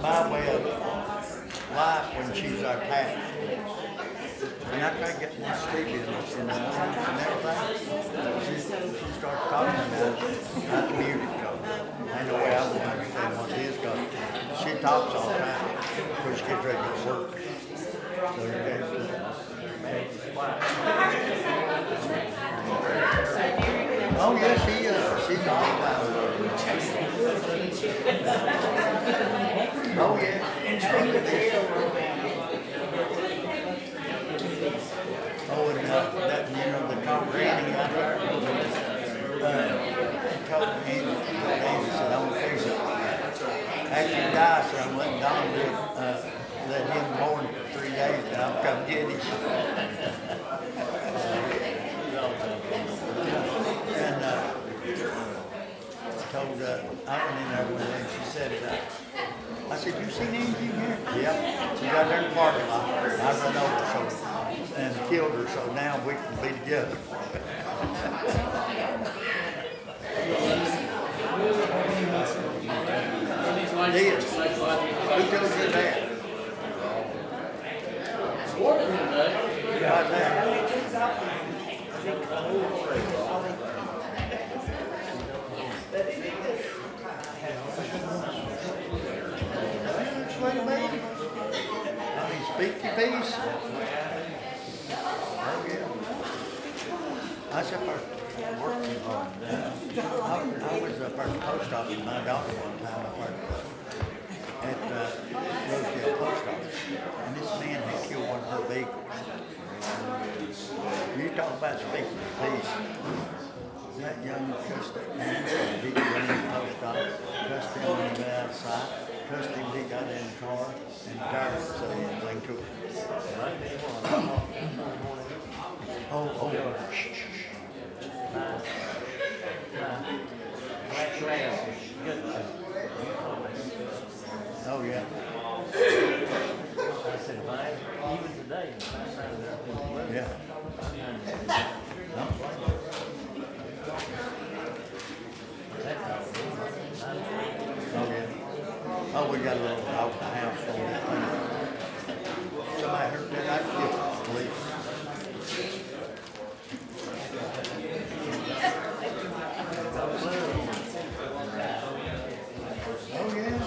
my way of life when she's our past. And I tried getting this Stevie in the news and everything. She starts talking about the music code. Ain't no way I won't understand what it is because she talks all the time before she gets ready to work. So you oh yeah, she's all about it. Oh yeah. Oh, and that, you know, the Tom Granny out there, told me, he said, I'm gonna say something. After he died, so I went down to let him mourn for 3 days, and I'll come get him. And told, I went in there with her, and she said, I said, you seen anything here? Yeah. She got there in the parking lot. I run over and killed her, so now we can be together. Did. Who told you that? Right there. I mean, speak your piece. Oh, yeah. I was up there working on I was up at the post office with my daughter one time up there at Rosedale Post Office. And this man had killed one of her vehicles. You talk about speaking your piece. That young cussed that man, he ran in the post office, cussed him when he went outside, cussed him, he got in the car, and tired so everything took him. Shh. Oh, yeah. I said, even today, yeah. Oh, yeah. Oh, we got a little out of the house on that thing. Somebody heard that. I killed the police. Oh, yeah.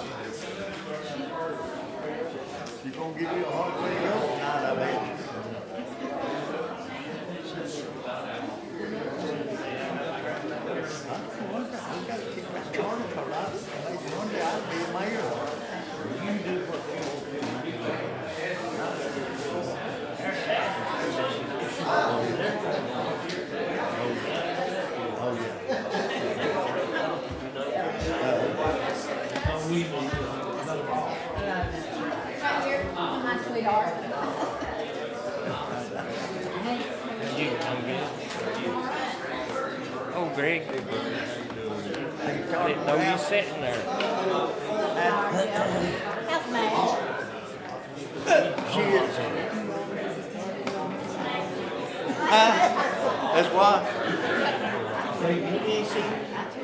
She's going to give you a hard way to go tonight, I bet. I've got to keep my charter for life. Maybe one day I'll be a mayor. You do what you want to do. Oh, yeah. Right here, my sweetheart. you come get it. Oh, Greg. I didn't know you sitting there. How's May? She is. That's why.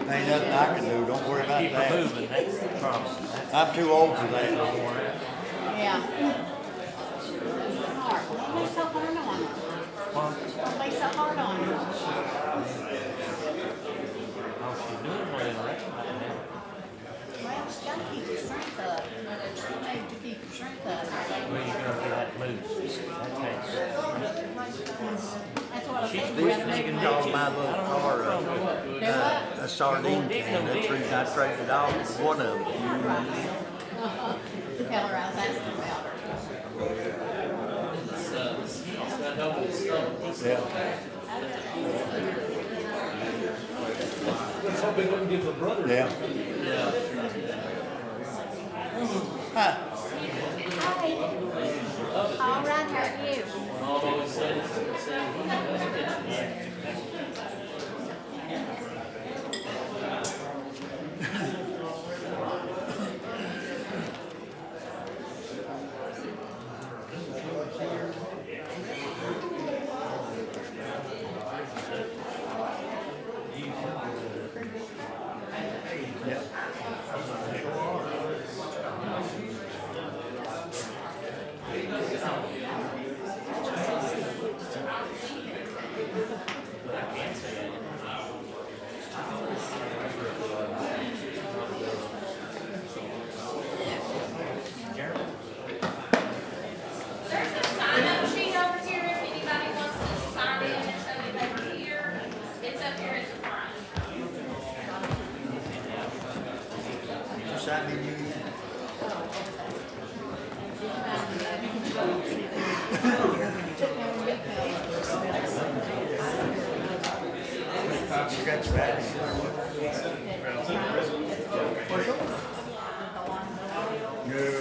Ain't nothing I can do. Don't worry about Keep that. it moving. That's the problem. I'm too old for that. Yeah. Hard. Don't be so hard on her. Don't be so hard on her. Oh, she's doing well, right? Well, she's got to keep her strength up. She needs to keep her strength up. Well, you're going to that move. That takes. That's what I said. These niggas call my little car a sardine can. That's the reason I traded off one of them. Tell her I was asking about her. Let's hope they wouldn't give the brother. Yeah. Huh. Hi. All right, how are you? Yeah. sent me you. You got Spanish? No,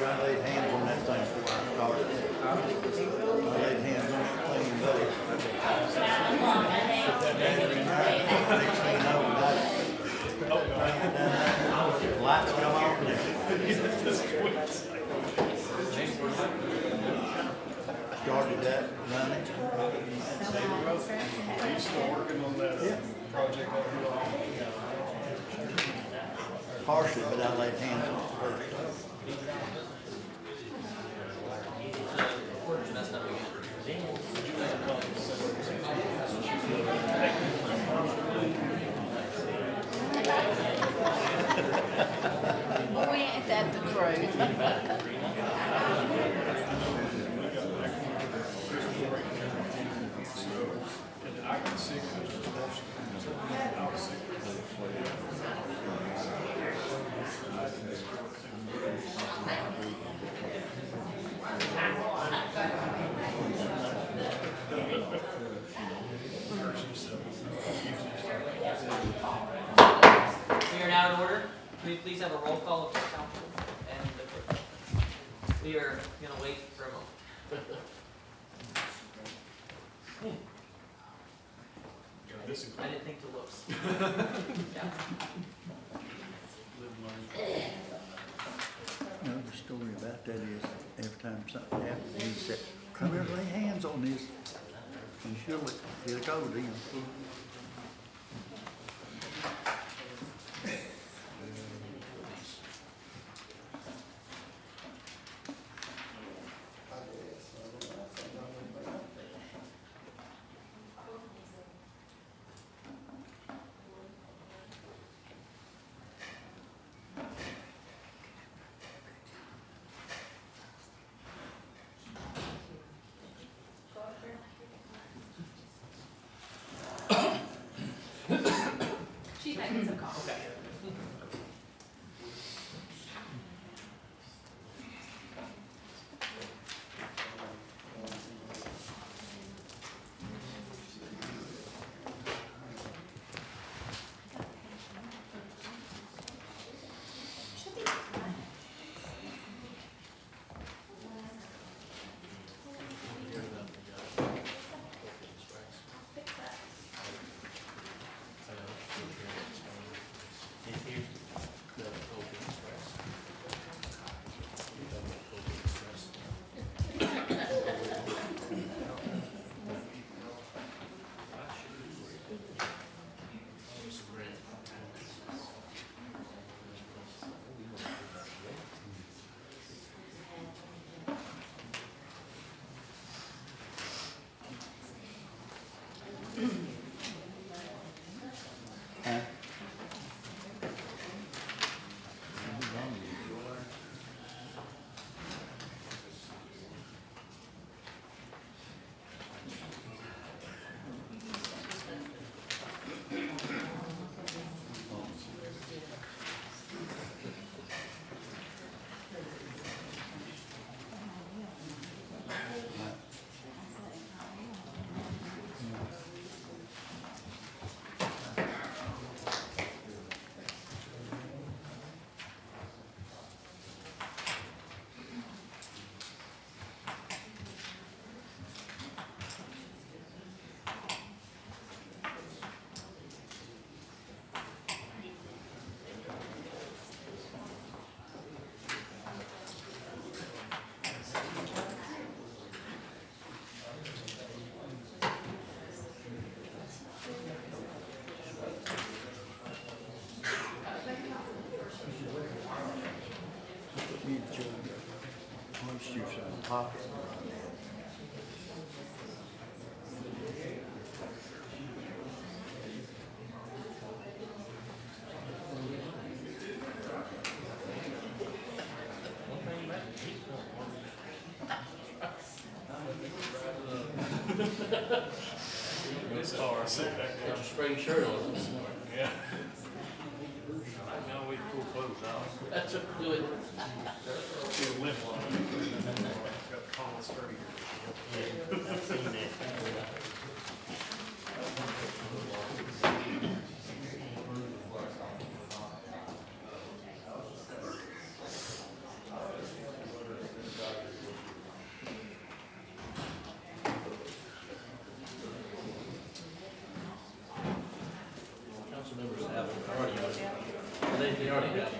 I laid hands on that thing before I started. I laid hands on that thing and let it. Put that battery in there. Next thing you know, the lights come on. Started that running. Are you still working on that project out here? Partially, but I laid hands on it first. We ain't that the truth. I can see it. I was sick. We are now in order. Can we please have a roll call of the council and the clerk? We are gonna wait for a moment. I didn't think to look. Yeah. You know, the story about that is every time something happens, he said, come here, lay hands on this. And he'll go to him. She's making some calls. You jug moist juice in the pocket. Got your spring shirt on this morning. Yeah. I know we pull clothes out. Do it. Council members have already, they already have.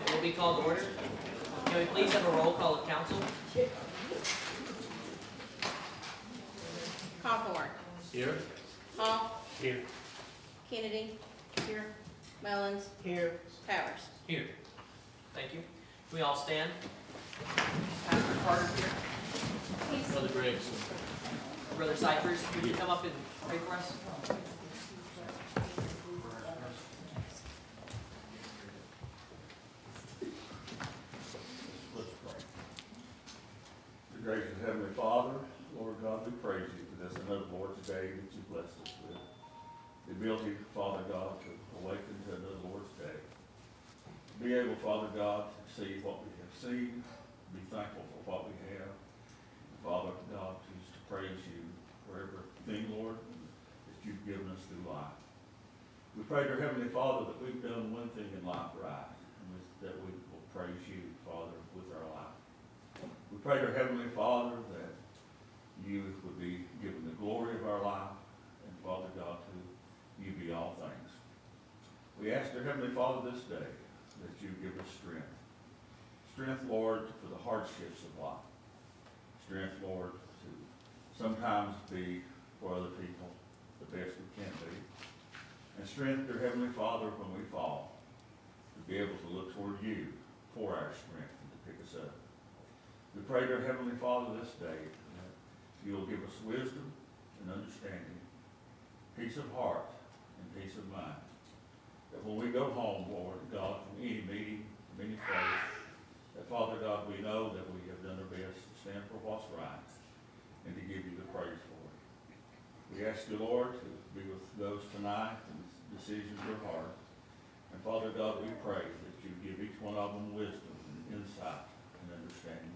It will be called to order. Can we please have a roll call of council? Hawthorne, Here? Hall, Here. Kennedy. Here. Mullins. Here. Powers. Here. Thank you. Can we all stand? Pastor Carter here. Brother Gregson. Brother Cyphers, would you come up and pray for us? Dear gracious Heavenly Father, Lord God, we praise you for this another Lord's Day that you blessed us with. The ability, Father God, to awaken to another Lord's Day. Be able, Father God, to see what we have seen, be thankful for what we have. And Father God, please to praise you for everything, Lord, that you've given us through life. We pray, dear Heavenly Father, that we've done one thing in life right, and that we will praise you, Father, with our life. We pray, dear Heavenly Father, that you would be given the glory of our life, and Father God, to you be all things. We ask, dear Heavenly Father, this day that you give us strength. Strength, Lord, for the hardships of life. Strength, Lord, to sometimes be for other people the best we can be. And strength, dear Heavenly Father, when we fall, to be able to look toward you for our strength and to pick us up. We pray, dear Heavenly Father, this day that you'll give us wisdom and understanding, peace of heart and peace of mind. That when we go home, Lord God, from any meeting, from any place, that Father God, we know that we have done our best to stand for what's right and to give you the praise for it. We ask you, Lord, to be with those tonight and decisions of their heart. And Father God, we pray that you give each one of them wisdom and insight and understanding.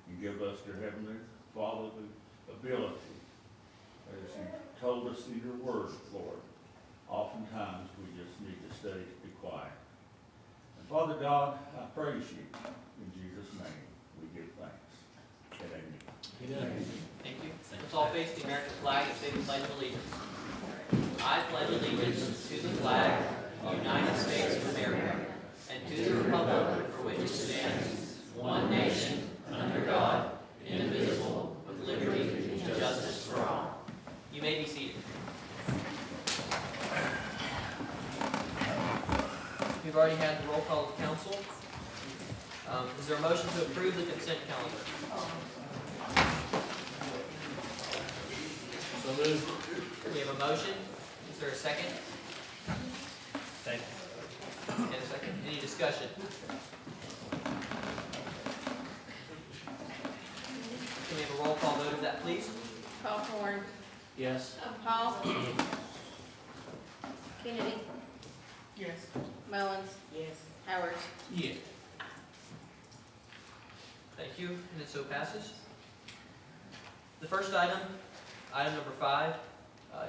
You give us, dear Heavenly Father, the ability, as you told us in your word, Lord, oftentimes we just need to study to be quiet. And Father God, I praise you. In Jesus' name, we give thanks. And amen. Thank you. Let's all face the American flag and say the Pledge of Allegiance. I pledge allegiance to the flag of the United States of America and to the republic for which it stands, one nation, under God, indivisible, with liberty and justice for all. You may be seated. We've already had the roll call of council. Is there a motion to approve the consent calendar? So moved. We have a motion. Is there a second? Second. And a second. Any discussion? Can we have a roll call vote of that, please? Hawthorne, Yes. Hall. Kennedy. Yes. Mullins. Yes. Powers. Yeah. Thank you, and it so passes. The first item, item number 5,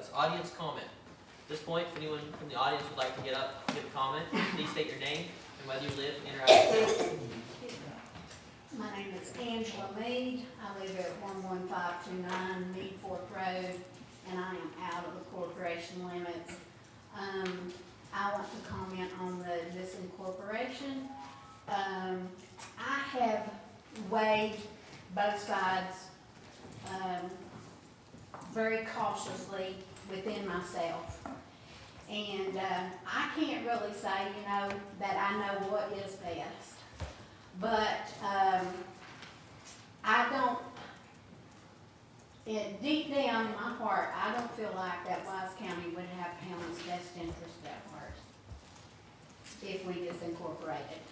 is audience comment. At this point, if anyone from the audience would like to get up and give a comment, please state your name and whether you live in or out of town. My name is Angela Mead. I live at 11529 Mead Fork Road, and I am out of the corporation limits. I want to comment on this incorporation. I have weighed both sides very cautiously within myself. And I can't really say, that I know what is best. But I don't, deep down in my heart, I don't feel like that Wise County would have Hammond's best interest at heart if we disincorporated.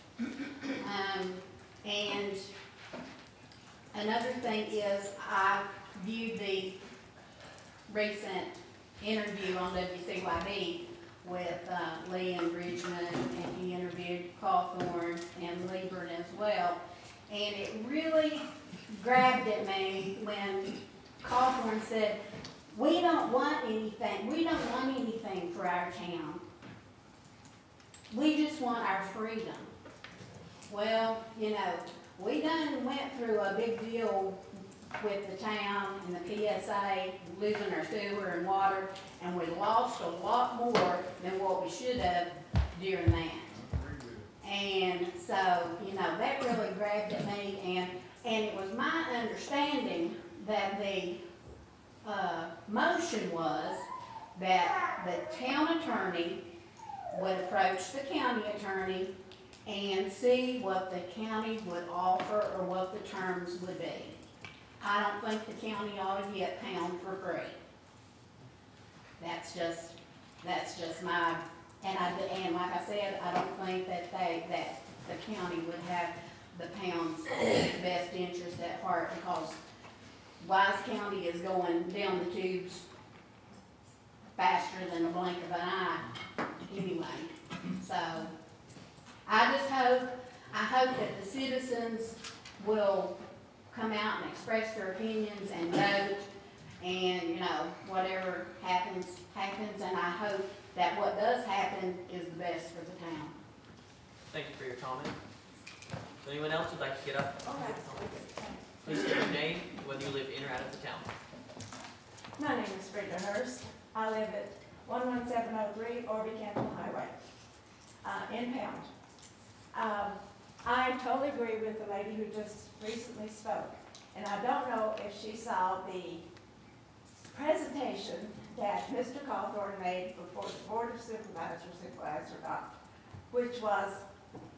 And another thing is, I viewed the recent interview on WCYB with Lee and Bridgman, and he interviewed Cawthorn and Liebert as well. And it really grabbed at me when Cawthorn said, we don't want anything for our town. We just want our freedom. Well, you know, we done went through a big deal with the town and the PSA, losing our sewer and water, and we lost a lot more than what we should have during that. And so, you know, that really grabbed at me, and it was my understanding that the motion was that the town attorney would approach the county attorney and see what the county would offer or what the terms would be. I don't think the county ought to get pound for free. That's just my, and like I said, I don't think that the county would have the pound's best interest at heart, because Wise County is going down the tubes faster than a blink of an eye anyway. So I hope that the citizens will come out and express their opinions and vote, and, you know, whatever happens, happens, and I hope that what does happen is the best for the town. Thank you for your comment. Is anyone else would like to get up? Please state your name, whether you live in or out of the town. My name is Brenda Hurst. I live at 11703 Orby Campbell Highway, in Pound. I totally agree with the lady who just recently spoke, and I don't know if she saw the presentation that Mr. Cawthorn made before the Board of Supervisors in Glasgow, which was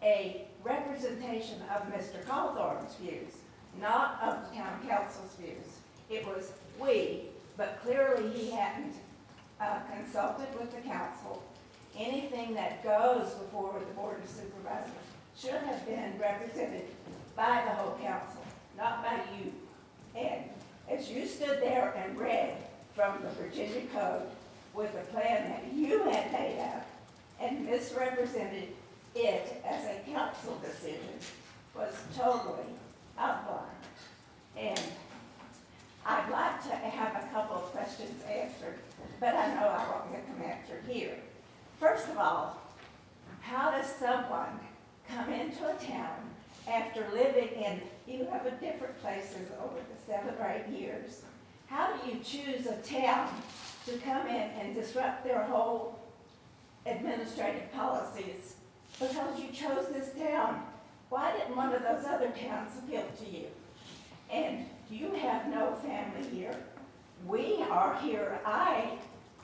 a representation of Mr. Cawthorn's views, not of the town council's views. It was we, but clearly he hadn't consulted with the council. Anything that goes before the Board of Supervisors should have been represented by the whole council, not by you. And as you stood there and read from the Virginia Code with a plan that you had made out and misrepresented it as a council decision, was totally out of line. And I'd like to have a couple of questions answered, but I know I won't get them answered here. First of all, how does someone come into a town after living in 11 different places over the 7 or 8 years? How do you choose a town to come in and disrupt their whole administrative policies because you chose this town? Why didn't one of those other towns appeal to you? And you have no family here. We are here. I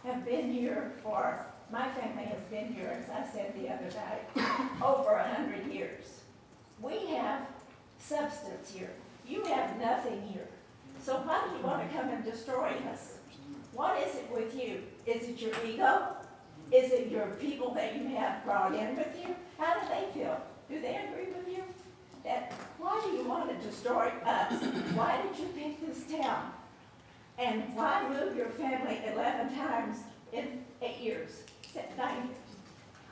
have been here for, my family has been here, as I said the other day, over 100 years. We have substance here. You have nothing here. So why do you want to come and destroy us? What is it with you? Is it your ego? Is it your people that you have brought in with you? How do they feel? Do they agree with you? That, why do you want to destroy us? Why did you pick this town? And why move your family 11 times in 8 years, 9 years,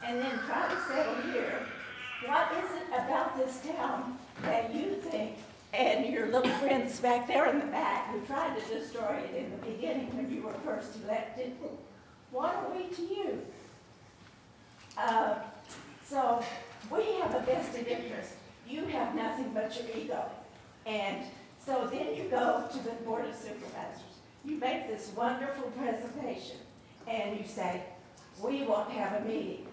and then try to settle here? What is it about this town that you think, and your little friends back there in the back who tried to destroy it in the beginning when you were first elected, what are we to you? So we have a vested interest. You have nothing but your ego. And so then you go to the Board of Supervisors. You make this wonderful presentation, and you say, we won't have a meeting.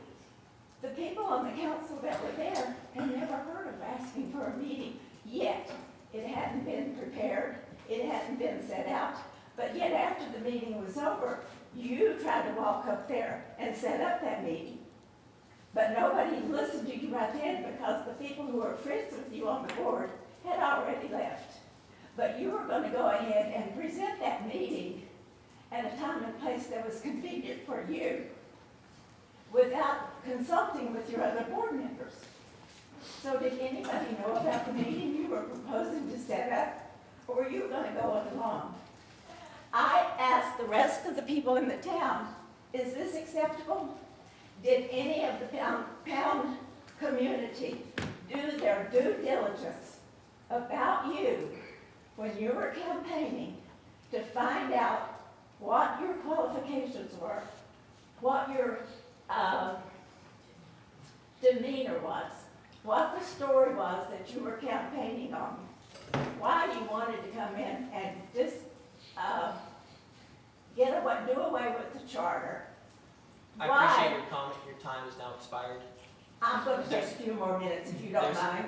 The people on the council that were there had never heard of asking for a meeting yet. It hadn't been prepared. It hadn't been set out. But yet after the meeting was over, you tried to walk up there and set up that meeting. But nobody listened to you right then, because the people who were friends with you on the board had already left. But you were going to go ahead and present that meeting at a time and place that was convenient for you without consulting with your other board members. So did anybody know about the meeting you were proposing to set up, or were you gonna go along? I asked the rest of the people in the town, is this acceptable? Did any of the Pound community do their due diligence about you when you were campaigning to find out what your qualifications were, what your demeanor was, what the story was that you were campaigning on, why you wanted to come in and just do away with the charter? I Why? appreciate your comment, your time is now expired. I'm going to take a few more minutes if you don't There's- mind.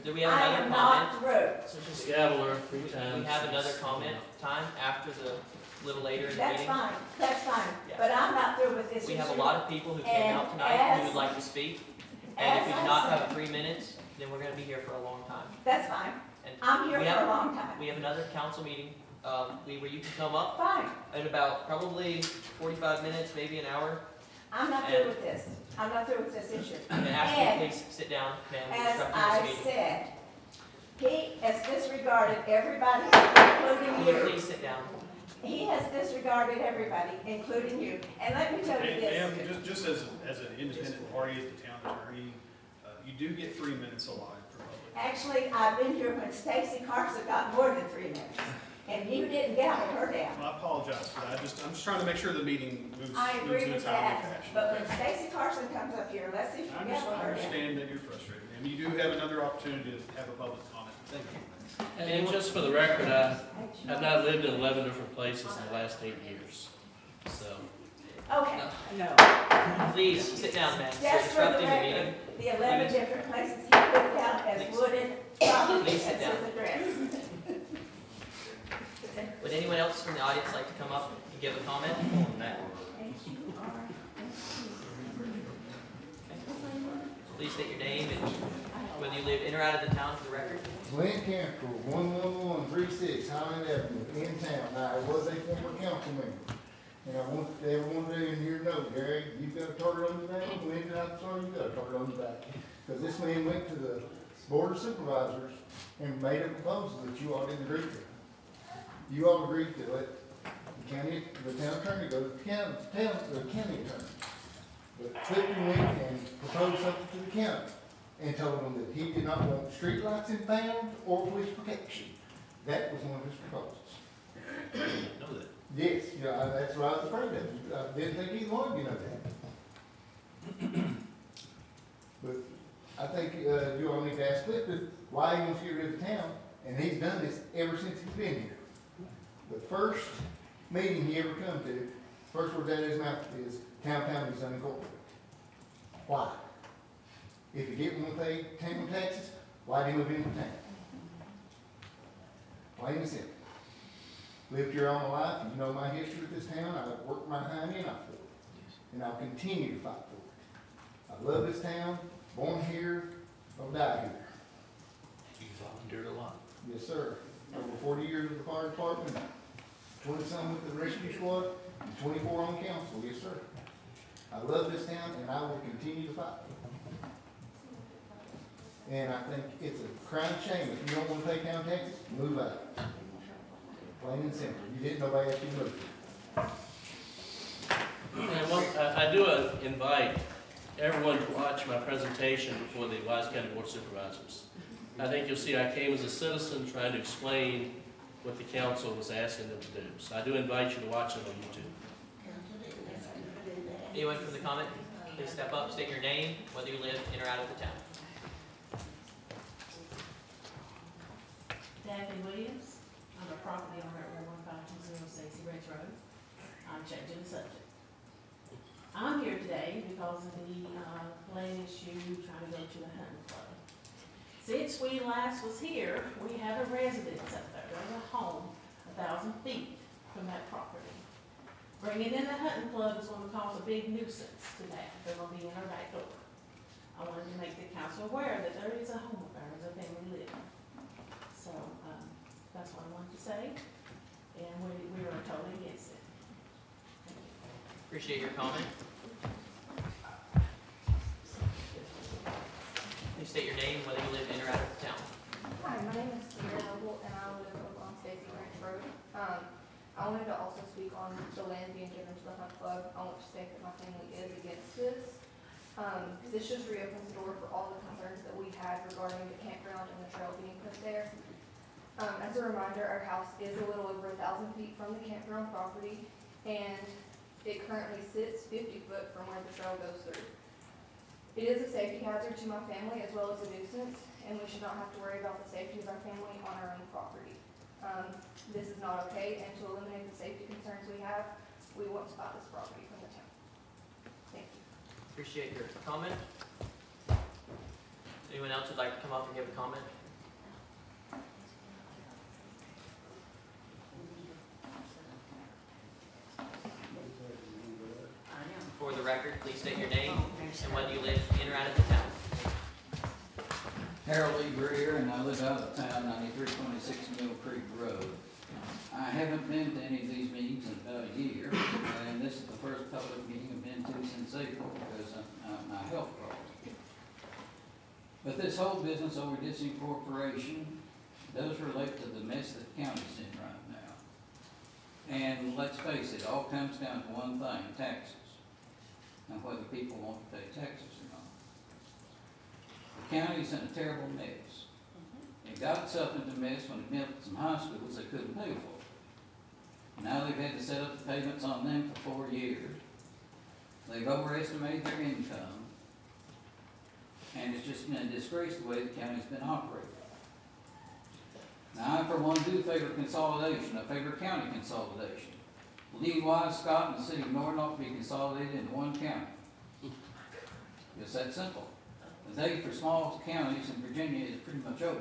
Do we have I another am comment? not through. Scaveler, 3 times. We have another comment time after the, little later in the That's meeting. fine, Yeah. but I'm not through with this issue. We have a lot of people who came out And tonight who as- would like to speak. And if we as do I not said- have 3 minutes, then we're gonna be here for a long time. That's fine. And I'm here we for have- a long time. We have another council meeting, where you can come up Fine. in about probably 45 minutes, maybe an hour. I'm not through with this. I'm not through with this issue. And ask you to And please sit down, ma'am, we're as disrupting I this meeting. said, he has disregarded everybody, including Can you you. please sit down? He has disregarded everybody, including you. And let me tell you Ma'am, this. just as an independent party as the town attorney, you do get 3 minutes allotted for public. Actually, I've been here when Stacy Carson got more than 3 minutes, and you didn't gavel her down. I apologize for that. I'm just trying to make sure the meeting moves I agree in a with timely that, fashion. but when Stacy Carson comes up here, let's see if you I gavel her down. understand that you're frustrated, and you do have another opportunity to have a public comment. Thank you. And just for the record, I've not lived in 11 different places in the last 8 years. So, Okay, no. Please, sit down, ma'am. You're Just for the disrupting the record, meeting. the 11 different places he put down as Please. wooded property Please as sit his down. address. Would anyone else from the audience like to come up and give a comment on that? Please state your name and whether you live in or out of the town for the record. Glenn Cantor, 11136 Highland Avenue, in town. Now, I was a former council member. And I want everyone in here to know, Gary, you've got a target on your back. Glenn, I'm sorry, you've got a target on your back. Because this man went to the board of supervisors and made a proposal that you all didn't agree to. You all agreed to let the town attorney go to the county attorney. But Clifton went and proposed something to the county and told them that he did not want streetlights in town or police protection. That was one of his proposals. I didn't know that. Yes, yeah, that's what I was afraid of. I didn't think either one of you know that. But I think, you all need to ask Clifton why he wants to get rid of the town, and he's done this ever since he's been here. The first meeting he ever come to, first word out of his mouth is, town is unincorporated. Why? If you didn't want to pay town taxes, why did you move into town? Plain and simple. Lived here all my life, you know my history with this town, I worked my hind end off for it. And I'll continue to fight for it. I love this town, born here, I'll die here. You volunteered a lot. Yes, sir. Over 40 years with the fire department, 20-some with the rescue squad, and 24 on council, yes, sir. I love this town and I will continue to fight for it. And I think it's a crime shame if you don't want to pay town taxes, move out. Plain and simple. You didn't, nobody asked you to move. And I do invite everyone to watch my presentation before the Wise County Board of Supervisors. I think you'll see I came as a citizen trying to explain what the council was asking them to do. So I do invite you to watch it on YouTube. Anyone from the comment, please step up, state your name, whether you live in or out of the town. Daphne Williams, I'm a property owner at 11520 Stacy Ridge Road. I'm changing the subject. I'm here today because of the land issue trying to go to the hunting club. Since we last was here, we have a residence up there, there's a home 1,000 feet from that property. Bringing in the hunting club is going to cause a big nuisance to that. They're going to be in our back door. I wanted to make the council aware that there is a home up there, there's a family living. So, that's what I wanted to say, and we are totally against it. Thank you. Appreciate your comment. Please Please state your name, whether you live in or out of the town. Hi, my name is Sarah Noble, and I live over on Stacy Ranch Road. I wanted to also speak on the land being given to the Hunt Club. I want to state that my family is against this. This just reopens the door for all the concerns that we had regarding the campground and the trail being put there. As a reminder, our house is a little over 1,000 feet from the campground property, and it currently sits 50 foot from where the trail goes through. It is a safety hazard to my family as well as a nuisance, and we should not have to worry about the safety of our family on our own property. This is not okay, and to eliminate the safety concerns we have, we want to buy this property from the town. Thank you. Appreciate your comment. Anyone else who'd like to come up and give a comment? For the record, please state your name and whether you live in or out of the town. Harold E. Greer, and I live out of town, 9326 Mill Creek Road. I haven't been to any of these meetings in about a year, and this is the first public meeting I've been to since April because of my health problem. But this whole business over disincorporation does relate to the mess that the county's in right now. And let's face it, it all comes down to one thing, taxes, and whether people want to pay taxes or not. The county's in a terrible mess. It got itself into a mess when it built some high schools they couldn't pay for. Now they've had to set up the payments on them for 4 years. They've overestimated their income. And it's just been a disgrace the way the county's been operating. Now I, for one, do favor consolidation. I favor county consolidation. Lee, Wise, Scott, and the city of Norton ought to be consolidated into one county. It's that simple. The day for small counties in Virginia is pretty much over.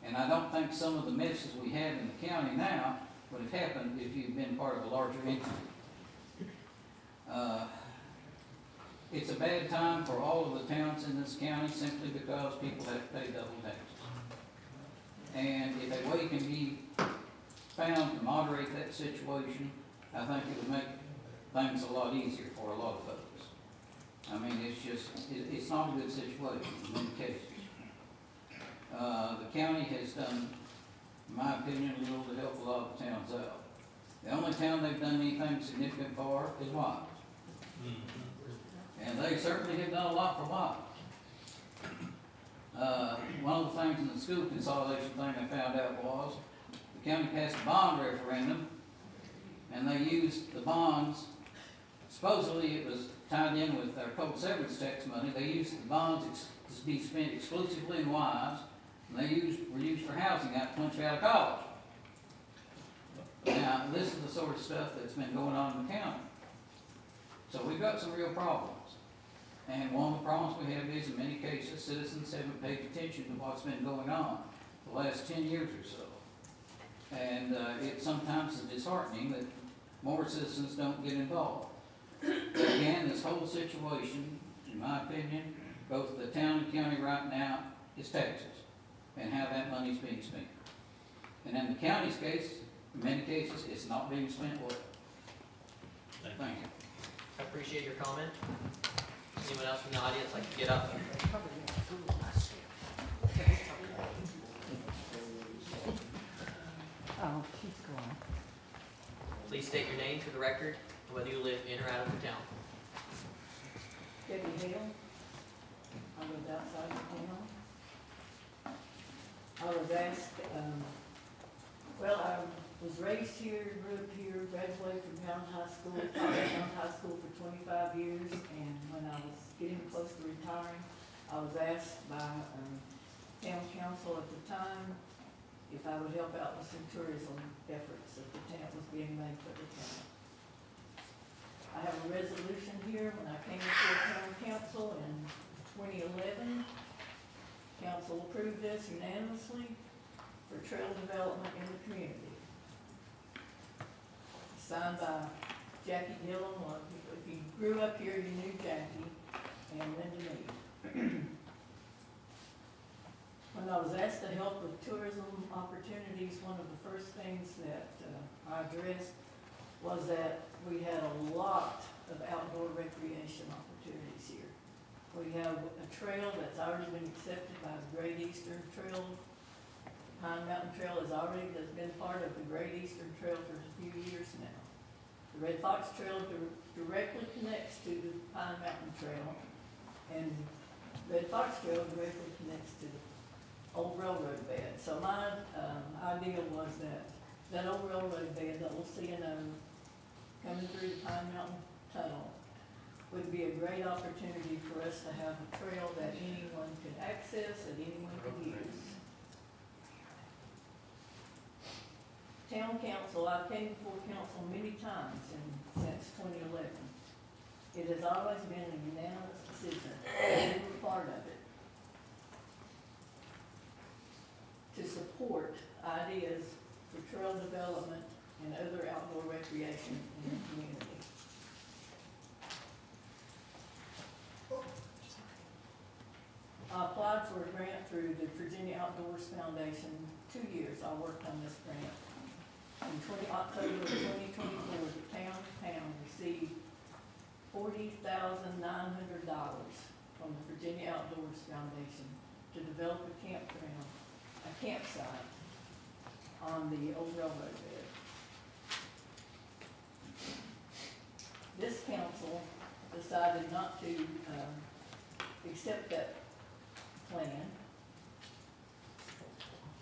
And I don't think some of the messes we have in the county now would have happened if you'd been part of a larger entity. It's a bad time for all of the towns in this county simply because people have to pay double taxes. And if a way can be found to moderate that situation, I think it would make things a lot easier for a lot of folks. I mean, it's not a good situation in many cases. The county has done, in my opinion, little to help a lot of towns out. The only town they've done anything significant for is Wise. And they certainly have done a lot for Wise. One of the things in the school consolidation thing I found out was the county passed a bond referendum, and they used the bonds, supposedly it was tied in with their coal severance tax money, they used the bonds to be spent exclusively in Wise, and they were used for housing out at Punch Valley College. Now, this is the sort of stuff that's been going on in the county. So we've got some real problems. And one of the problems we have is, in many cases, citizens haven't paid attention to what's been going on the last 10 years or so. And it sometimes is disheartening that more citizens don't get involved. Again, this whole situation, in my opinion, both the town and county right now, is taxes and how that money's being spent. And in the county's case, in many cases, it's not being spent well. Thank you. I appreciate your comment. Anyone else from the audience like to get up? Oh, she's gone. Please state your name for the record, and whether you live in or out of the town. Debbie Hale. I lived outside of town. I was asked, I was raised here, grew up here, graduated from Mountain High School, taught at Mountain High School for 25 years, and when I was getting close to retiring, I was asked by town council at the time if I would help out with some tourism efforts that the town was being made for the town. I have a resolution here when I came before town council in 2011. Council approved this unanimously for trail development in the community. Signed by Jackie Dillon. Well, if you grew up here, you knew Jackie, and Linda Mead. When I was asked to help with tourism opportunities, one of the first things that I addressed was that we had a lot of outdoor recreation opportunities here. We We have a trail that's already been accepted by the Great Eastern Trail. Pine Mountain Trail has been part of the Great Eastern Trail for a few years now. The Red Fox Trail directly connects to the Pine Mountain Trail, and Red Fox Trail directly connects to the old railroad bed. So my idea was that old railroad bed, the old C&O, coming through the Pine Mountain Tunnel, would be a great opportunity for us to have a trail that anyone could access and anyone could use. Town council, I've came before council many times since 2011. It has always been a unanimous decision, and we were part of it, to support ideas for trail development and other outdoor recreation in the community. I applied for a grant through the Virginia Outdoors Foundation. 2 years I worked on this grant. In October of 2024, the town received $40,900 from the Virginia Outdoors Foundation to develop a campsite on the old railroad bed. This council decided not to accept that plan,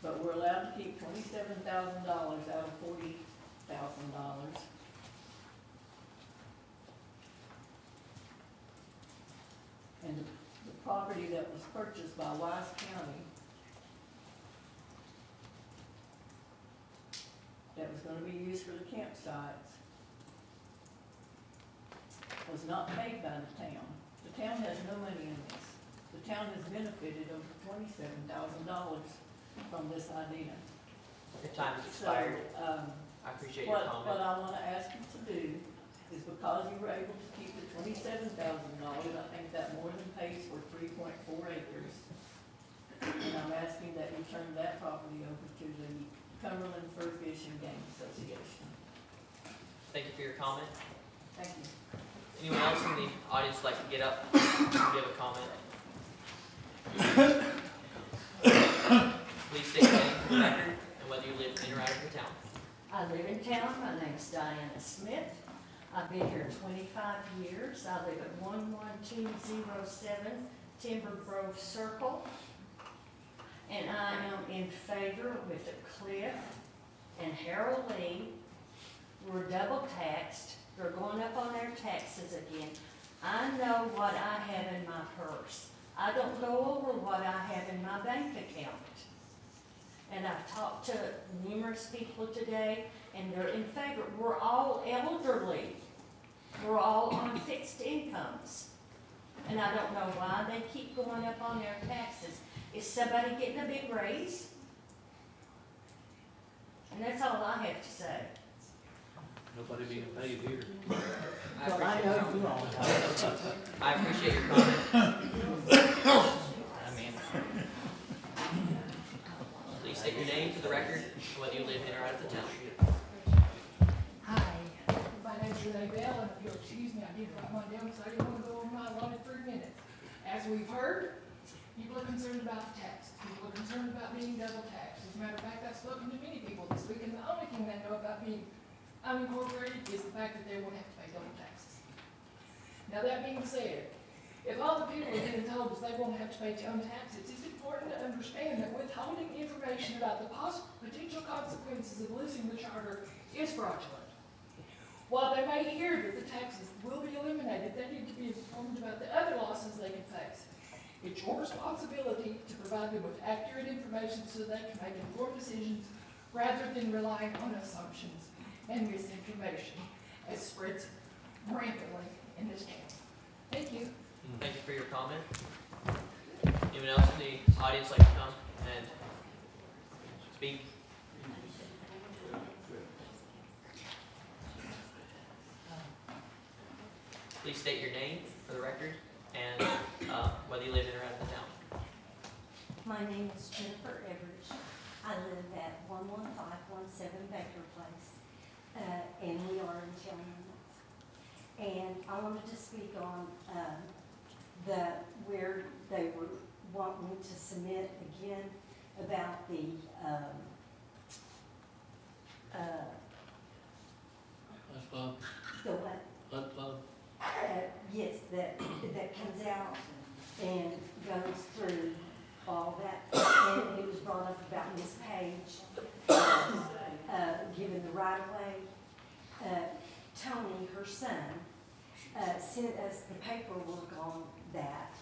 but we're allowed to keep $27,000 out of $40,000. And the property that was purchased by Wise County, that was gonna be used for the campsites, was not paid by the town. The town has no money in this. The town has benefited over $27,000 from this idea. Your time has expired. So, I appreciate your comment. what I wanna ask you to do is, because you were able to keep the $27,000, I think that more than pays for 3.4 acres. And I'm asking that you turn that property over to the Cumberland Fur Fish and Game Association. Thank you for your comment. Thank you. Anyone else in the audience would like to get up and give a comment? Please state your name for the record and whether you live in or out of your town. I live in town. My name's Diana Smith. I've been here 25 years. I live at 11207 Timber Grove Circle. And I am in favor with the Cliff and Harold Lee. We're double taxed. They're going up on their taxes again. I know what I have in my purse. I don't go over what I have in my bank account. And I've talked to numerous people today, and they're in favor. We're all elderly. We're all on fixed incomes. And I don't know why they keep going up on their taxes. Is somebody getting a big raise? And that's all I have to say. Nobody being paid here. Well, I know you all. I appreciate your comment. Please state your name for the record and whether you live in or out of the town. Hi, my name's Renee Bell, and if you'll excuse me, I did write one down because I didn't want to go over my allotted 3 minutes. As we've heard, people are concerned about the taxes. People are concerned about being double taxed. As a matter of fact, I've spoken to many people this week, and the only thing they know about being unincorporated is the fact that they won't have to pay double taxes. Now, that being said, if all the people are being told is they won't have to pay town taxes, it's important to understand that withholding information about the possible potential consequences of losing the charter is fraudulent. While they may hear that the taxes will be eliminated, they need to be informed about the other losses they can face. It's your responsibility to provide them with accurate information so they can make informed decisions rather than relying on assumptions and misinformation as spreads rampantly in this county. Thank you. Thank you for your comment. Anyone else in the audience like to come and speak? Please state your name for the record and whether you live in or out of the town. My name is Jennifer Everidge. I live at 11517 Baker Place, and we are in town limits. And I wanted to speak on the where they were wanting to submit again about the, Hunt club, the what? hunt club. Yes, that comes out and goes through all that. And it was brought up about Miss Page, given the right of way. Tony, her son, sent us the paperwork on that.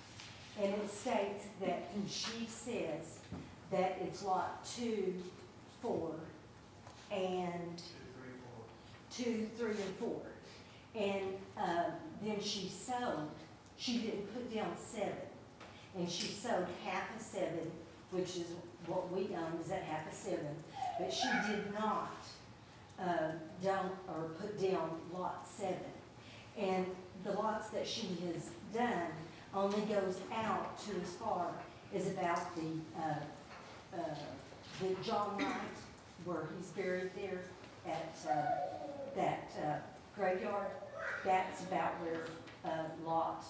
And it states that she says that it's lot 2, 4, and 2, 3, and 4. And then she sold, she didn't put down 7. And she sold half a 7, which is what we own, is that half a 7. But she did not put down lot 7. And the lots that she has done only goes out to as far as about the John Wright, where he's buried there at that graveyard. That's about where lot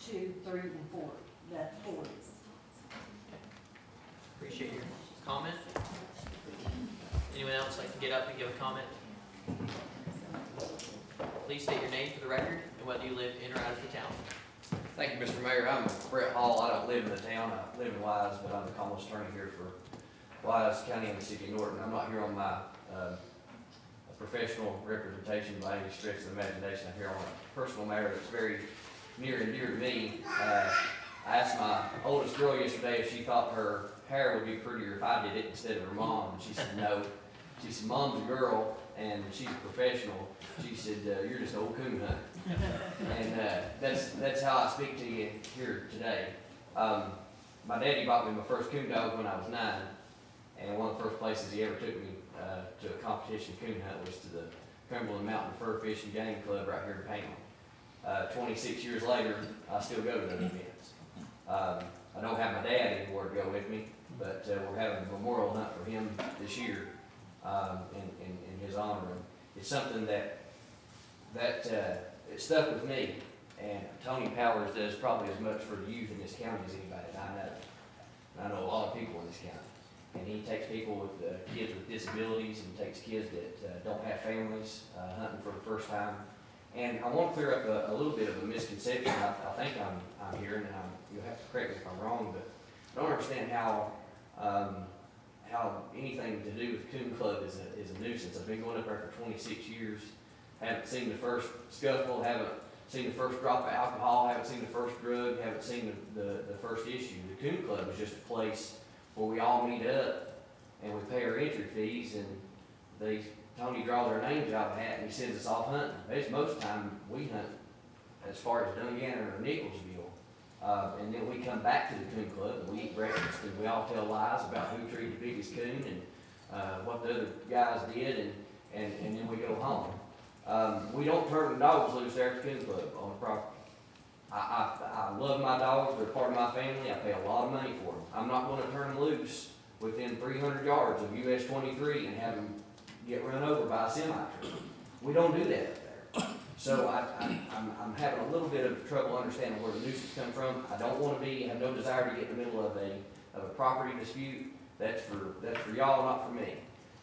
2, 3, and 4, that 4 is. Appreciate your comment. Anyone else like to get up and give a comment? Please state your name for the record and whether you live in or out of the town. Thank you, Mr. Mayor. I'm Brett Hall. I don't live in the town. I live in Wise, but I'm the commonwealth attorney here for Wise County and the city of Norton. I'm not here on my professional representation by any stretch of the imagination. I'm here on a personal matter that's very near and dear to me. I asked my oldest girl yesterday if she thought her hair would be prettier if I did it instead of her mom, and she said no. She said, Mom's a girl, and she's a professional. She said, you're just an old coon hunter. And that's how I speak to you here today. My daddy bought me my first coon dog when I was 9, and one of the first places he ever took me to a competition coon hunt was to the Cumberland Mountain Fur Fish and Game Club right here in Panama. 26 years later, I still go to those events. I don't have my dad anymore to go with me, but we're having a memorial hunt for him this year in his honor. And it's something that it stuck with me, and Tony Powers does probably as much for the youth in this county as anybody that I know. And I know a lot of people in this county. And he takes people with kids with disabilities, and takes kids that don't have families hunting for the first time. And I want to clear up a little bit of a misconception I think I'm hearing, and you'll have to correct me if I'm wrong, but I don't understand how anything to do with Coon Club is a nuisance. I've been going up there for 26 years, haven't seen the first scuffle, haven't seen the first drop of alcohol, haven't seen the first drug, haven't seen the first issue. The Coon Club is just a place where we all meet up and we pay our entry fees, and Tony draws our names out of a hat and he sends us off hunting. Most of the time we hunt as far as Dungannon or Nicholsville. And then we come back to the Coon Club and we eat breakfast, and we all tell lies about who treated the biggest coon and what the other guys did, and then we go home. We don't turn the dogs loose there at the Coon Club on the property. I love my dogs, they're part of my family, I pay a lot of money for them. I'm not going to turn them loose within 300 yards of US 23 and have them get run over by a semi-truck. We don't do that up there. So I'm having a little bit of trouble understanding where the nuisance comes from. I don't want to be, have no desire to get in the middle of a property dispute. That's for y'all, not for me.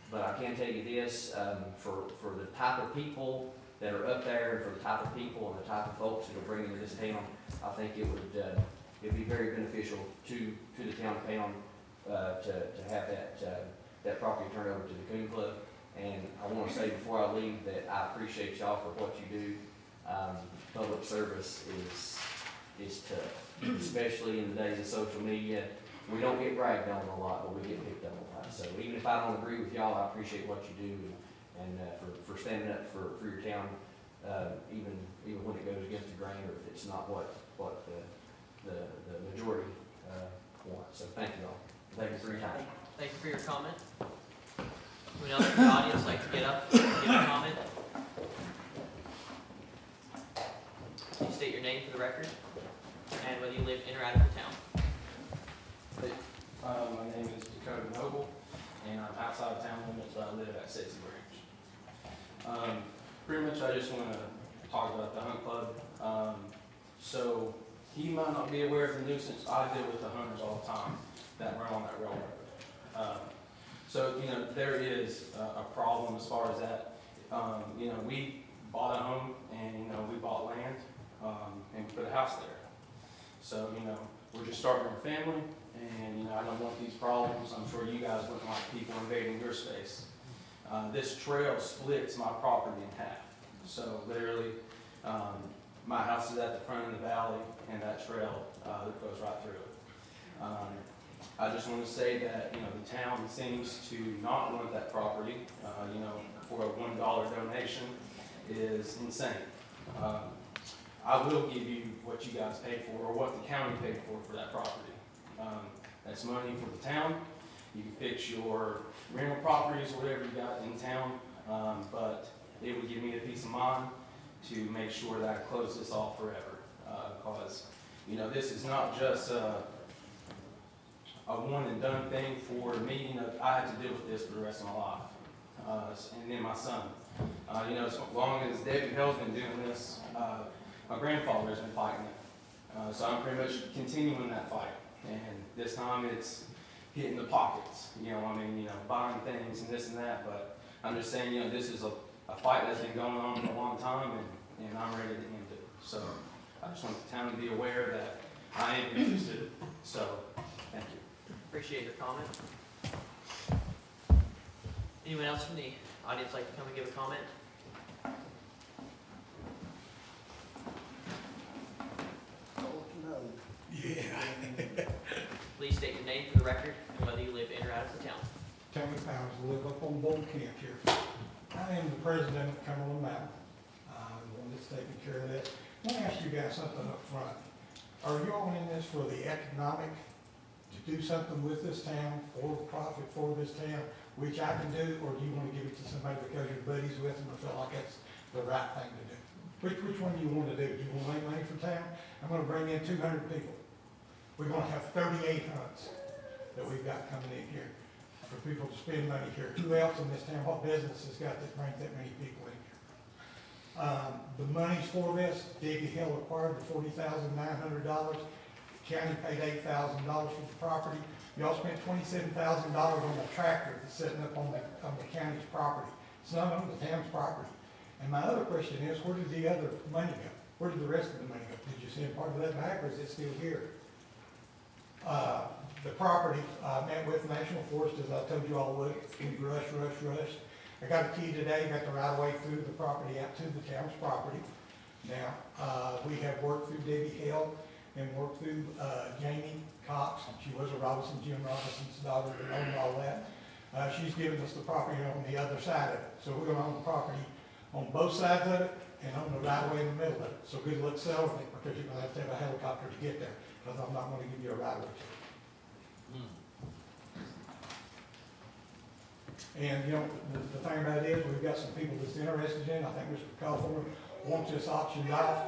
But I can tell you this, for the type of people that are up there, and for the type of people and the type of folks that are bringing to this town, I think it'd be very beneficial to the town of Pound to have that property turned over to the Coon Club. And I want to say before I leave that I appreciate y'all for what you do. Public service is tough, especially in the days of social media. We don't get bragged on a lot, but we get picked on a lot. So even if I don't agree with y'all, I appreciate what you do and for standing up for your town, even when it goes against the grain, or if it's not what the majority wants. So thank you all. Thank you for your time. Thank you for your comment. Anyone else in the audience like to get up and give a comment? Please state your name for the record and whether you live in or out of the town. My name is Dakota Noble, and I'm outside of town limits, but I live at Sexy Branch. Pretty much I just want to talk about the hunt club. So he might not be aware of the nuisance. I deal with the hunters all the time that run on that railroad. So, you know, there is a problem as far as that. You know, we bought a home and, you know, we bought land, and put a house there. So, you know, we're just starting our family and, you know, I don't want these problems. I'm sure you guys wouldn't like people invading your space. This trail splits my property in half. So literally, my house is at the front of the valley and that trail, goes right through it. I just want to say that, you know, the town seems to not want that property, you know, for a $1 donation is insane. I will give you what you guys paid for, or what the county paid for that property. That's money for the town. You can fix your rental properties, whatever you got in town, but it would give me a peace of mind to make sure that I close this off forever. Because, you know, this is not just a one and done thing for me. You know, I have to deal with this for the rest of my life. And then my son. You know, as long as Debbie Hill's been doing this, my grandfather's been fighting it. So I'm pretty much continuing that fight. And this time it's hitting the pockets. You know, I mean, you know, buying things and this and that. But I'm just saying, you know, this is a fight that's been going on for a long time, and I'm ready to end it. So I just want the town to be aware that I am interested. So, thank you. Appreciate your comment. Anyone else from the audience like to come and give a comment? Please state your name for the record and whether you live in or out of the town. Tony Powers, I live up on Bull Camp here. I am the president of Cumberland Mountain. I'm the one that's taking care of that. I want to ask you guys something up front. Are you all in this for the economic, to do something with this town, for profit for this town, which I can do, or do you want to give it to somebody because you're buddies with them or feel like that's the right thing to do? Which one do you want to do? Do you want to make money for town? I'm going to bring in 200 people. We're going to have 38 hunts that we've got coming in here for people to spend money here. Who else in this town, what business has got that brings that many people in here? The monies for this, Debbie Hill acquired the $40,900. County paid $8,000 for the property. Y'all spent $27,000 on a tractor that's sitting up on the county's property. It's not on the town's property. And my other question is, where did the other money go? Where did the rest of the money go? Did you send part of that back, or is it still here? The property, I met with National Forest, as I told you all would. We rush. I got a key today, got the right of way through the property out to the town's property. Now, we have worked through Debbie Hill and worked through Jamie Cox. She was a Jim Robinson's daughter that owned all that. She's given us the property on the other side of it. So we're gonna own the property on both sides of it and on the right of way in the middle of it. So good luck selling it, because you're gonna have to have a helicopter to get there, because I'm not gonna give you a right of way to it. And, you know, the thing about it is, we've got some people that's interested in it. I think Mr. California wants this auctioned off.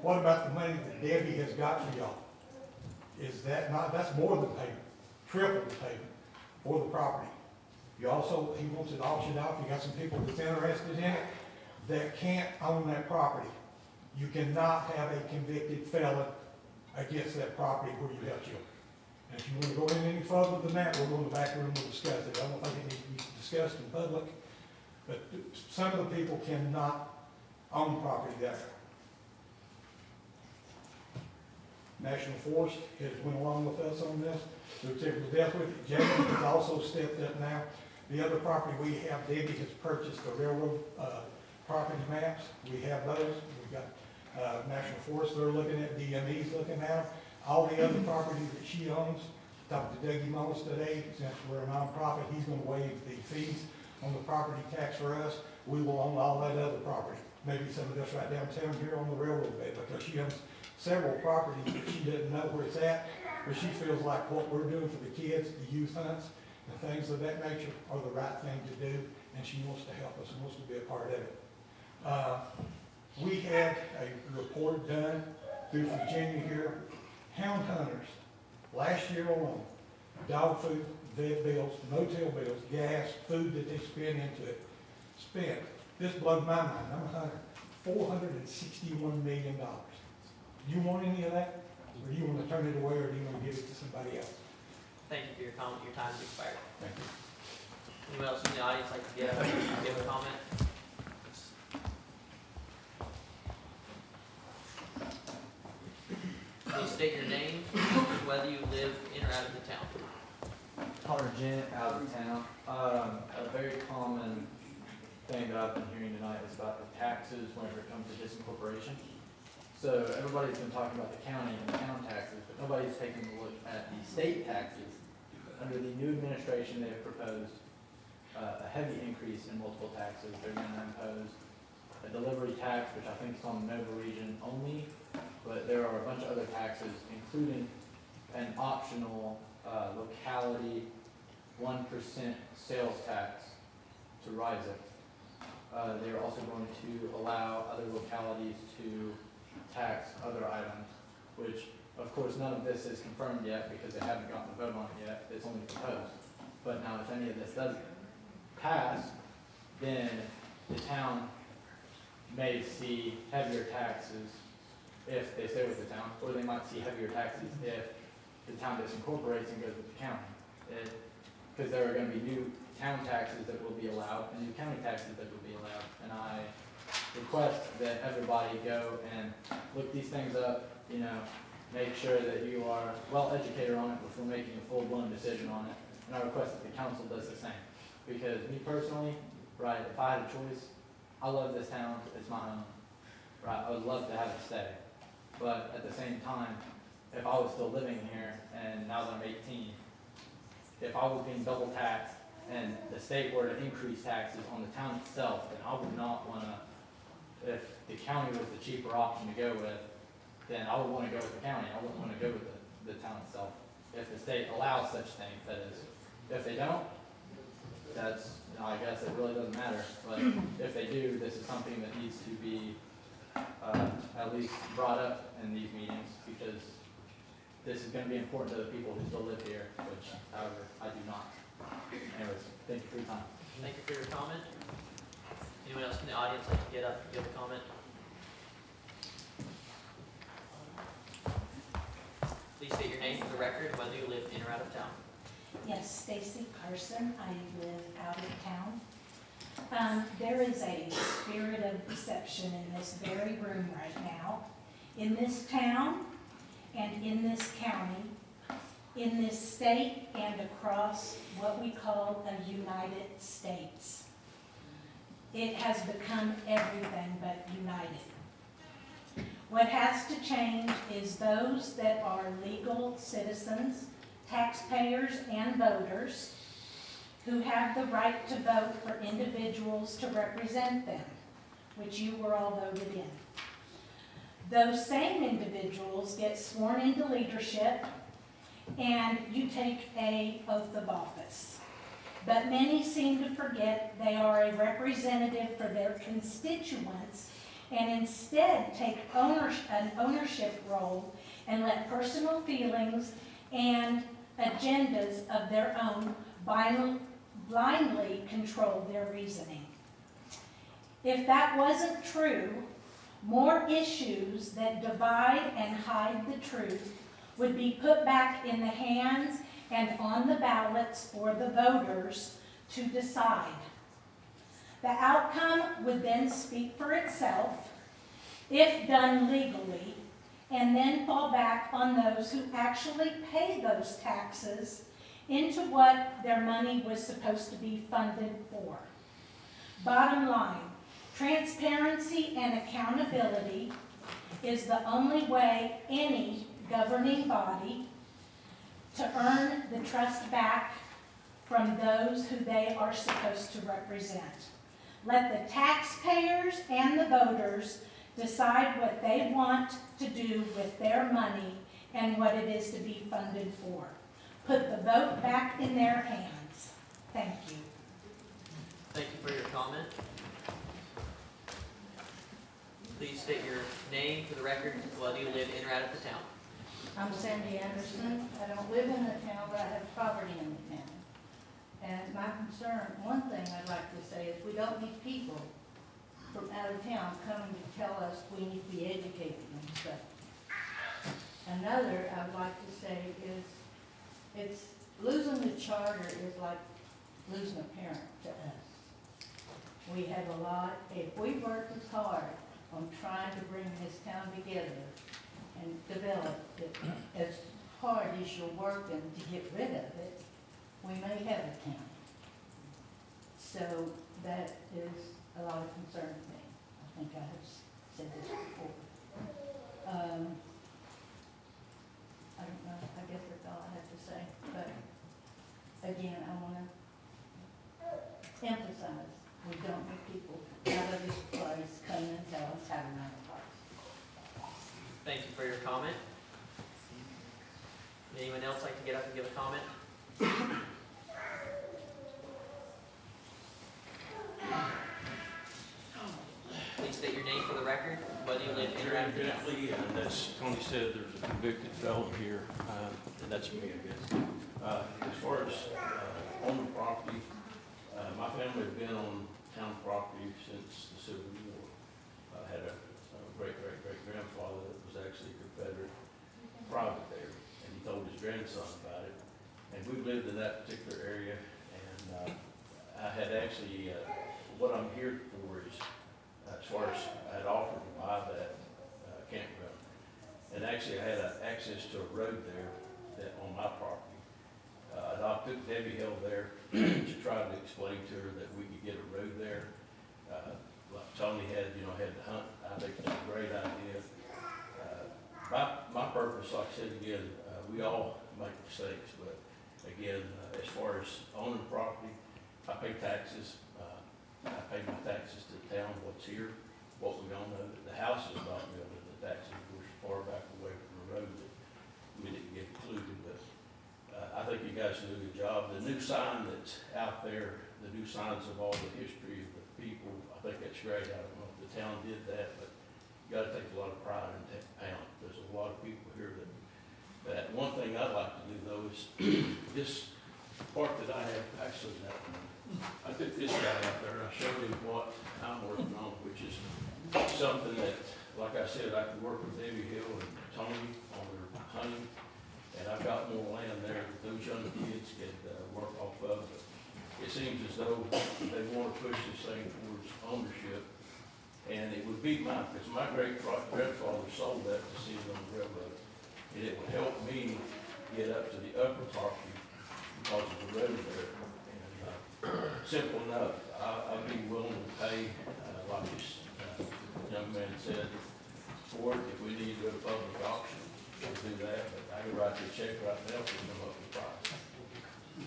What about the money that Debbie has got for y'all? Is that not, that's more than payment, triple the payment for the property. You also, he wants it auctioned off. You got some people that's interested in it that can't own that property. You cannot have a convicted felon against that property where you have children. And if you want to go in any further than that, we'll go in the back room and discuss it. I don't think it needs to be discussed in public, but some of the people cannot own property there. National Forest has went along with us on this. We've tickled to death with it. Jamie has also stepped up now. The other property we have, Debbie has purchased the railroad property maps. We have those. We've got National Forest they're looking at, DME's looking at. All the other property that she owns, talked to Dougie Mullis today, since we're a nonprofit, he's gonna waive the fees on the property tax for us. We will own all that other property. Maybe some of this right downtown here on the railroad bed, because she owns several properties that she doesn't know where it's at, but she feels like what we're doing for the kids, the youth hunts, and things of that nature are the right thing to do, and she wants to help us and wants to be a part of it. We had a report done through Virginia here. Hound hunters, last year alone, dog food, vet bills, motel bills, gas, food that they spend into it, this blew my mind, I'm a hunter, $461 million. You want any of that? turn it away, or do you want to give it to somebody else? Thank you for your comment, your time has expired. Thank you. Anyone else in the audience like to give a comment? Please state your name, and whether you live in or out of the town. Connor Gent, out of town. A very common thing that I've been hearing tonight is about the taxes whenever it comes to disincorporation. So everybody's been talking about the county and the town taxes, but nobody's taking a look at the state taxes. Under the new administration, they have proposed a heavy increase in multiple taxes. They're going to impose a delivery tax, which I think is on the Nova region only, but there are a bunch of other taxes, including an optional locality 1% sales tax to rise it. They're also going to allow other localities to tax other items, which of course none of this is confirmed yet because they haven't gotten a vote on it yet. It's only proposed. But now if any of this doesn't pass, then the town may see heavier taxes if they stay with the town, or they might see heavier taxes if the town disincorporates and goes with the county. Because there are going to be new town taxes that will be allowed and new county taxes that will be allowed. And I request that everybody go and look these things up, you know, make sure that you are well educated on it before making a full-blown decision on it. And I request that the council does the same. Because me personally, right, if I had a choice, I love this town, it's my home, right, I would love to have it stay. But at the same time, if I was still living here and now that I'm 18, if I was being double taxed and the state were to increase taxes on the town itself, then I would not want to, if the county was the cheaper option to go with, then I would want to go with the county. I wouldn't want to go with the town itself. If the state allows such things, that is. If they don't, that's, I guess it really doesn't matter. But if they do, this is something that needs to be at least brought up in these meetings, because this is going to be important to the people who still live here, which, however, I do not. Anyways, thank you for your time. Thank you for your comment. Anyone else in the audience like to get up and give a comment? Please state your name for the record, whether you live in or out of town. Yes, Stacy Carson, I live out of town. There is a spirit of deception in this very room right now, in this town and in this county, in this state and across what we call the United States. It has become everything but united. What has to change is those that are legal citizens, taxpayers, and voters who have the right to vote for individuals to represent them, which you were all voted in. Those same individuals get sworn into leadership and you take an oath of office. But many seem to forget they are a representative for their constituents and instead take an ownership role and let personal feelings and agendas of their own blindly control their reasoning. If that wasn't true, more issues that divide and hide the truth would be put back in the hands and on the ballots for the voters to decide. The outcome would then speak for itself if done legally, and then fall back on those who actually pay those taxes into what their money was supposed to be funded for. Bottom line, transparency and accountability is the only way any governing body to earn the trust back from those who they are supposed to represent. Let the taxpayers and the voters decide what they want to do with their money and what it is to be funded for. Put the vote back in their hands. Thank you. Thank you for your comment. Please state your name for the record, whether you live in or out of the town. I'm Sandy Anderson. I don't live in the town, but I have property in the town. And my concern, one thing I'd like to say is we don't need people from out of town coming to tell us we need to be educated and stuff. Another I would like to say is, it's, losing the charter is like losing a parent to us. We have a lot, if we work as hard on trying to bring this town together and develop it, as hard as you're working to get rid of it, we may have a town. So that is a lot of concern to me. I think I have said this before. I don't know, I guess that's all I have to say, but again, I wanna emphasize, we don't need people out of this place coming and tell us how to run a place. Thank you for your comment. Would anyone else like to get up and give a comment? Please state your name for the record, whether you live in or out of town. Bentley, and as Tony said, there's a convicted felon here, and that's me, I guess. As far as on the property, my family has been on town property since the Civil War. I had a great-great-great-grandfather that was actually a Confederate private there, and he told his grandson about it. And we lived in that particular area, and I had actually, what I'm here for is, as far as I had offered to buy that campground. And actually, I had access to a road there that on my property. I took Debbie Hill there to try to explain to her that we could get a road there. Like Tony had, had to hunt. I think it's a great idea. My purpose, like I said again, we all make mistakes, but again, as far as owning property, I pay taxes. I pay my taxes to the town, what's here, what we own of it. The house is not built, the taxes were far back away from the road that we didn't get included, but I think you guys do a good job. The new sign that's out there, the new signs of all the history of the people, I think that's great. I don't know if the town did that, but you gotta take a lot of pride in that town. There's a lot of people here that one thing I'd like to do though is this part that I have, actually, I took this guy out there, I showed him what I'm working on, which is something that, like I said, I could work with Debbie Hill and Tony on their hunting, and I've got more land there that those young kids could work off of. It seems as though they want to push this thing towards ownership, and it would be mine, because my great-grandfather sold that to see it on the railroad, and it would help me get up to the upper property because of the road there. Simple enough, I'd be willing to pay, like this young man said, for it. If we need to go to public auction, we'll do that, but I could write you a check right now to come up with the price.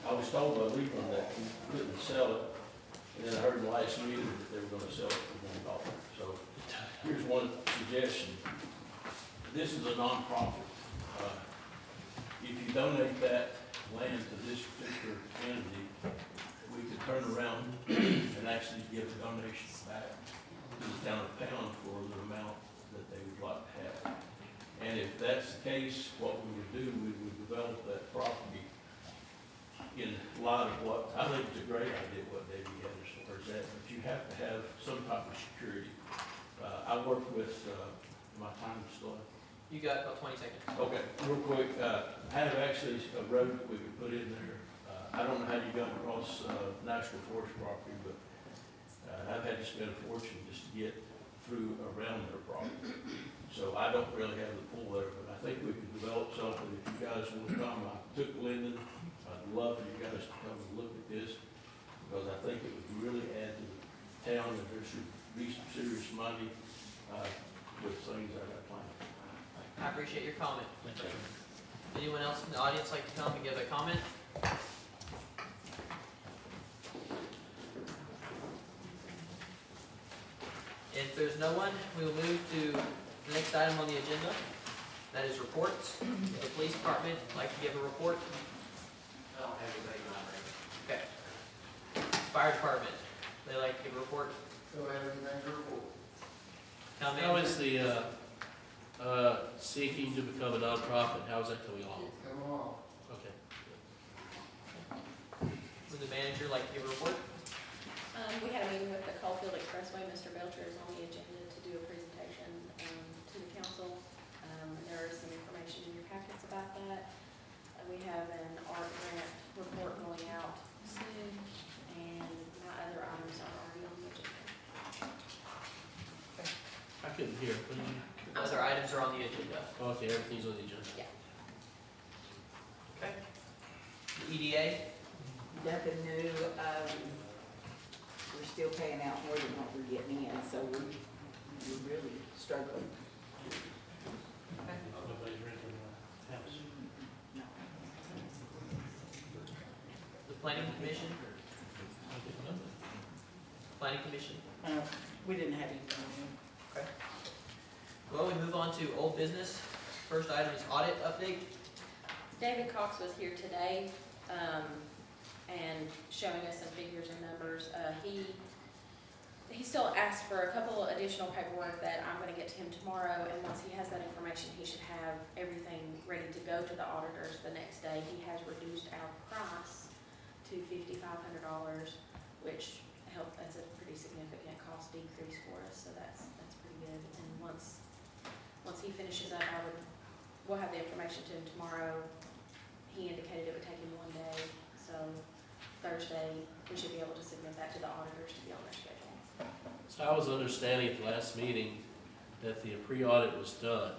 I was told by Leland that we couldn't sell it, and then I heard in the last meeting that they were gonna sell it for $1. So here's one suggestion. This is a nonprofit. If you donate that land to this particular entity, we could turn around and actually give a donation back to the town of Pound for the amount that they would like to have. And if that's the case, what we would do, we would develop that property in light of what, I think it's a great idea what Debbie had as far as that, but you have to have some type of security. I work with, my time still. You got about 20 seconds. Okay, real quick, I have actually a road that we could put in there. I don't know how you got across National Forest property, but I've had to spend a fortune just to get through around their property. So I don't really have the pull there, but I think we could develop something. If you guys want to come, I took Lyndon. I'd love for you guys to come and look at this, because I think it would really add to the town, and there should be some serious money with things I got planned. I appreciate your comment. Anyone else in the audience like to come and give a comment? If there's no one, we will move to the next item on the agenda. That is reports. The police department like to give a report. I don't have anything on there. Okay. Fire department, they like to give a report. Don't have anything to report. Town How is manager. the seeking to become a nonprofit, how is that coming along? Come on. Okay. Would the manager like to give a report? We had a meeting with the Caulfield Expressway. Mr. Belcher is on the agenda to do a presentation to the council. There is some information in your packets about that. We have an art grant report going out soon, and my other items are already on the agenda. I couldn't hear. What did you? Other items are on the agenda. Okay, everything's on the agenda. Yeah. Okay. The EDA, Nothing new, we're still paying out more than what we're getting in, so we're really struggling. Nobody's renting the house. No. the planning commission, planning commission. We didn't have anything new. Okay. Well, we move on to old business. First item is audit update. David Cox was here today, and showing us some figures and numbers. He still asked for a couple additional paperwork that I'm gonna get to him tomorrow, and once he has that information, he should have everything ready to go to the auditors the next day. He has reduced our price to $5,500, which that's a pretty significant cost decrease for us, so that's pretty good. And once he finishes up, we'll have the information to him tomorrow. He indicated it would take him 1 day, so Thursday, we should be able to submit that to the auditors to be on their schedule. So I was understanding at the last meeting that the pre-audit was done.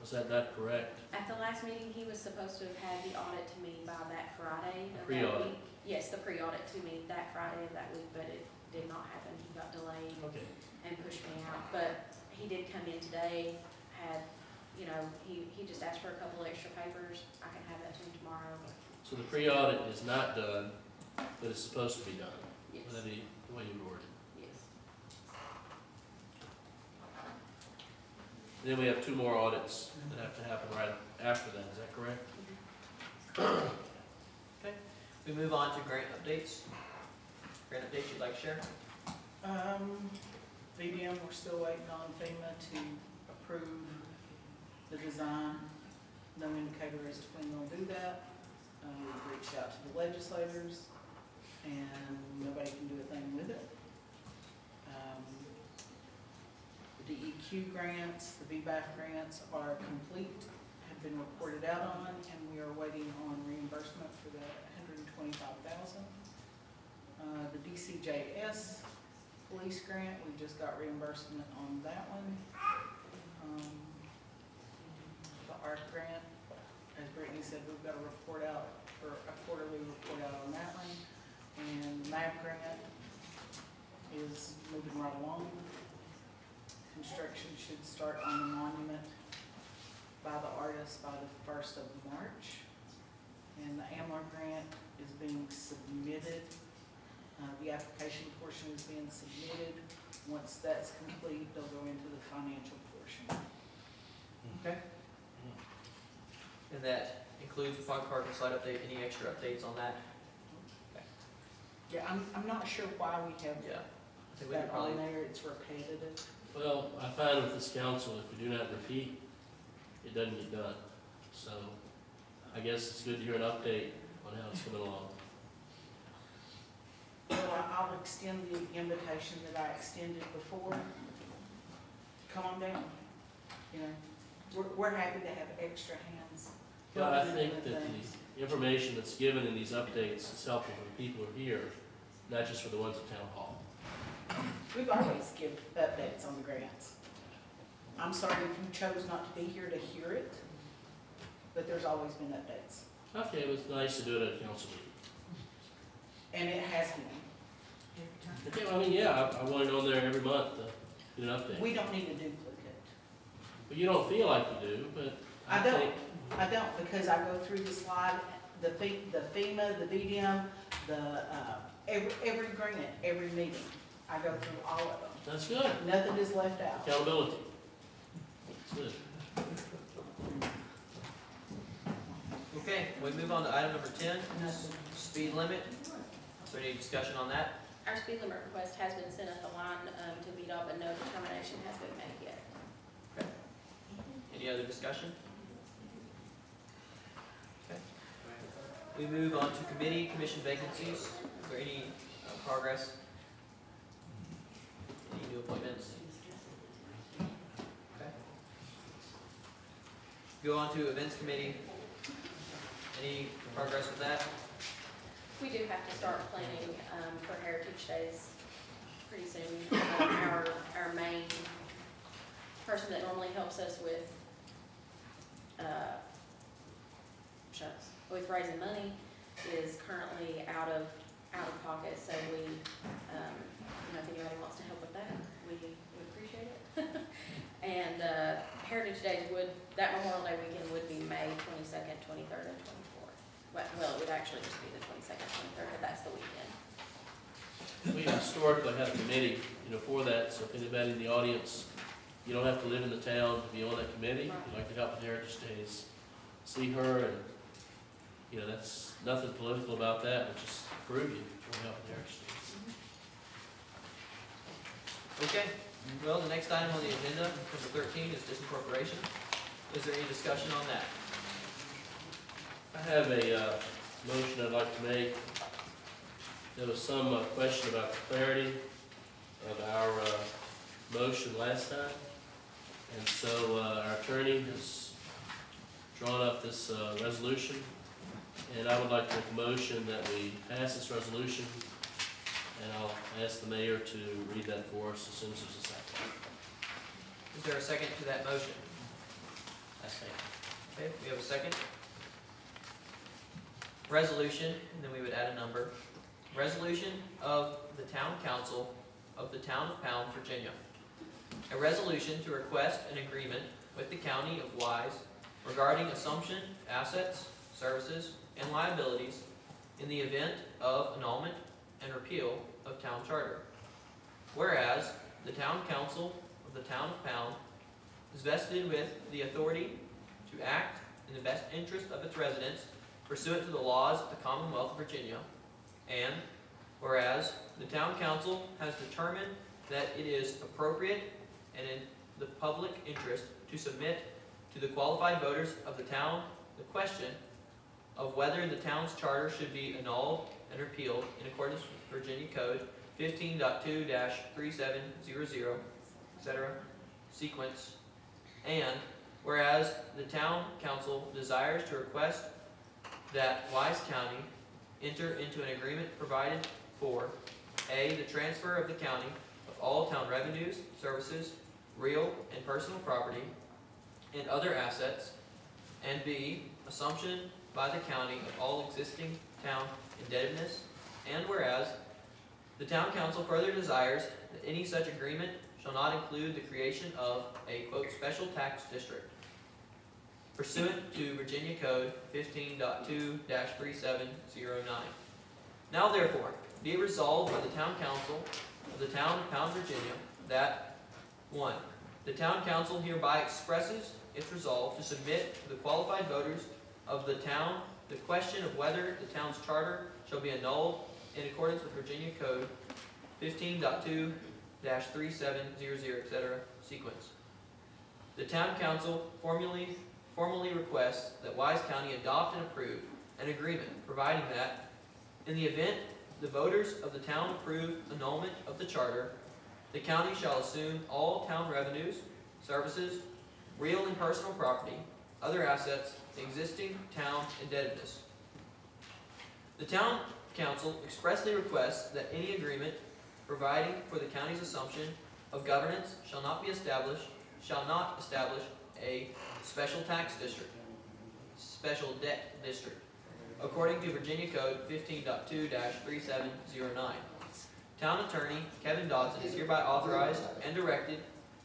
Was that not correct? At the last meeting, he was supposed to have had the audit to me by that Friday of that Pre-audit. week. Yes, the pre-audit to me that Friday of that week, but it did not happen. He got delayed Okay. and pushed me out. But he did come in today, he just asked for a couple extra papers. I can have that to him tomorrow. So the pre-audit is not done, but it's supposed to be done. Yes. Would that be the way you word it? Yes. Then we have 2 more audits that have to happen right after that, is that correct? Okay. We move on to grant updates. Grant updates you'd like to share? VDM, we're still waiting on FEMA to approve the design. No indicator as to when they'll do that. We've reached out to the legislators, and nobody can do a thing with it. The DEQ grants, the VBAF grants are complete, have been reported out on, and we are waiting on reimbursement for the $125,000. The DCJS police grant, we just got reimbursement on that one. The ARC grant, as Brittany said, we've got a report out, or a quarterly report out on that one. And MAP grant is moving right along. Construction should start on the monument by the artist by the 1st of March. And the AMLAR grant is being submitted. The application portion is being submitted. Once that's complete, they'll go into the financial portion. Okay. And that includes the fog card and slide update. Any extra updates on that? Okay. Yeah, I'm not sure why we have Yeah. I think we that could probably. on there, it's repetitive. Well, I find with this council, if we do not repeat, it doesn't get done. So I guess it's good to hear an update on how it's coming along. Well, I'll extend the invitation that I extended before. Come on down. You know, we're happy to have extra hands. But I doing think the that things. the information that's given in these updates is helpful for the people who are here, not just for the ones at town hall. We've always given updates on the grants. I'm sorry if you chose not to be here to hear it, but there's always been updates. Okay, it was nice to do it at a council meeting. And it has been. Okay, well, I mean, yeah, I want it on there every month to get an update. We don't need a duplicate. But you don't feel like you do, but I think. don't, because I go through the slide, the FEMA, the VDM, every grant, every meeting. I go through all of them. That's good. Nothing is left out. Accountability. That's good. Okay, we move on to item number 10, Nothing. speed limit. Is there any discussion on that? Our speed limit request has been sent at the line to VDOT, but no determination has been made yet. Okay. Any other discussion? Okay. We move on to committee, commission vacancies. Is there any progress? Any new appointments? Okay. Go on to events committee. Any progress with that? We do have to start planning, for Heritage Days pretty soon. Our main person that normally helps us with, with raising money is currently out of pocket, so we, if anybody wants to help with that, we would appreciate it. And, Heritage Days that Memorial Day weekend would be May 22nd, 23rd, and 24th. Well, it would actually just be the 22nd, 23rd, but that's the weekend. We historically had a committee, for that, so if anybody in the audience, you don't have to live in the town to be on that committee. If you'd like to help with Heritage Days, see her, and, that's nothing political about that, but just prove you want to help with Heritage Days. Okay, well, the next item on the agenda, number 13, is disincorporation. Is there any discussion on that? I have a motion I'd like to make. There was some question about the clarity of our motion last time. And so our attorney has drawn up this resolution. And I would like to make a motion that we pass this resolution. And I'll ask the mayor to read that for us as soon as there's a second. Is there a second to that motion? I second. Okay, we have a second. Resolution, and then we would add a number. Resolution of the Town Council of the Town of Pound, Virginia. A resolution to request an agreement with the County of Wise regarding assumption, assets, services, and liabilities in the event of annulment and repeal of town charter. Whereas the Town Council of the Town of Pound is vested with the authority to act in the best interest of its residents pursuant to the laws of the Commonwealth of Virginia, and whereas the Town Council has determined that it is appropriate and in the public interest to submit to the qualified voters of the town the question of whether the town's charter should be annulled and repealed in accordance with Virginia Code 15.2-3700, etc., sequence, and whereas the Town Council desires to request that Wise County enter into an agreement providing for A, the transfer of the county of all town revenues, services, real and personal property, and other assets, and B, assumption by the county of all existing town indebtedness, and whereas the Town Council further desires that any such agreement shall not include the creation of a, quote, special tax district pursuant to Virginia Code 15.2-3709. Now therefore, be it resolved by the Town Council of the Town of Pound, Virginia, that 1. The Town Council hereby expresses its resolve to submit to the qualified voters of the town the question of whether the town's charter shall be annulled in accordance with Virginia Code 15.2-3700, etc., sequence. The Town Council formally requests that Wise County adopt and approve an agreement providing that, in the event the voters of the town approve annulment of the charter, the county shall assume all town revenues, services, real and personal property, other assets, existing town indebtedness. The Town Council expressly requests that any agreement providing for the county's assumption of governance shall not establish a special tax district, special debt district, according to Virginia Code 15.2-3709. Town Attorney Kevin Dodson is hereby authorized and directed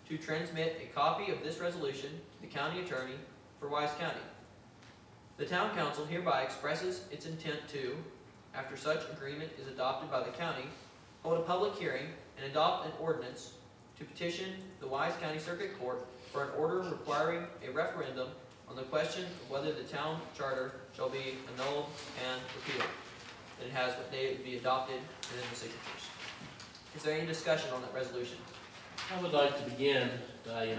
to transmit a copy of this resolution to the County Attorney for Wise County. The Town Council hereby expresses its intent to, after such agreement is adopted by the county, hold a public hearing and adopt an ordinance to petition the Wise County Circuit Court for an order requiring a referendum on the question of whether the town charter shall be annulled and repealed. And it has what date it would be adopted and then the signatures. Is there any discussion on that resolution? I would like to begin by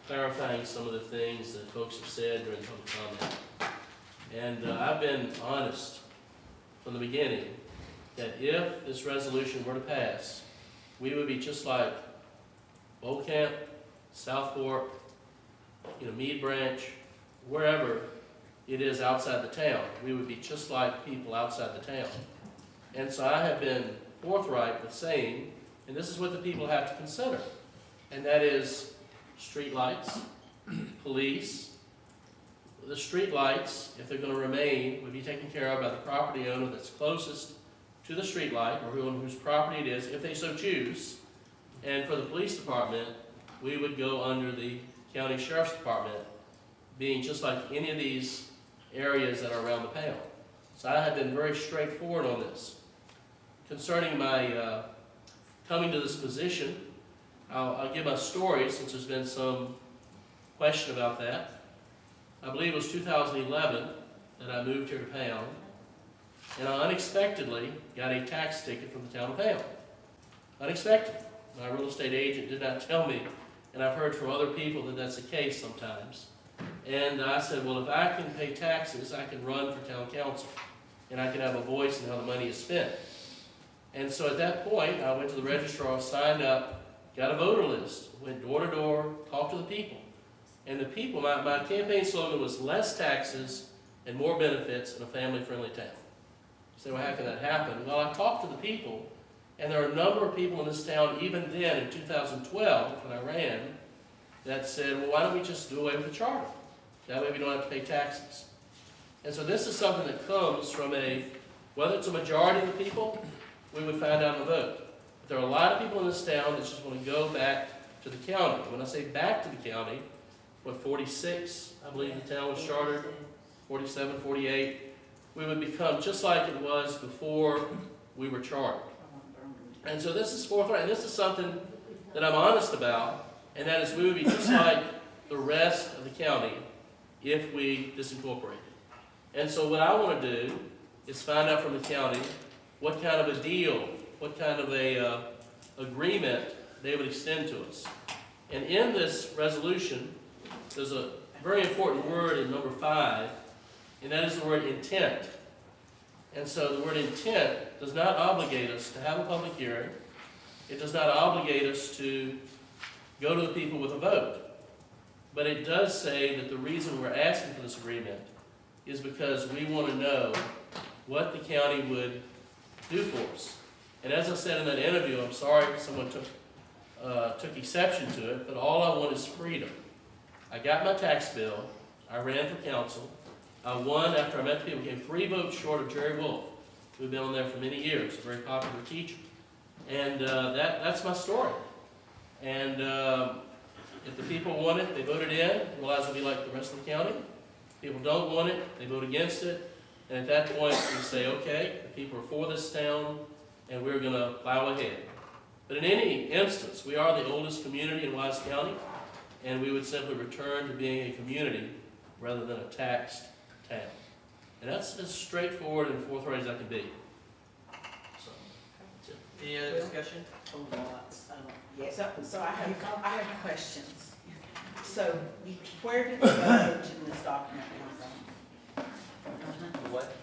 clarifying some of the things that folks have said during public comment. And I've been honest from the beginning that if this resolution were to pass, we would be just like Old Camp, South Fork, Mead Branch, wherever it is outside the town. We would be just like people outside the town. And so I have been forthright with saying, and this is what the people have to consider, and that is streetlights, police. The streetlights, if they're going to remain, would be taken care of by the property owner that's closest to the streetlight, or whose property it is, if they so choose. And for the police department, we would go under the county sheriff's department, being just like any of these areas that are around the pound. So I have been very straightforward on this. Concerning my coming to this position, I'll give my story since there's been some question about that. I believe it was 2011 that I moved here to Pound, and I unexpectedly got a tax ticket from the town of Pound. Unexpected. My real estate agent did not tell me, and I've heard from other people that that's the case sometimes. And I said, well, if I can pay taxes, I can run for town council, and I can have a voice in how the money is spent. And so at that point, I went to the registrar, signed up, got a voter list, went door to door, talked to the people. And the people, my campaign slogan was less taxes and more benefits in a family-friendly town. You say, well, how can that happen? Well, I talked to the people, and there are a number of people in this town, even then in 2012, when I ran, that said, well, why don't we just do away with the charter? That way we don't have to pay taxes. And so this is something that comes from whether it's a majority of the people, we would find out in the vote. But there are a lot of people in this town that just want to go back to the county. When I say back to the county, 46, I believe the town was chartered, 47, 48, we would become just like it was before we were chartered. And so this is forthright, and this is something that I'm honest about, and that is we would be just like the rest of the county if we disincorporated. And so what I want to do is find out from the county what kind of a deal, what kind of a agreement they would extend to us. And in this resolution, there's a very important word in number 5, and that is the word intent. And so the word intent does not obligate us to have a public hearing. It does not obligate us to go to the people with a vote. But it does say that the reason we're asking for this agreement is because we want to know what the county would do for us. And as I said in that interview, I'm sorry if someone took exception to it, but all I want is freedom. I got my tax bill. I ran for council. I won after I met the people. Came 3 votes short of Jerry Wolf, who'd been on there for many years, a very popular teacher. And that's my story. And if the people want it, they voted in, realize it'll be like the rest of the county. People don't want it, they vote against it. And at that point, we say, okay, the people are for this town, and we're going to plow ahead. But in any instance, we are the oldest community in Wise County, and we would simply return to being a community rather than a taxed town. And that's as straightforward and forthright as I can be. So, that's it. Any other discussion? Yes, so I have questions. So where did the verbiage in this document come from? What?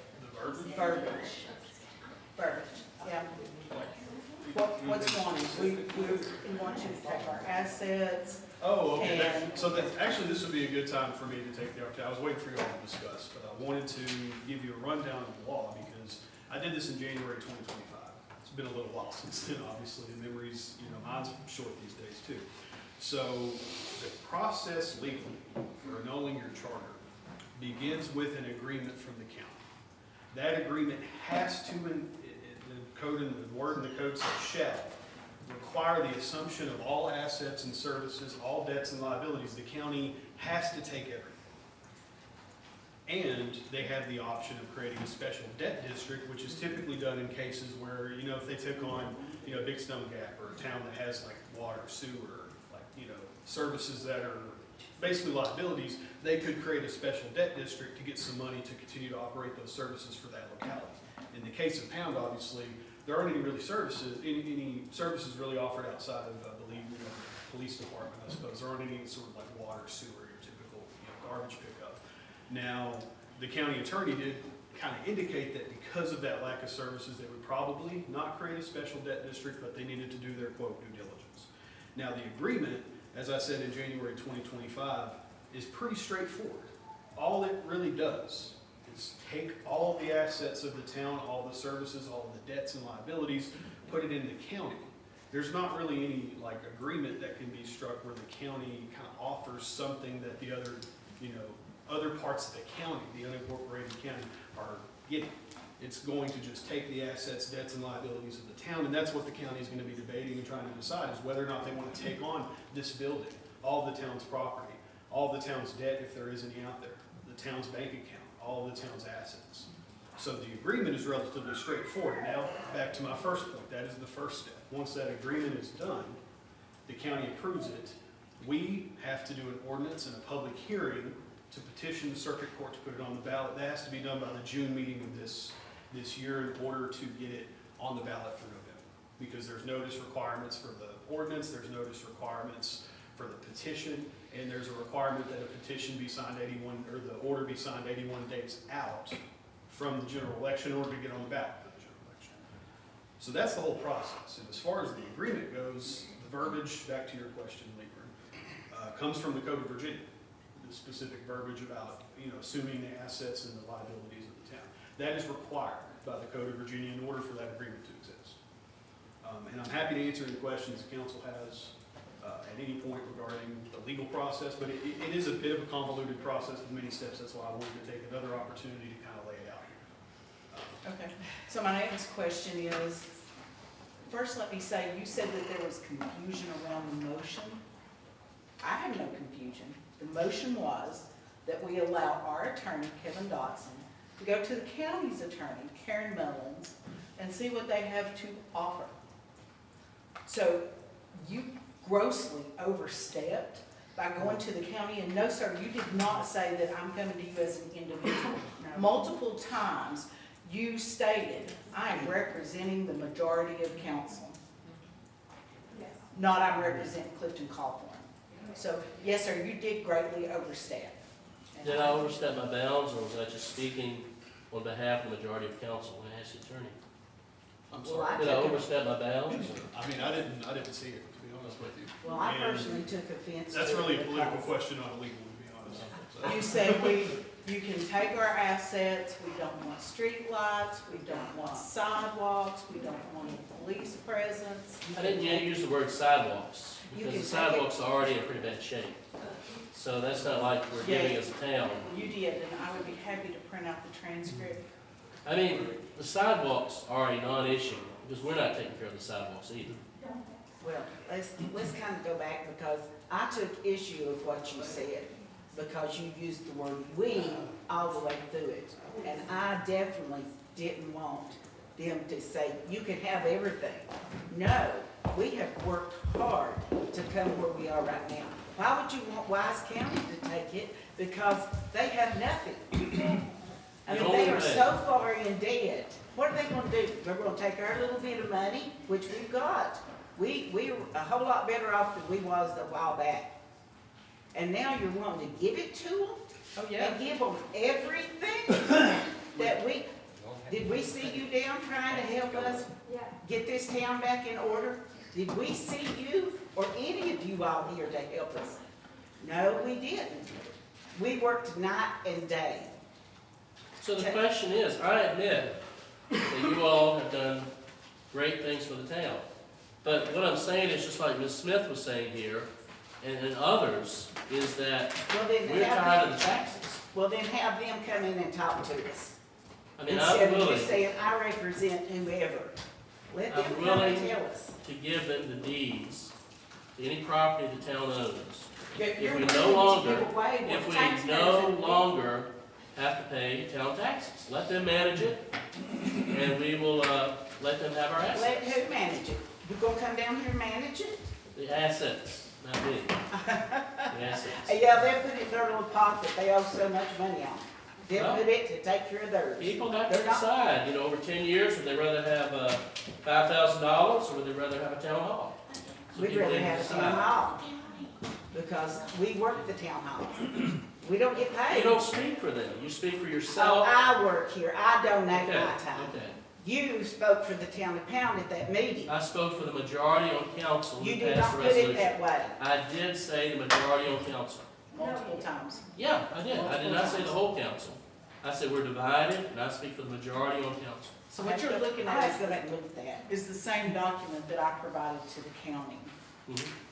Verbiage. Verbiage, yeah. What's going on? We want you to take our assets. Oh, okay. And- So actually, this would be a good time for me to take the opportunity. I was waiting for you all to discuss, but I wanted to give you a rundown of the law because I did this in January 2025. It's been a little while since then, obviously, and memories, mine's short these days too. So the process legally for annulling your charter begins with an agreement from the county. That agreement has to, the code and the word in the code says shall, require the assumption of all assets and services, all debts and liabilities. The county has to take everything. And they have the option of creating a special debt district, which is typically done in cases where, if they took on, a Big Stone Gap or a town that has like water, sewer, like, services that are basically liabilities, they could create a special debt district to get some money to continue to operate those services for that locality. In the case of Pound, obviously, there aren't any services really offered outside of, I believe, the police department, I suppose. There aren't any sort of like water, sewer, your typical garbage pickup. Now, the county attorney did kind of indicate that because of that lack of services, they would probably not create a special debt district, but they needed to do their, quote, due diligence. Now, the agreement, as I said in January 2025, is pretty straightforward. All it really does is take all the assets of the town, all the services, all the debts and liabilities, put it in the county. There's not really any like agreement that can be struck where the county kind of offers something that the other, other parts of the county, the unincorporated county, are getting. It's going to just take the assets, debts, and liabilities of the town, and that's what the county is going to be debating and trying to decide, is whether or not they want to take on this building, all the town's property, all the town's debt, if there is any out there, the town's bank account, all the town's assets. So the agreement is relatively straightforward. Now, back to my first point, that is the first step. Once that agreement is done, the county approves it. We have to do an ordinance and a public hearing to petition the circuit court to put it on the ballot. That has to be done by the June meeting of this year in order to get it on the ballot for November. Because there's notice requirements for the ordinance, there's notice requirements for the petition, and there's a requirement that a petition be signed 81, or the order be signed 81 days out from the general election in order to get on the ballot for the general election. So that's the whole process. And as far as the agreement goes, the verbiage, back to your question, Lieber, comes from the Code of Virginia. The specific verbiage about, assuming the assets and the liabilities of the town. That is required by the Code of Virginia in order for that agreement to exist. And I'm happy to answer any questions the council has at any point regarding the legal process, but it is a bit of a convoluted process with many steps. That's why I wanted to take another opportunity to kind of lay it out here. Okay, so my next question is, first let me say, you said that there was confusion around the motion. I have no confusion. The motion was that we allow our attorney, Kevin Dotson, to go to the county's attorney, Karen Mullins, and see what they have to offer. So you grossly overstepped by going to the county, and no, sir, you did not say that I'm coming to you as an individual. Multiple times you stated, I am representing the majority of council. Not I'm representing Clifton Cawthorn. So, yes, sir, you did greatly overstep. Did I overstep my bounds, or was I just speaking on behalf of the majority of council? I asked the attorney. I'm sorry. Did I overstep my bounds? I mean, I didn't see it, to be honest with you. Well, I And personally took offense to it. that's really a political because question, not a legal, to be honest. So- You said you can take our assets, we don't want street lights, we don't want sidewalks, we don't want a police presence. I didn't use the word sidewalks, You because the can take it- sidewalks are already in pretty bad shape. So that's not like we're giving as a town. You did, and I would be happy to print out the transcript. I mean, the sidewalks are a non-issue, because we're not taking care of the sidewalks either. Well, let's kind of go back, because I took issue with what you said, because you used the word "we" all the way through it. And I definitely didn't want them to say, you can have everything. No, we have worked hard to come where we are right now. Why would you want Wise County to take it? Because they have nothing. I mean, they are so far in debt. What are they gonna do? They're gonna take our little bit of money, which we've got. We're a whole lot better off than we was a while back. And now you're wanting to give it to them? Oh, yeah. and give them everything that did we see you down trying to help us get this town back in order? Did we see you or any of you out here to help us? No, we didn't. We worked night and day. So the question is, I admit that you all have done great things for the town. But what I'm saying is, just like Ms. Smith was saying here, and others, is that we're tired of the taxes. Well, then have them come in and talk to us. I mean, Instead I'm of willing, just saying, I represent whoever. Let them I'm come willing and tell us. to give them the deeds to any property the town owns. You're If we willing no to longer, give away what if we taxpayers no have paid. longer have to pay town taxes, let them manage it, and we will, let them have our Let assets. who manage it? You gonna come down here and manage it? The assets, not me. The assets. Yeah, they put it in their little pot that they owe so much money on. They'll Well, put it to take care of theirs. People have to They're not- decide, over 10 years, would they rather have $5,000 or would they rather have a town hall? So We'd people rather need to have a decide. town hall, because we work the town hall. We don't get paid. You don't speak for them, you speak for Oh, yourself. I work here, I donate Okay, my time. okay. You spoke for the town of Pound at that meeting. I spoke for the majority on council You who did passed not the put it resolution. that way. I did say the majority on council. multiple times. Yeah, I did. I did not say the whole council. I said we're divided, and I speak for the majority on council. So what you're looking at is the same document that I provided to the county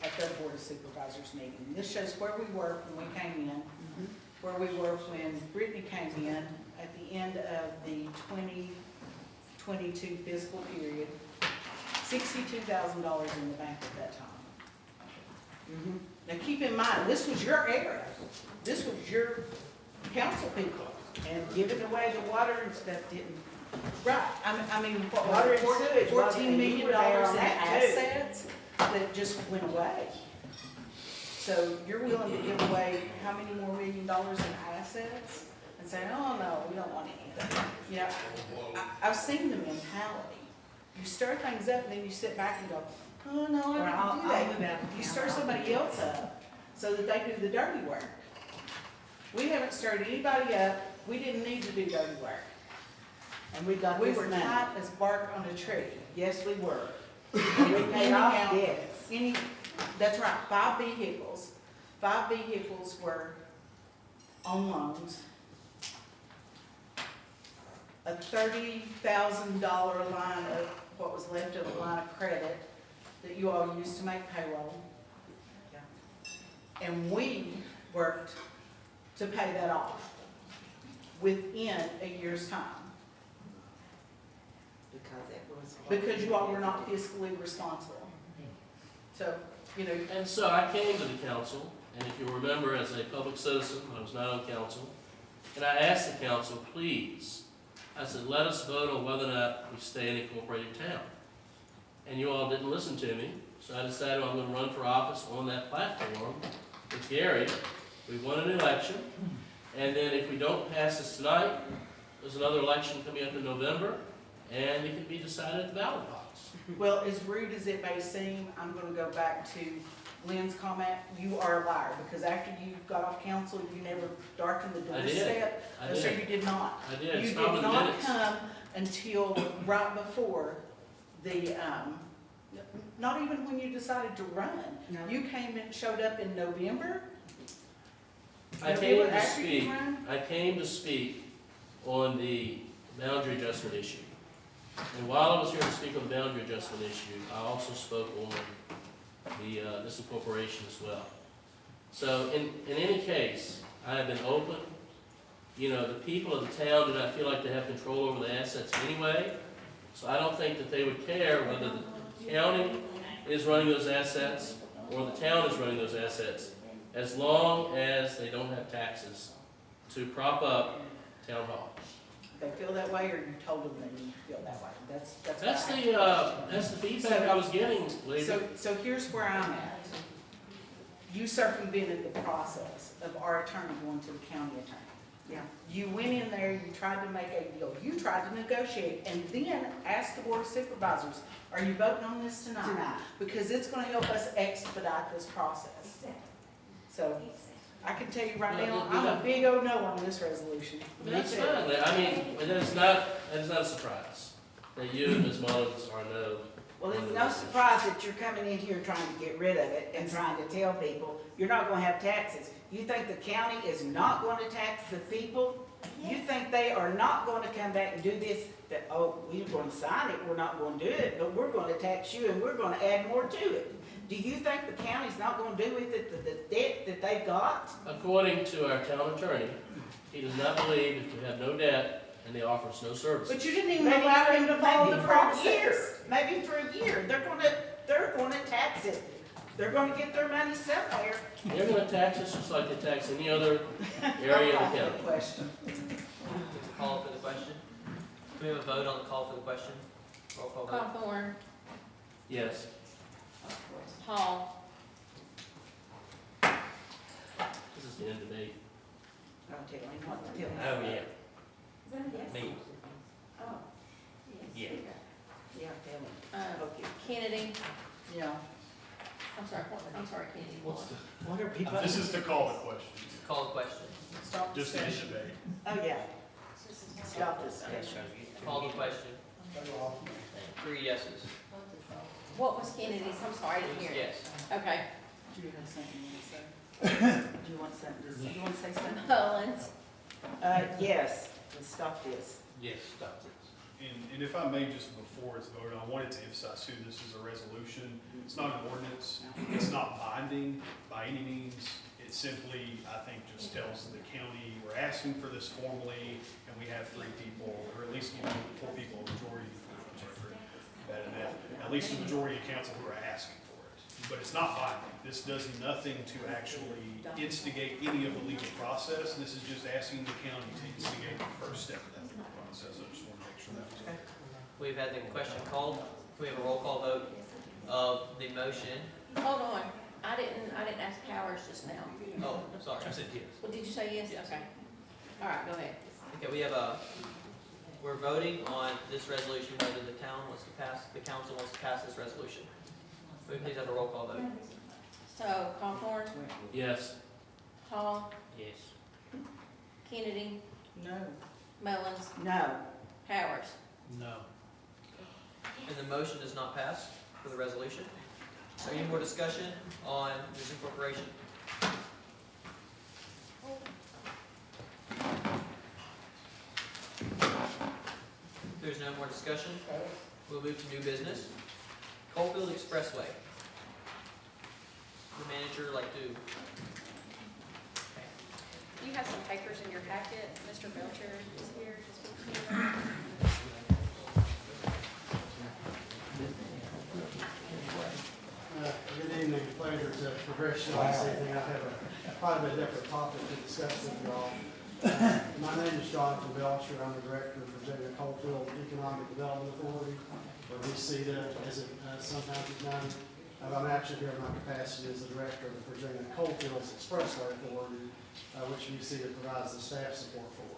at their Board of Supervisors meeting. This shows where we were when we came in, where we were when Brittany came in at the end of the 2022 fiscal period, $62,000 in the bank at that time. Now keep in mind, this was your area. This was your council people. And giving away the water and stuff didn't, right, I mean, Water and sewage, $14 million in on that too. assets that just went away. So you're willing to give away how many more $1 million in assets? And say, oh, no, we don't want anything. You know, I've seen the mentality. You stir things up and then you sit back and go, oh, no, I don't do that. You stir somebody else up so that they do the dirty work. We haven't stirred anybody up. We didn't need to do dirty work. And we got We this were money. tight as bark on a tree. Yes, we were. And we paid off Anyhow, debts. That's right, 5 vehicles. 5 vehicles were on loans. A $30,000 line of what was left of a line of credit that you all used to make payroll. And we worked to pay that off within a year's time. Because it was. Because you all were not fiscally responsible. So, you know. And so I came to the council, and if you remember, as a public citizen, I was not on council, and I asked the council, please, I said, let us vote on whether or not we stay in incorporated town. And you all didn't listen to me, so I decided I'm gonna run for office on that platform with Gary. We won an election, and then if we don't pass this tonight, there's another election coming up in November, and it can be decided at the ballot box. Well, as rude as it may seem, I'm gonna go back to Lynn's comment. You are a liar, because after you got off council, you never darkened the I did. doorstep. I No, did. sir, you did not. I did. You It's did not in the not minutes. come until right before the, not even when you decided to run. No. You came and showed up in November. I came to After you speak, ran? I came to speak on the boundary adjustment issue. And while I was here to speak on the boundary adjustment issue, I also spoke on the disincorporation as well. So in any case, I have been open. You know, the people of the town do not feel like they have control over the assets anyway. So I don't think that they would care whether the county is running those assets or the town is running those assets, as long as they don't have taxes to prop up town hall. They feel that way, or you told them they didn't feel that way? That's the feedback I was getting, lady. So here's where I'm at. You circumvented the process of our attorney going to the county attorney. Yeah. You went in there, you tried to make a deal, you tried to negotiate, and then asked the board of supervisors, are you voting on this tonight? Tonight. Because it's gonna help us expedite this process. So, I can tell you right now, I'm a big old no on this resolution. That's fine. I mean, that is not a surprise that you and Ms. Mullins are no. Well, it's no surprise that you're coming in here trying to get rid of it and trying to tell people you're not gonna have taxes. You think the county is not gonna tax the people? You think they are not gonna come back and do this, that, oh, we're gonna sign it, we're not gonna do it, but we're gonna tax you and we're gonna add more to it. Do you think the county's not gonna do with it the debt that they've got? According to our town attorney, he does not believe if you have no debt and they offer us no services. But you didn't even allow them to follow the process. Maybe for a year, they're gonna tax it. They're gonna get their money somewhere. They're gonna tax us just like they tax any other area of the county. Question. Call for the question. Do we have a vote on the call for the question? Roll call vote. Hawthorne, Yes. Hall, This is the end debate. I'll tell him what to tell him. Oh, yeah. Is that a yes? Me. Oh. Yeah. Yeah, tell him. uh, Kennedy, Yeah. I'm sorry, Kennedy. What are people? This is to call the question, Call the question. Stop just in discussion. debate. Oh, yeah. Stop discussion. Call the question. 3 yeses. What was Kennedy's? I'm sorry, I didn't hear it. Yes. Okay. Do you have something you want to say? Do you want something, do you want to say something? Mullins. Yes, let's stop this. Yes, stop this. And if I may, just before it's voted, I wanted to emphasize too, this is a resolution. It's not an ordinance. It's not binding by any means. It simply, I think, just tells the county, we're asking for this formally, and we have 3 people, or at least, 4 people, a majority, I'm sorry for bad enough, at least a majority of council who are asking for it. But it's not binding. This does nothing to actually instigate any of the legal process. This is just asking the county to instigate the first step of that legal process. I just want to make sure that was clear. We've had the question called. We have a roll call vote of the motion. Hold on, I didn't ask Powers just now. Oh, I'm sorry. I said yes. Well, did you say yes? Yes. Okay. All right, go ahead. Okay, we're voting on this resolution, whether the council wants to pass this resolution. Will we please have a roll call vote? So, Hawthorne, Yes. Hall, Yes. Kennedy, No. Mullins, No. Powers. No. And the motion does not pass for the resolution. Is there any more discussion on this incorporation? If there's no more discussion, we'll move to new business. Coalfield Expressway. The manager like to. You have some papers in your packet. Mr. Belcher is here to speak to you. Good evening, pleasure to progress on this evening. I have probably a different topic to discuss with you all. My name is Jonathan Belcher. I'm the director of Virginia Coalfield Economic Development Authority, or VCEDA, as it sometimes is known. I'm actually here in my capacity as the director of the Virginia Coalfields Expressway Authority, which VCEDA provides the staff support for.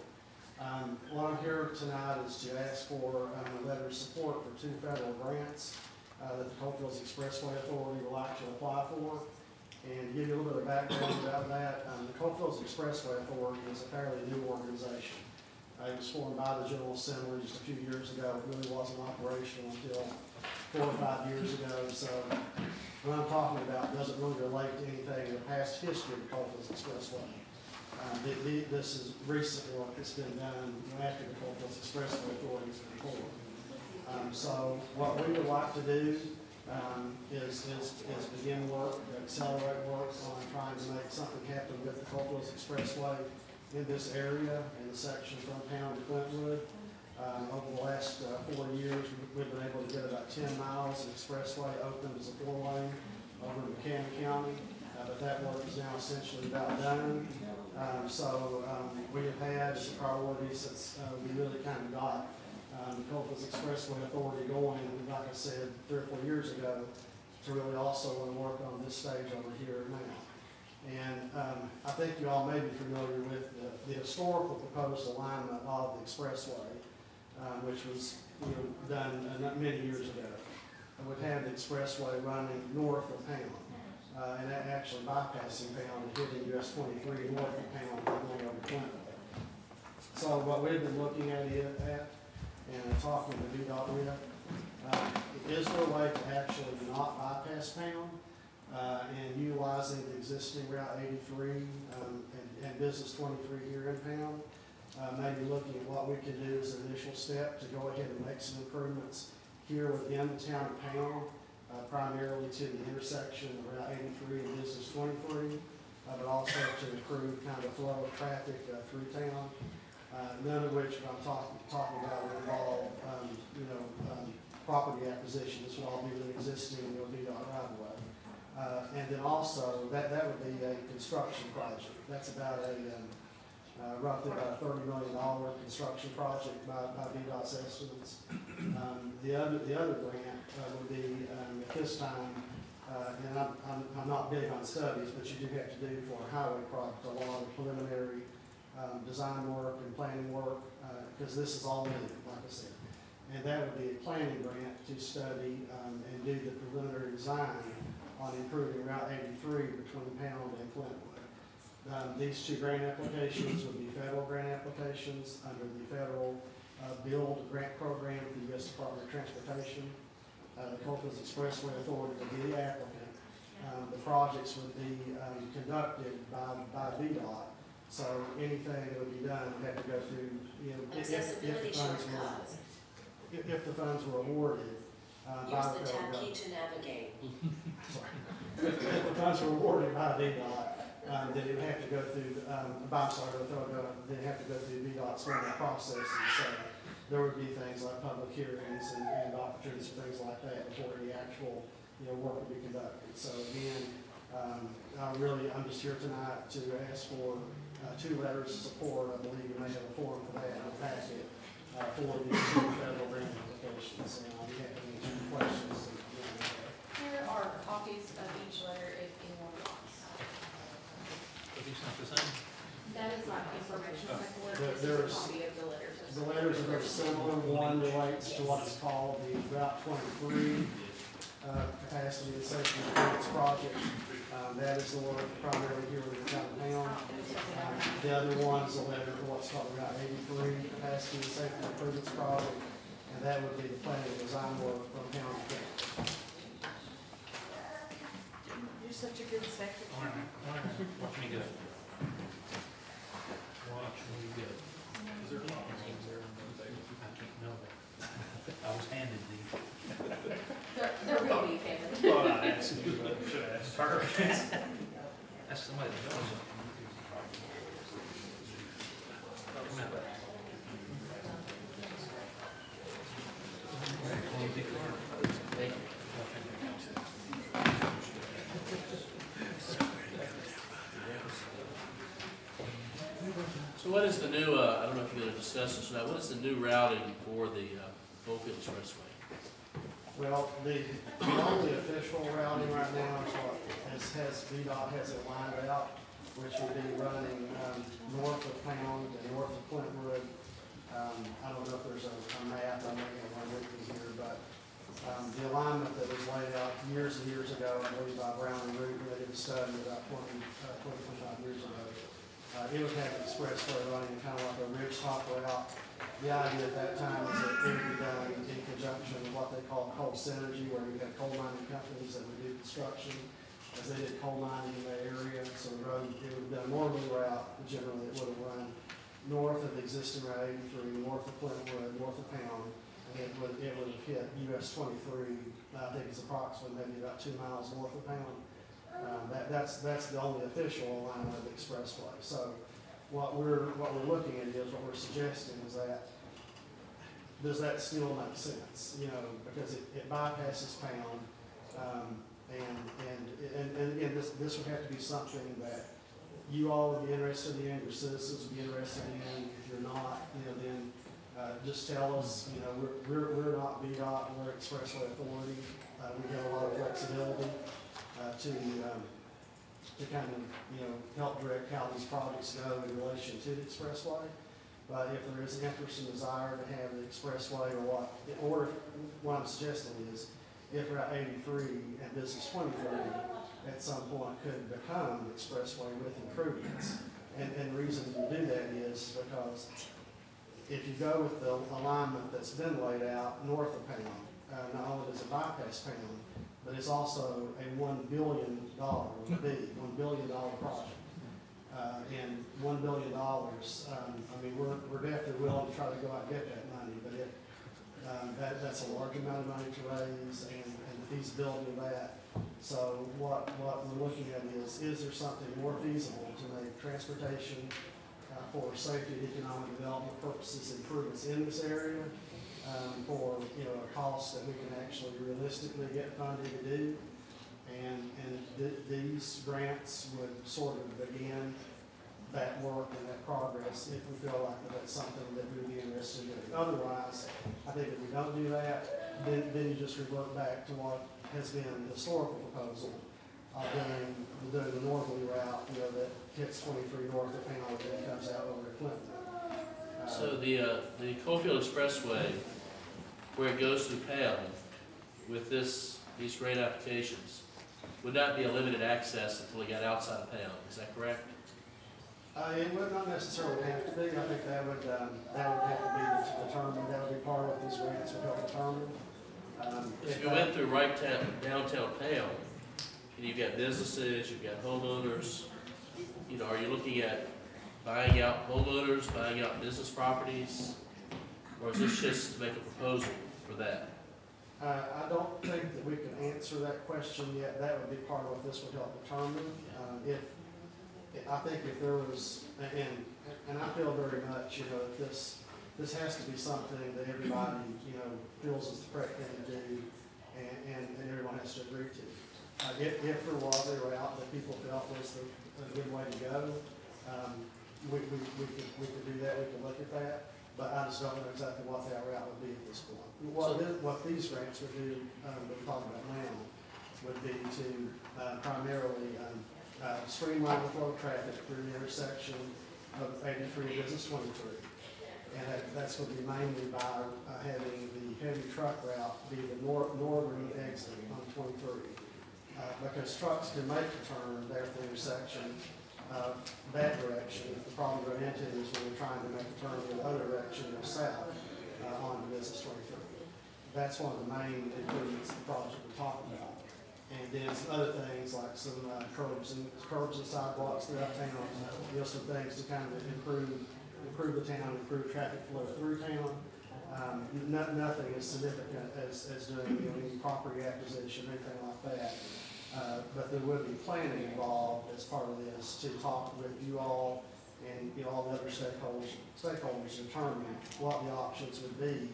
What I'm here tonight is to ask for a letter of support for 2 federal grants that the Coalfields Expressway Authority will actually apply for. And to give you a little bit of background about that, the Coalfields Expressway Authority is a fairly new organization. It was formed by the General Assembly just a few years ago. It really wasn't operational until 4 or 5 years ago. So what I'm talking about doesn't really relate to anything in the past history of the Coalfields Expressway. This is recent work that's been done after the Coalfields Expressway Authority has been formed. So what we would like to do is begin work, accelerate work on trying to make something happen with the Coalfields Expressway in this area, in the section from town to Clintwood. Over the last 4 years, we've been able to get about 10 miles of expressway opened as a 4-lane over in Buchanan County, but that work is now essentially about done. We have had as a priority since we really kind of got the Coalfields Expressway Authority going, like I said, 3 or 4 years ago, to really also want to work on this stage over here now. And I think you all may be familiar with the historical proposed alignment of the expressway, which was done many years ago. It would have the expressway running north of Pound, and actually bypassing Pound and hitting US 23 north of Pound and going over Clinton. So what we've been looking at and talking to VDOT with, is there a way to actually not bypass Pound and utilizing the existing Route 83 and Business 23 here in Pound? Maybe looking at what we can do as an initial step to go ahead and make some improvements here within the town of Pound, primarily to the intersection of Route 83 and Business 23, but also to improve kind of the flow of traffic through town. None of which I'm talking about will involve, property acquisition. This will all be with existing and will be on right away. And then also, that would be a construction project. That's about roughly about a $30 million construction project by VDOT's estimates. The other grant would be at this time, and I'm not big on studies, but you do have to do for a highway project a lot of preliminary design work and planning work, because this is all in, like I said. And that would be a planning grant to study and do the preliminary design on improving Route 83 between Pound and Clintwood. These 2 grant applications would be federal grant applications under the federal BUILD grant program for the U.S. Department of Transportation. The Coalfields Expressway Authority would be the applicant, the projects would be, conducted by VDOT. So anything that would be done would have to go through, you know, if the funds were awarded, by the federal government. to navigate. If the funds were awarded by VDOT, then it would have to go through, they'd have to go through VDOT's normal processes. So there would be things like public hearings and opportunities for things like that before the actual, you know, work would be conducted. So again, I'm just here tonight to ask for 2 letters of support. I believe you may have a form for that in the packet for these 2 federal grant applications. And I'll be happy to answer any questions. Here are copies of each letter if anyone wants. That is not information, this is a copy of the letters. The letters are very similar. One relates to what is called the Route 23 capacity and safety improvements project. That is the work primarily here in the town. The other one is a letter for what's called the Route 83 capacity and safety improvements project, and that would be the planning and design work from county to county. You're such a good secretary. Watch me go. Watch me go. Is there names there? I can't know that. I was handed these. They're will be handed. Thought I'd ask you, but should I ask her? That's somebody that knows something. Thank you. So what is the new, I don't know if you're going to discuss this now, what is the new routing for the Oakville Expressway? Well, the only official routing right now is what VDOT has it lined out, which would be running north of Pound and north of Clintwood. I don't know if there's a map, I'm not going to run with you here, but the alignment that was laid out years and years ago, I believe by Brown and Root, they did a study about 25 years ago. It would have the expressway running kind of like a ridge top route. The idea at that time was that it would be done in conjunction with what they call coal synergy, where you have coal mining companies that would do construction, as they did coal mining in that area. So the road, it would have been a normal route, generally it would have run north of the existing Route 83, north of Clintwood, north of Pound, and it would have hit US 23, I think it's approximately maybe about 2 miles north of Pound. That's the only official alignment of the expressway. So what we're looking at is, what we're suggesting is that, does that still make sense? You know, because it bypasses Pound, and again, this would have to be something that you all would be interested in, your citizens would be interested in. If you're not, you know, then just tell us. You know, we're not VDOT, we're Expressway Authority. We have a lot of flexibility to kind of, you know, help direct how these projects go in relation to the expressway. But if there is interest and desire to have the expressway, or what I'm suggesting is, if Route 83 and Business 23 at some point could become the expressway with improvements. And the reason you do that is because if you go with the alignment that's been laid out north of Pound, not only does it bypass Pound, but it's also a $1 billion project. And $1 billion, I mean, we're definitely willing to try to go out and get that money, but that's a large amount of money to raise, and the feasibility of that. So what we're looking at is there something more feasible to make transportation for safety and economic development purposes, improvements in this area, for, you know, a cost that we can actually realistically get funding to do. And these grants would sort of begin that work and that progress if we feel like that's something that we'd be interested in. Otherwise, I think if we don't do that, then you just revert back to what has been the historical proposal of doing the northerly route, you know, that hits 23 north of Pound and then comes out over to Clinton. So the Coalfield Expressway, where it goes through Pound, with these great applications, would not be a limited access until we got outside of Pound. Is that correct? It would not necessarily have to be. I think that would have to be determined. That would be part of what these grants would help determine. If you went through downtown Pound, and you've got businesses, you've got homeowners. You know, are you looking at buying out homeowners, buying out business properties? Or is this just to make a proposal for that? I don't think that we can answer that question yet. That would be part of what this would help determine. I think if there was, and I feel very much, that this has to be something that everybody, feels is the correct thing to do, and everyone has to agree to. If there was a route that people felt was a good way to go, we could do that, we could look at that, but I just don't know exactly what that route would be at this point. What these grants would do, that we're talking about now, would be to primarily streamline the flow of traffic through the intersection of 83 and Business 23. And that's going to be mainly by having the heavy truck route be the northern exit on 23. Because trucks can make the turn there at the intersection that direction. The problem we run into is when we're trying to make a turn in the other direction, or south, onto Business 23. That's one of the main improvements of the project we're talking about. And then some other things like some curbs and sidewalks throughout town, some things to kind of improve the town, improve traffic flow through town. Nothing as significant as doing any property acquisition, anything like that. But there would be planning involved as part of this to talk with you all and all the other stakeholders to determine what the options would be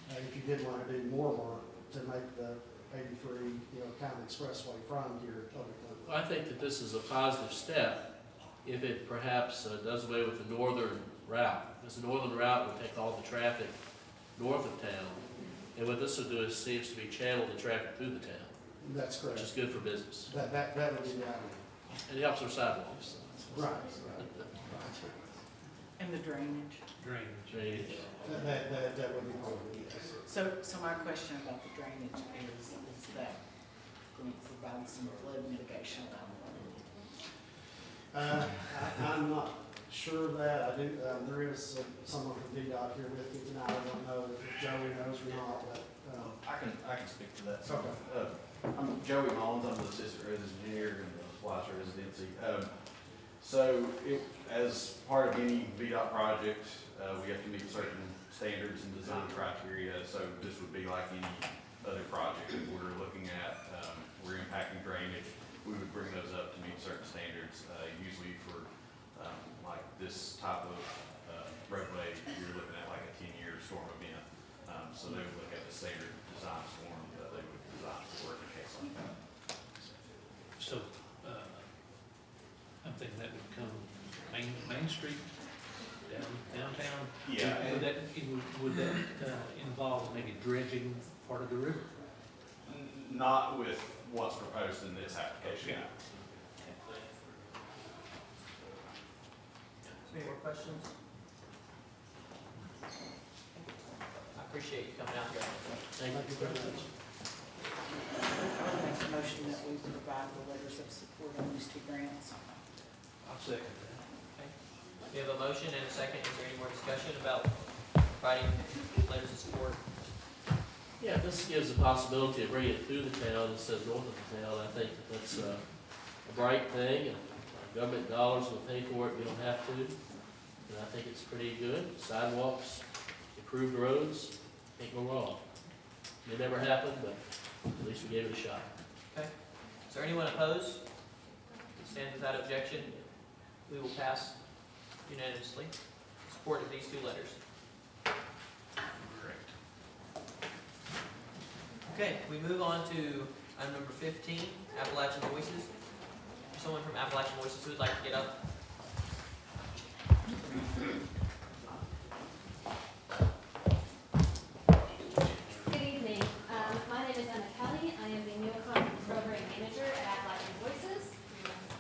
if you did want to do more work to make the 83 kind of expressway from here to Overland. I think that this is a positive step if it perhaps does away with the northern route. Because the northern route would take all the traffic north of town. And what this will do is seems to be channel the traffic through the town. That's correct. Which is good for business. That would be the idea. And it helps our sidewalks. Right. And the drainage. Drainage. That would be part of it, yes. So my question about the drainage is that going to provide some flood mitigation? I'm not sure of that. I do, there is someone from DDOT here with me tonight. I don't know if Joey knows or not, but, I can speak to that. Okay. I'm Joey Mullins, I'm the assistant resident engineer in the Weiss residency. As part of any VDOT project, we have to meet certain standards and design criteria, so this would be like any other project. If we're looking at, we're impacting drainage, we would bring those up to meet certain standards. Usually for like this type of roadway, you're looking at like a 10-year storm event. So they would look at the standard design storm that they would design for in a case like that. So, I'm thinking that would come Main Street, downtown? Yeah. Would that involve maybe dredging part of the river? Not with what's proposed in this application. Okay. Any more questions? I appreciate you coming out here. Thank you very much. I would make a motion that we provide the letters of support on these two grants. I'll second that. We have a motion and a second. Is there any more discussion about providing letters of support? Yeah, this gives the possibility of bringing it through the town instead of north of the town. I think that that's a bright thing, and government dollars will pay for it, we don't have to. And I think it's pretty good. Sidewalks, improved roads, can't go wrong. May never happen, but at least we gave it a shot. Okay. Is there anyone opposed? Stand without objection. We will pass unanimously support of these two letters. Okay, we move on to item number 15, Appalachian Voices. Someone from Appalachian Voices who would like to get up. Good evening. My name is Emma Kelly. I am the Neocon Program Manager at Appalachian Voices.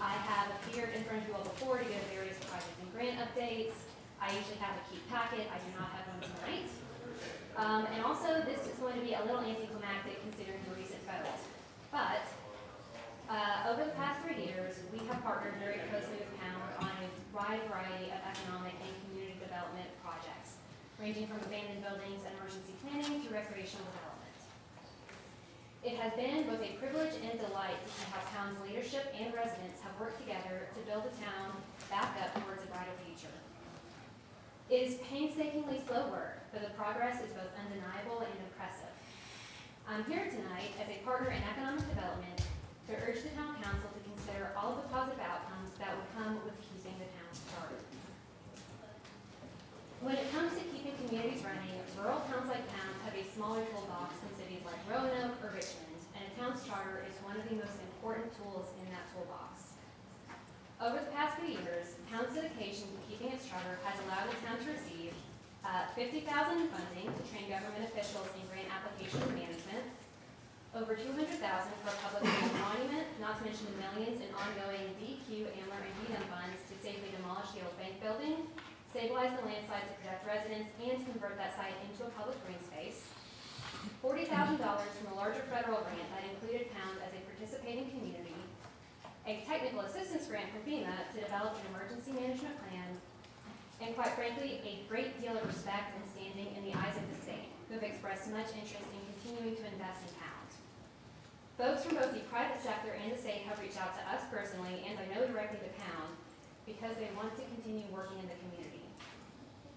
I have appeared in front of you all before to give various project and grant updates. I usually have a key packet. I do not have one tonight. And also, this is going to be a little anticlimactic considering the recent vote. But over the past 3 years, we have partnered very closely with Pound on a wide variety of economic and community development projects, ranging from abandoned buildings and emergency planning to recreational development. It has been both a privilege and delight to see how town's leadership and residents have worked together to build the town back up towards a brighter future. It is painstakingly slow work, but the progress is both undeniable and impressive. I'm here tonight as a partner in economic development to urge the town council to consider all of the positive outcomes that would come with keeping the town's charter. When it comes to keeping communities running, rural towns like towns have a smaller toolbox than cities like Roanoke or Richmond, and a town's charter is one of the most important tools in that toolbox. Over the past few years, the town's dedication to keeping its charter has allowed the town to receive $50,000 in funding to train government officials in grant application management, over $200,000 for a public monument, not to mention the millions in ongoing DQ, AMLR, and DDM funds to safely demolish the old bank building, stabilize the land site to protect residents, and to convert that site into a public green space, $40,000 from a larger federal grant that included towns as a participating community, a technical assistance grant from FEMA to develop an emergency management plan, and quite frankly, a great deal of respect and standing in the eyes of the state, who have expressed much interest in continuing to invest in towns. Folks from both the private sector and the state have reached out to us personally, and I know directly the town, because they want to continue working in the community.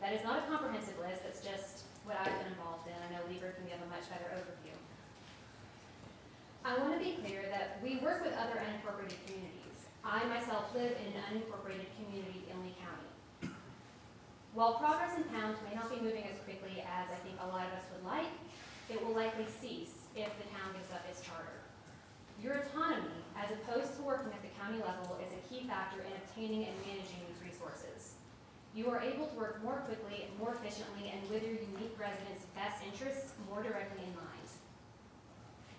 That is not a comprehensive list, that's just what I've been involved in. I know Lieber can give a much better overview. I want to be clear that we work with other unincorporated communities. I myself live in an unincorporated community in Lee County. While progress in towns may not be moving as quickly as I think a lot of us would like, it will likely cease if the town gives up its charter. Your autonomy, as opposed to working at the county level, is a key factor in obtaining and managing these resources. You are able to work more quickly, more efficiently, and with your unique residents' best interests more directly in mind.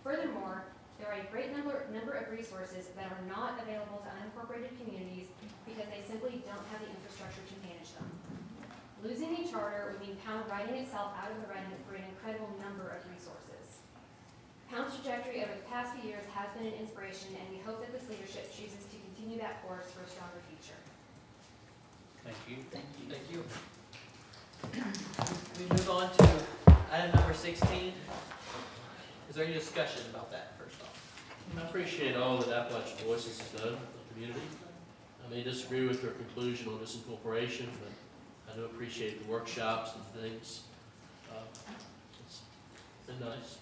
Furthermore, there are a great number of resources that are not available to unincorporated communities because they simply don't have the infrastructure to manage them. Losing a charter would mean Pound writing itself out of the running for an incredible number of resources. Pound's trajectory over the past few years has been an inspiration, and we hope that this leadership chooses to continue that course for a stronger future. Thank you. Thank you. Thank you. We move on to item number 16. Is there any discussion about that first off? I appreciate all that Appalachian Voices has done for the community. I may disagree with their conclusion on disincorporation, but I do appreciate the workshops and things. It's been nice.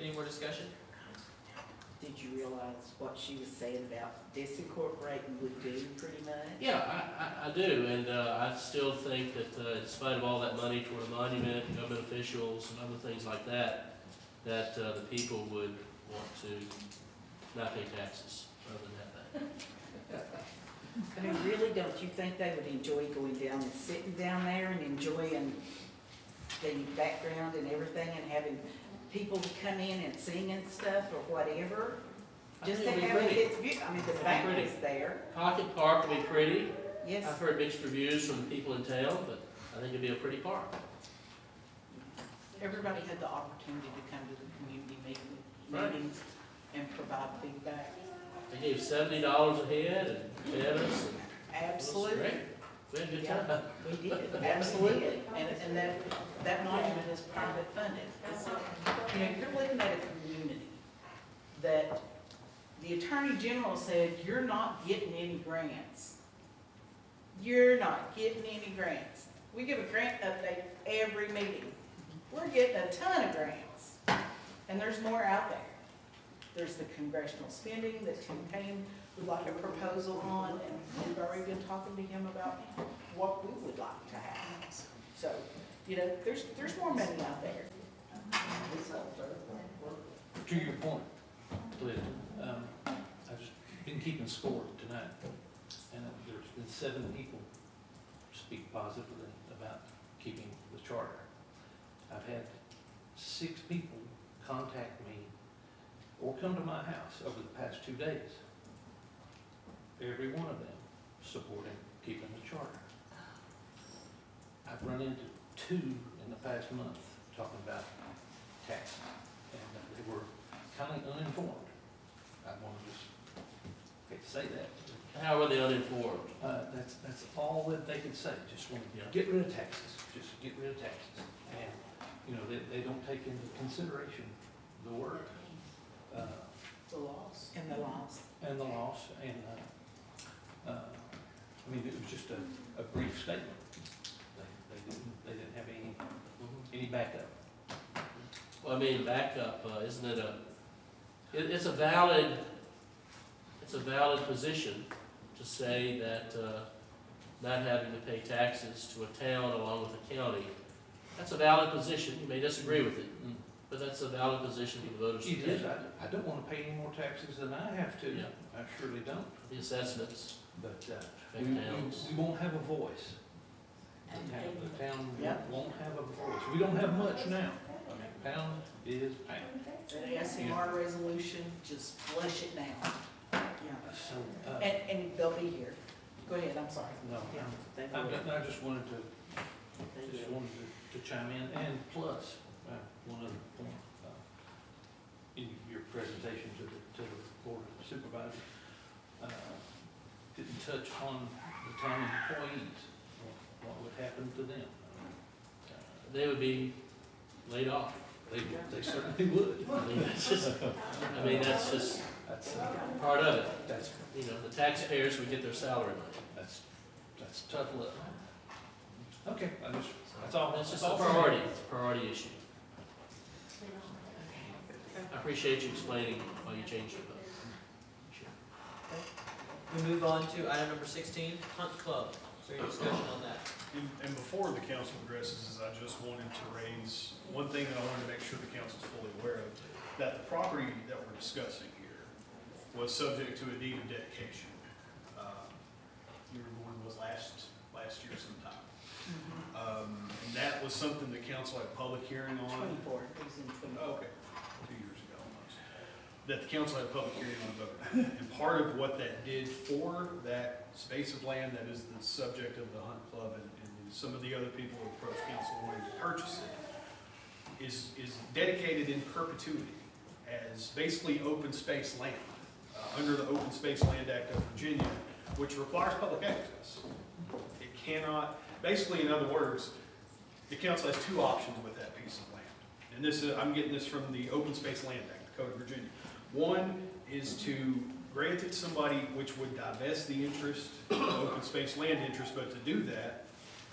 Any more discussion? Did you realize what she was saying about disincorporating would do pretty much? Yeah, I do, and I still think that in spite of all that money toward a monument, government officials, and other things like that, that the people would want to not pay taxes other than that. I mean, really, don't you think they would enjoy going down and sitting down there and enjoying the background and everything and having people to come in and sing and stuff or whatever? Just to have it, I mean, the back is there. Pocket Park will be pretty. Yes. I've heard mixed reviews from the people in town, but I think it'd be a pretty park. Everybody had the opportunity to come to the community Right. meetings and provide feedback. They gave $70 a head and fed us. Absolutely. It was great. We had a good time. We did, absolutely did. And that monument is private funded. It's, you know, you're looking at a community that the Attorney General said, you're not getting any grants. You're not getting any grants. We give a grant update every meeting. We're getting a ton of grants. And there's more out there. There's the congressional spending that Tim Payne would like a proposal on, and we've already been talking to him about what we would like to have. So, you know, there's more money out there. To your point, Cliff, I've just been keeping score tonight, and there's been 7 people speak positively about keeping the charter. I've had 6 people contact me or come to my house over the past 2 days. Every one of them supporting keeping the charter. I've run into 2 in the past month talking about taxes, and they were kind of uninformed. I want to just hate to say that. How were they uninformed? That's all that they could say. Just want to get rid of taxes. Just get rid of taxes. And you know they don't take into consideration the work, The laws. And the laws. and the loss, and, I mean, it was just a brief statement. They didn't have any backup. Well, I mean, backup, isn't it it's a valid position to say that, not having to pay taxes to a town along with a county. That's a valid position. You may disagree with it, but that's a valid position for the voters to It take. is, I don't wanna pay any more taxes than I have to. Yeah. I surely don't, The assessments, but, affect towns. we won't have a voice. The town Yep. won't have a voice. We don't have much now. I mean, pound is pound. That SMR resolution, just flush it down. Yeah. So, And they'll be here. Go ahead, I'm sorry. no, Yeah, they I will. I just wanted to They Just will. wanted to chime in, and plus, one other point, in your presentation to the Board of Supervisors, didn't touch on the town employees, what would happen to them? They would be laid off. They certainly would. I mean, that's just That's, part of it. that's, You know, the taxpayers would get their salary money. that's tough luck. Okay, that's all. It's just that's a all for me. priority, it's a priority issue. I appreciate you explaining why you changed your vote. We move on to item number 16, Hunt Club. Is there any discussion on that? And before the council progresses, is I just wanted to raise one thing that I wanted to make sure the council's fully aware of, that the property that we're discussing here was subject to a deed of dedication. You remember when it was last year sometime. And that was something the council had a public hearing on. 24, it was in 24. Oh, okay, 2 years ago almost. That the council had a public hearing on about. And part of what that did for that space of land that is the subject of the Hunt Club and some of the other people who approached council wanting to purchase it is dedicated in perpetuity as basically open space land, under the Open Space Land Act of Virginia, which requires public access. It cannot, basically, in other words, the council has two options with that piece of land. And this is, I'm getting this from the Open Space Land Act, the Code of Virginia. One is to grant it somebody which would divest the interest, the open space land interest, but to do that,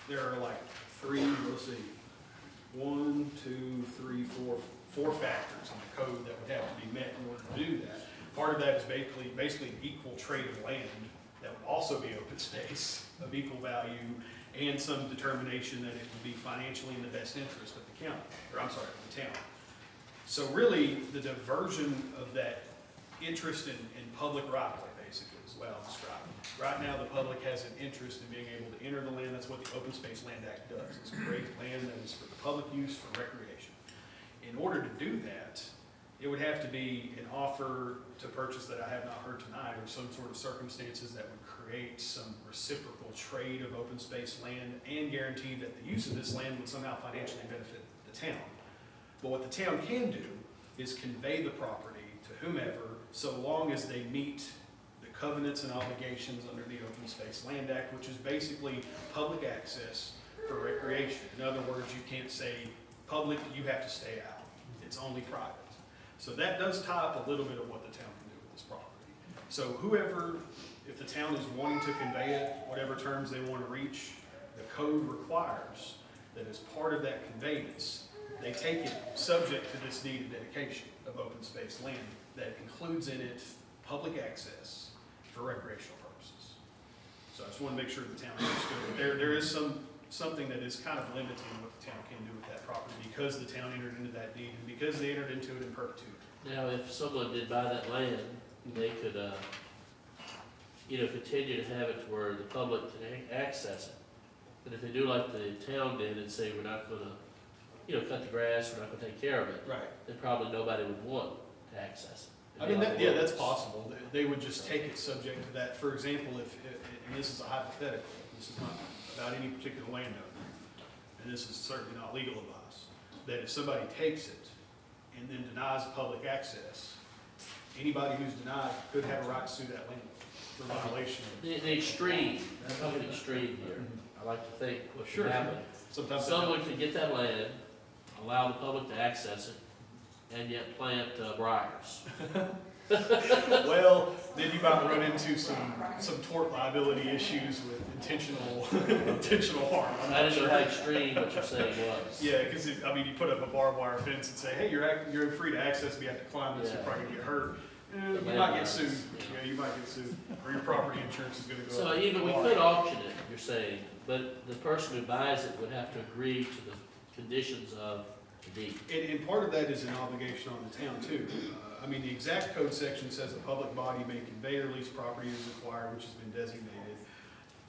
there are like four factors in the code that would have to be met in order to do that. Part of that is basically an equal trade of land that would also be open space of equal value and some determination that it would be financially in the best interest of the county, or I'm sorry, of the town. So really, the diversion of that interest in public right-of-way basically is what I'll describe. Right now, the public has an interest in being able to enter the land. That's what the Open Space Land Act does. It's create land that is for the public use, for recreation. In order to do that, it would have to be an offer to purchase that I have not heard tonight, or some sort of circumstances that would create some reciprocal trade of open space land and guarantee that the use of this land would somehow financially benefit the town. But what the town can do is convey the property to whomever, so long as they meet the covenants and obligations under the Open Space Land Act, which is basically public access for recreation. In other words, you can't say public, you have to stay out. It's only private. So that does tie up a little bit of what the town can do with this property. So whoever, if the town is wanting to convey it, whatever terms they want to reach, the code requires that as part of that conveyance, they take it subject to this deed of dedication of open space land that includes in it public access for recreational purposes. So I just want to make sure the town understood that there is something that is kind of limiting what the town can do with that property because the town entered into that deed and because they entered into it in perpetuity. Now, if someone did buy that land, they could, continue to have it to where the public can access it. But if they do like the town did and say, we're not gonna, cut the grass, we're not gonna take care of it, Right. then probably nobody would want to access it. I mean, that's possible. They would just take it subject to that. For example, if and this is a hypothetical, this is not about any particular landowner, and this is certainly not legal advice, that if somebody takes it and then denies public access, anybody who's denied could have a right to sue that landowner for violation of. The extreme, I'm talking extreme here. I like to think what should Sure. happen. Sometimes. Someone could get that land, allow the public to access it, and yet plant briars. Well, then you might run into some tort liability issues with intentional harm. I'm I not didn't know sure. how extreme what you're saying was. Yeah, because I mean, you put up a barbed wire fence and say, hey, you're free to access, but you have to climb this, you're Yeah. probably gonna get hurt. You The might get landmines, sued. yeah. Yeah, you might get sued, or your property insurance is gonna go So up. even, we could auction it, you're saying, but the person who buys it would have to agree to the conditions of the deed. And part of that is an obligation on the town too. I mean, the exact code section says a public body may convey or lease property as acquired, which has been designated.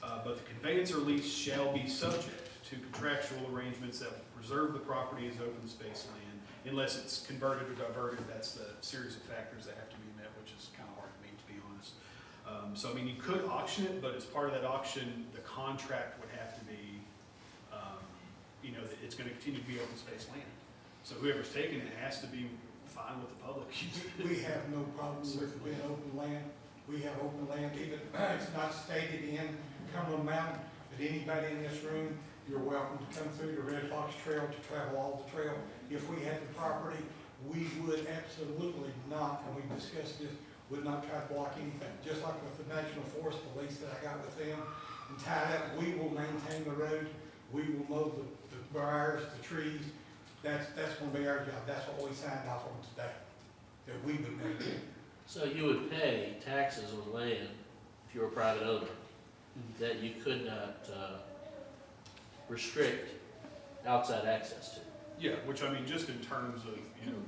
But the conveyance or lease shall be subject to contractual arrangements that will preserve the property as open space land, unless it's converted or diverted. That's the series of factors that have to be met, which is kind of hard to meet, to be honest. So I mean, you could auction it, but as part of that auction, the contract would have to be, that it's gonna continue to be open space land. So whoever's taking it has to be fine with the public. We have no problem with it being open land. We have open land, even, it's not stated in Cumberland Mountain, but anybody in this room, you're welcome to come through the Red Fox Trail to travel all the trail. If we had the property, we would absolutely not, and we discussed this, would not try to block anything. Just like with the National Forest Police that I got with them, and tied up, we will maintain the road, we will mow the briars, the trees. That's gonna be our job. That's what we signed off on today, that we would maintain. So you would pay taxes on land if you were a private owner, that you could not restrict outside access to. Yeah, which I mean, just in terms of,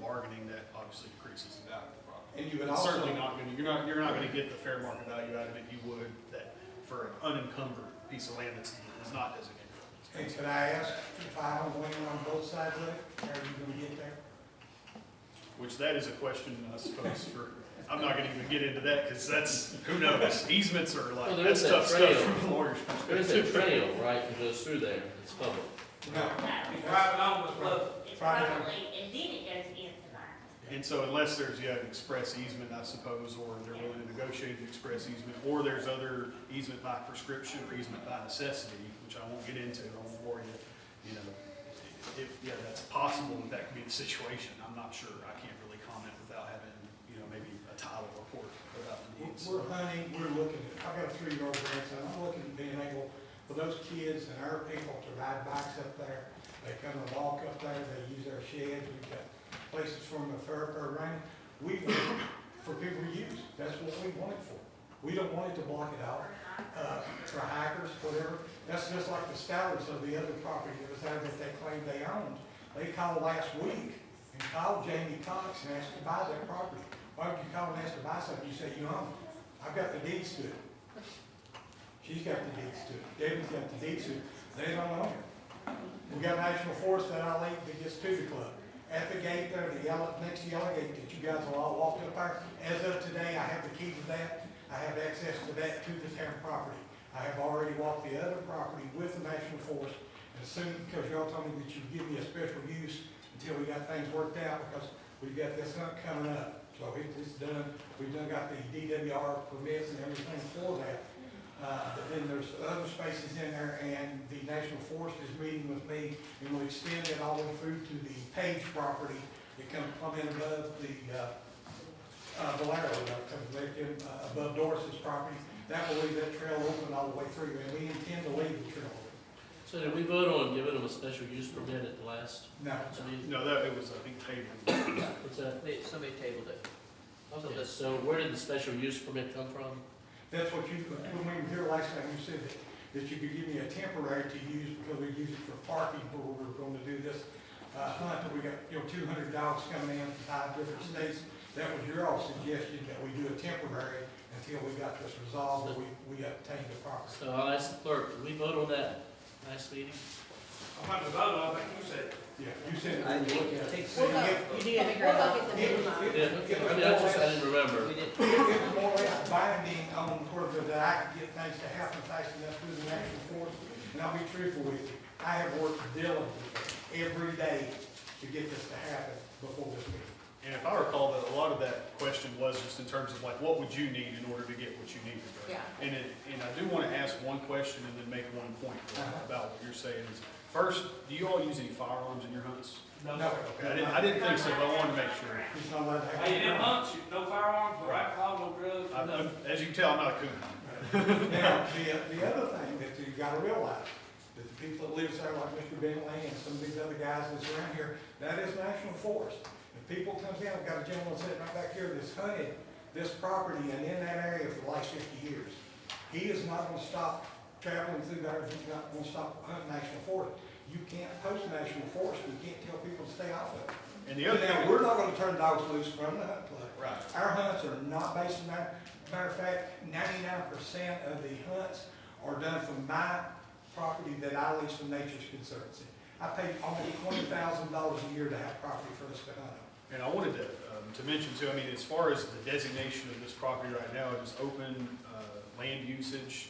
bargaining, that obviously decreases the value of the property. And you would It's also. certainly not gonna, you're not gonna get the fair market value out of it you would that for an unencumbered piece of land that's not designated. And could I ask if I own land on both sides of it, how are you gonna get there? Which that is a question, I suppose, I'm not gonna even get into that, because that's, who knows, easements are Well, like, there that's is that tough trail. stuff from a lawyer's There is a perspective. trail, right, that goes through there, it's public. No. Private owned, It's Private. probably, and then it goes into that. And so unless there's, an express easement, I suppose, or they're willing to negotiate an express easement, or there's other easement by prescription or easement by necessity, which I won't get into, I won't bore you, that's possible that could be the situation. I'm not sure, I can't really comment without having, maybe a title report about the needs. We're hunting, we're looking at, I've got a 3-year-old grandson, I'm looking at being able for those kids and our people to ride bikes up there. They come and walk up there, they use our sheds, we've got places for them to thoroughfare rain. We want it for people to use, that's what we want it for. We don't want it to block it out, for hikers, whatever. That's just like the Stallers of the other property that was there that they claimed they owned. They called last week and called Jamie Cox and asked to buy that property. Why would you call and ask to buy something? You say you own it. I've got the deeds to it. She's got the deeds to it. Debbie's got the deeds to it. They don't own it. We got National Forest that I lead that gets to the club. At the gate there, next to the yellow gate that you guys will all walk up there. As of today, I have the key to that. I have access to that, to the town property. I have already walked the other property with the National Forest. As soon, because y'all told me that you'd give me a special use until we got things worked out, because we've got this hunt coming up. So it's done, we've done got the DWR permits and everything for that. But then there's other spaces in there, and the National Forest is meeting with me, and we'll extend it all the way through to the Page property that comes plumb in above the, Valero, above Doris's property. That will leave that trail open all the way through, and we intend to leave the trail open. So did we vote on giving them a special use permit at the last No. meeting? No, that, it was, I think, tabled. What's that? Somebody tabled it. Okay, so where did the special use permit come from? That's what you, when we were here last time, you said that you could give me a temporary to use, because we use it for parking, where we were going to do this hunt, that we got, 200 dogs coming in from 5 different states. That was your all suggestion, that we do a temporary until we got this resolved, or we obtained the property. So I'll ask the clerk, did we vote on that last meeting? I'm not the vote, I think you said. Yeah, you said. I think look at it it. takes- So We'll go, it- you did, We'll go get the it was- minimum. it Yeah, was- it was I mean, more or I less- didn't remember. We did. It was more or less binding on where that I could get things to happen fast enough through the National Forest. And I'll be truthful with you, I have worked diligently every day to get this to happen before this meeting. And if I recall, that a lot of that question was just in terms of like, what would you need in order to get what you needed? Right? Yeah. And I do want to ask one question and then make one point about what you're saying is, First, do you all use any firearms in your hunts? No, No. sir. Okay, I didn't think so, but I wanted to make sure. He's not allowed to have. Hey, in hunts, no firearms, no alcohol, no drugs, nothing. As you can tell, I'm not a coon. Now, the other thing that you gotta realize, that the people that live there, like Mr. Bentley and some of these other guys that's around here, that is national forest. If people comes in, I've got a gentleman sitting right back here that's hunted this property and in that area for the last 50 years. He is not gonna stop traveling through there, he's not gonna stop hunting national forest. You can't post national forest, you can't tell people to stay off of it. And the other Now, thing, we're not gonna turn dogs loose from the hunt club. right, Our hunts are not based on that. Matter of fact, 99% of the hunts are done from my property that I lease from Nature's Conservancy. I pay almost $20,000 a year to have property for us to hunt on. and I wanted to mention too, I mean, as far as the designation of this property right now, it is open land usage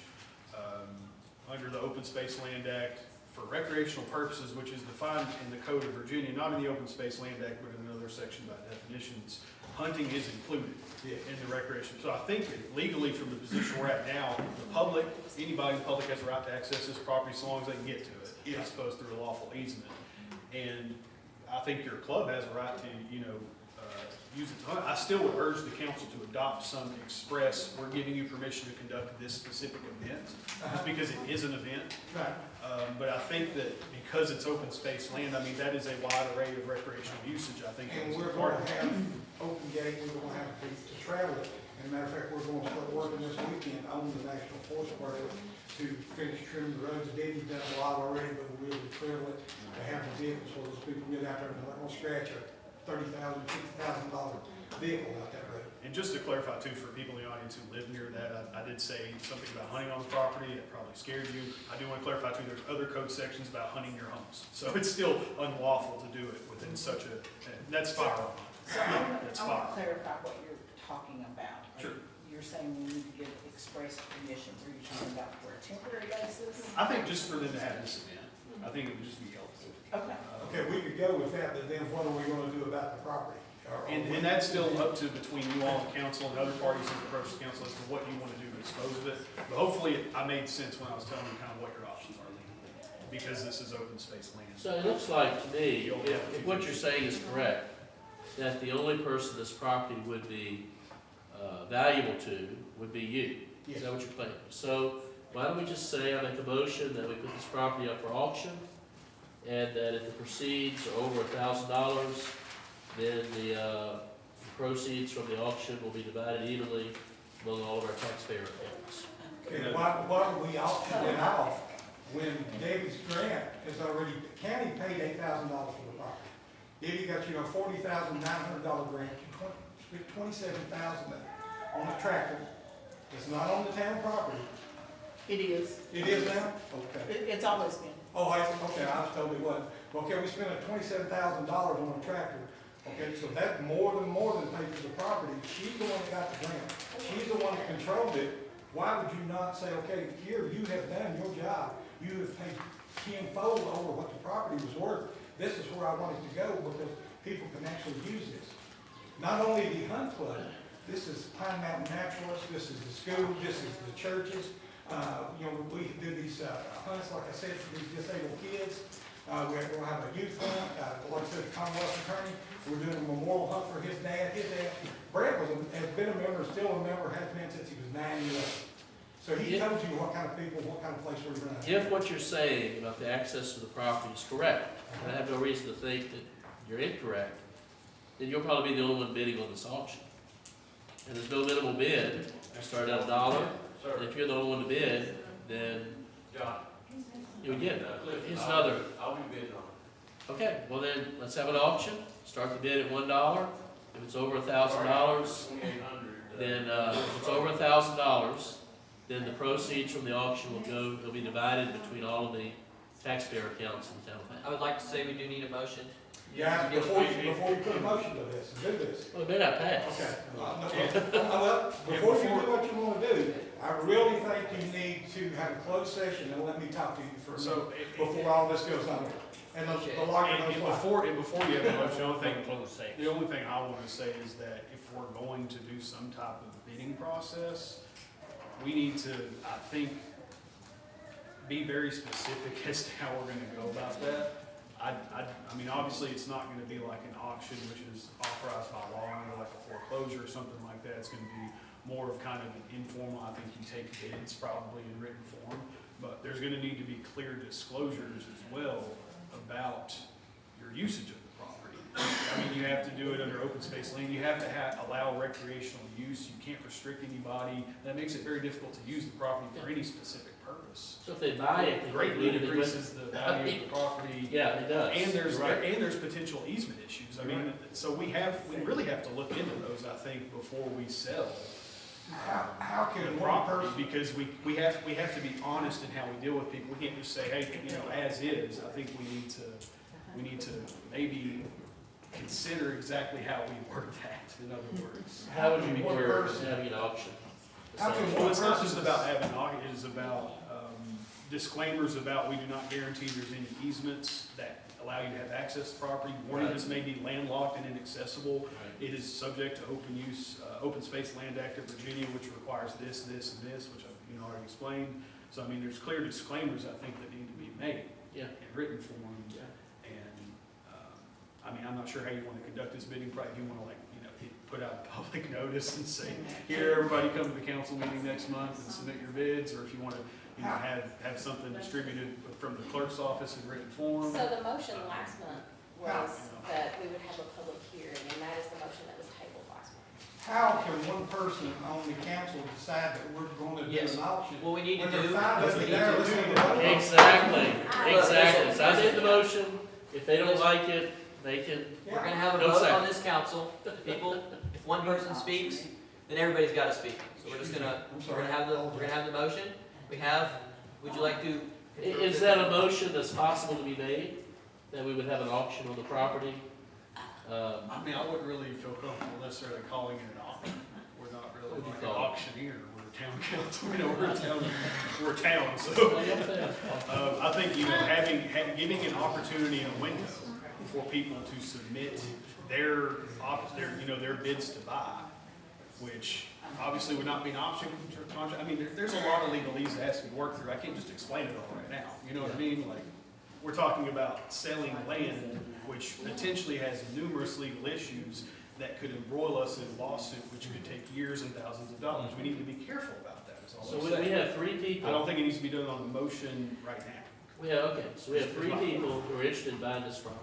under the Open Space Land Act for recreational purposes, which is defined in the Code of Virginia, not in the Open Space Land Act, but in another section about definitions. Hunting is included in the recreation. So I think that legally, from the position we're at now, the public, anybody in the public has a right to access this property so long as they can get to it, as opposed through a lawful easement. And I think your club has a right to, use it to hunt. I still would urge the council to adopt some express, we're giving you permission to conduct this specific event, just because it is an event. Right. But I think that because it's open space land, I mean, that is a wide array of recreational usage, I think. And is we're important. gonna have open gate, we're gonna have to travel it. As a matter of fact, we're gonna start working this weekend on the National Forest Park to finish trimming the roads. Debbie's done a lot already, but we'll travel it to have the vehicles so those people get out there and they're not gonna scratch a $30,000, $50,000 vehicle out that road. And just to clarify too, for people in the audience who live near that, I did say something about hunting on the property, that probably scared you. I do want to clarify too, there's other code sections about hunting your homes. So it's still unlawful to do it within such a, that's firearm. So I want That's to fire. clarify what you're talking about. Sure. You're saying we need to get express permission, or you're talking about for a temporary basis? I think just for them to have this event, I think it would just be helpful. Okay. Okay, we could go with that, but then what are we gonna do about the property? And that's still up to between you all and council and other parties in the approach to council as to what you want to do to dispose of it. But hopefully, I made sense when I was telling you kind of what your options are legally, because this is open space land. So it looks like to me, if what you're saying is correct, that the only person this property would be valuable to would be you. Is that what you're claiming? So why don't we just say, I make a motion that we put this property up for auction, and that if the proceeds are over $1,000, then the proceeds from the auction will be divided evenly among all of our taxpayer accounts. Okay, why would we auction it off when Debbie's grant is already, the county paid $8,000 for the property? Debbie got, $40,900 grant, you spent $27,000 on a tractor. It's not on the town property. It is. It is now? Okay. It's always been. Oh, okay, I was told it wasn't. Okay, we spent $27,000 on a tractor. Okay, so that's more than paid for the property. She's the one that got the grant. She's the one that controlled it. Why would you not say, okay, here, you have done your job. You have paid tenfold over what the property was worth. This is where I want it to go because people can actually use this. Not only the hunt club, this is Pine Mountain Naturalists, this is the school, this is the churches. We do these hunts, like I said, for these disabled kids. We'll have a youth hunt, like I said, Commonwealth Attorney. We're doing a memorial hunt for his dad. His dad, Brett has been a member, still a member, has been since he was 9 years old. So he told you what kind of people, what kind of place we're running. If what you're saying about the access to the property is correct, and I have no reason to think that you're incorrect, then you'll probably be the only one bidding on this auction. And there's no minimal bid. I started at $1, and if you're the only one to bid, then John. you would get it. It's I'll- another. I'll be bidding on it. Okay, well then, let's have an auction, start the bid at $1. If it's over $1,000, 2,800. then, if it's over $1,000, then the proceeds from the auction will be divided between all of the taxpayer accounts in the town of I Hammond. would like to say we do need a motion. Yeah, before you put a motion to this, do this. Well, it may not pass. Okay. Well, before you do what you want to do, I really think you need to have a closed session and let me talk to you for a minute before all this goes on. And the lawyer knows why. Before you have a motion, the only thing I want to say is that if we're going to do some type of bidding process, we need to, I think, be very specific as to how we're gonna go about that. I mean, obviously, it's not gonna be like an auction, which is authorized by law, or like a foreclosure or something like that. It's gonna be more of kind of an informal, I think you take bids probably in written form, but there's gonna need to be clear disclosures as well about your usage of the property. I mean, you have to do it under open space land, you have to allow recreational use, you can't restrict anybody. That makes it very difficult to use the property for any specific purpose. So if they buy it, they Greatly can increases the value of the property. Yeah, it does. And there's, You're right. and there's potential easement issues. I mean, so we really have to look into those, I think, before we sell How the can one property, person, because we have to be honest in how we deal with people. We can't just say, hey, you know, as is. I think we need to maybe consider exactly how we word that, in other words. How would you be One clear person- having an auction? How can Well, one it's not just person, about having, it is about disclaimers about we do not guarantee there's any easements that allow you to have access to property. Warning, this may be landlocked and inaccessible. It is subject to open use, Open Space Land Act of Virginia, which requires this, and this, which I've already explained. So, I mean, there's clear disclaimers, I think, that need to be made Yeah. in written form. And, I mean, I'm not sure how you want to conduct this bidding, probably if you want to, like, you know, put out public notice and say, here, everybody come to the council meeting next month and submit your bids, or if you want to, you know, have something distributed from the clerk's office in written form. So the motion last month was that we would have a public hearing, and that is the motion that was tabled last month. how can one person on the council decide that we're gonna do Yes. an auction? What we need to When there do, are five of we you need there, to listening do- to vote. Exactly, exactly. Listen, So I did the motion. If they don't like it, they can. we're gonna have a Go vote second. on this council. People, if one person speaks, then everybody's gotta speak. So we're just gonna, we're gonna have the motion. We have, would you like to? Is that a motion that's possible to be made, that we would have an auction on the property? I mean, I wouldn't really feel comfortable necessarily calling it an auction. We're not really What would you like an call it? auctioneer, we're a town council, you know, we're a town, so. I think, you know, giving an opportunity and a window for people to submit their bids to buy, which obviously would not be an option contract. I mean, there's a lot of legalese that has to be worked through. I can't just explain it all right now, you know what I mean? Like, we're talking about selling land, which potentially has numerous legal issues that could embroil us in a lawsuit, which could take years and thousands of dollars. We need to be careful about that, is all So I'm we saying. have three people. I don't think it needs to be done on the motion right now. Okay, so we have three people who are interested in buying this property.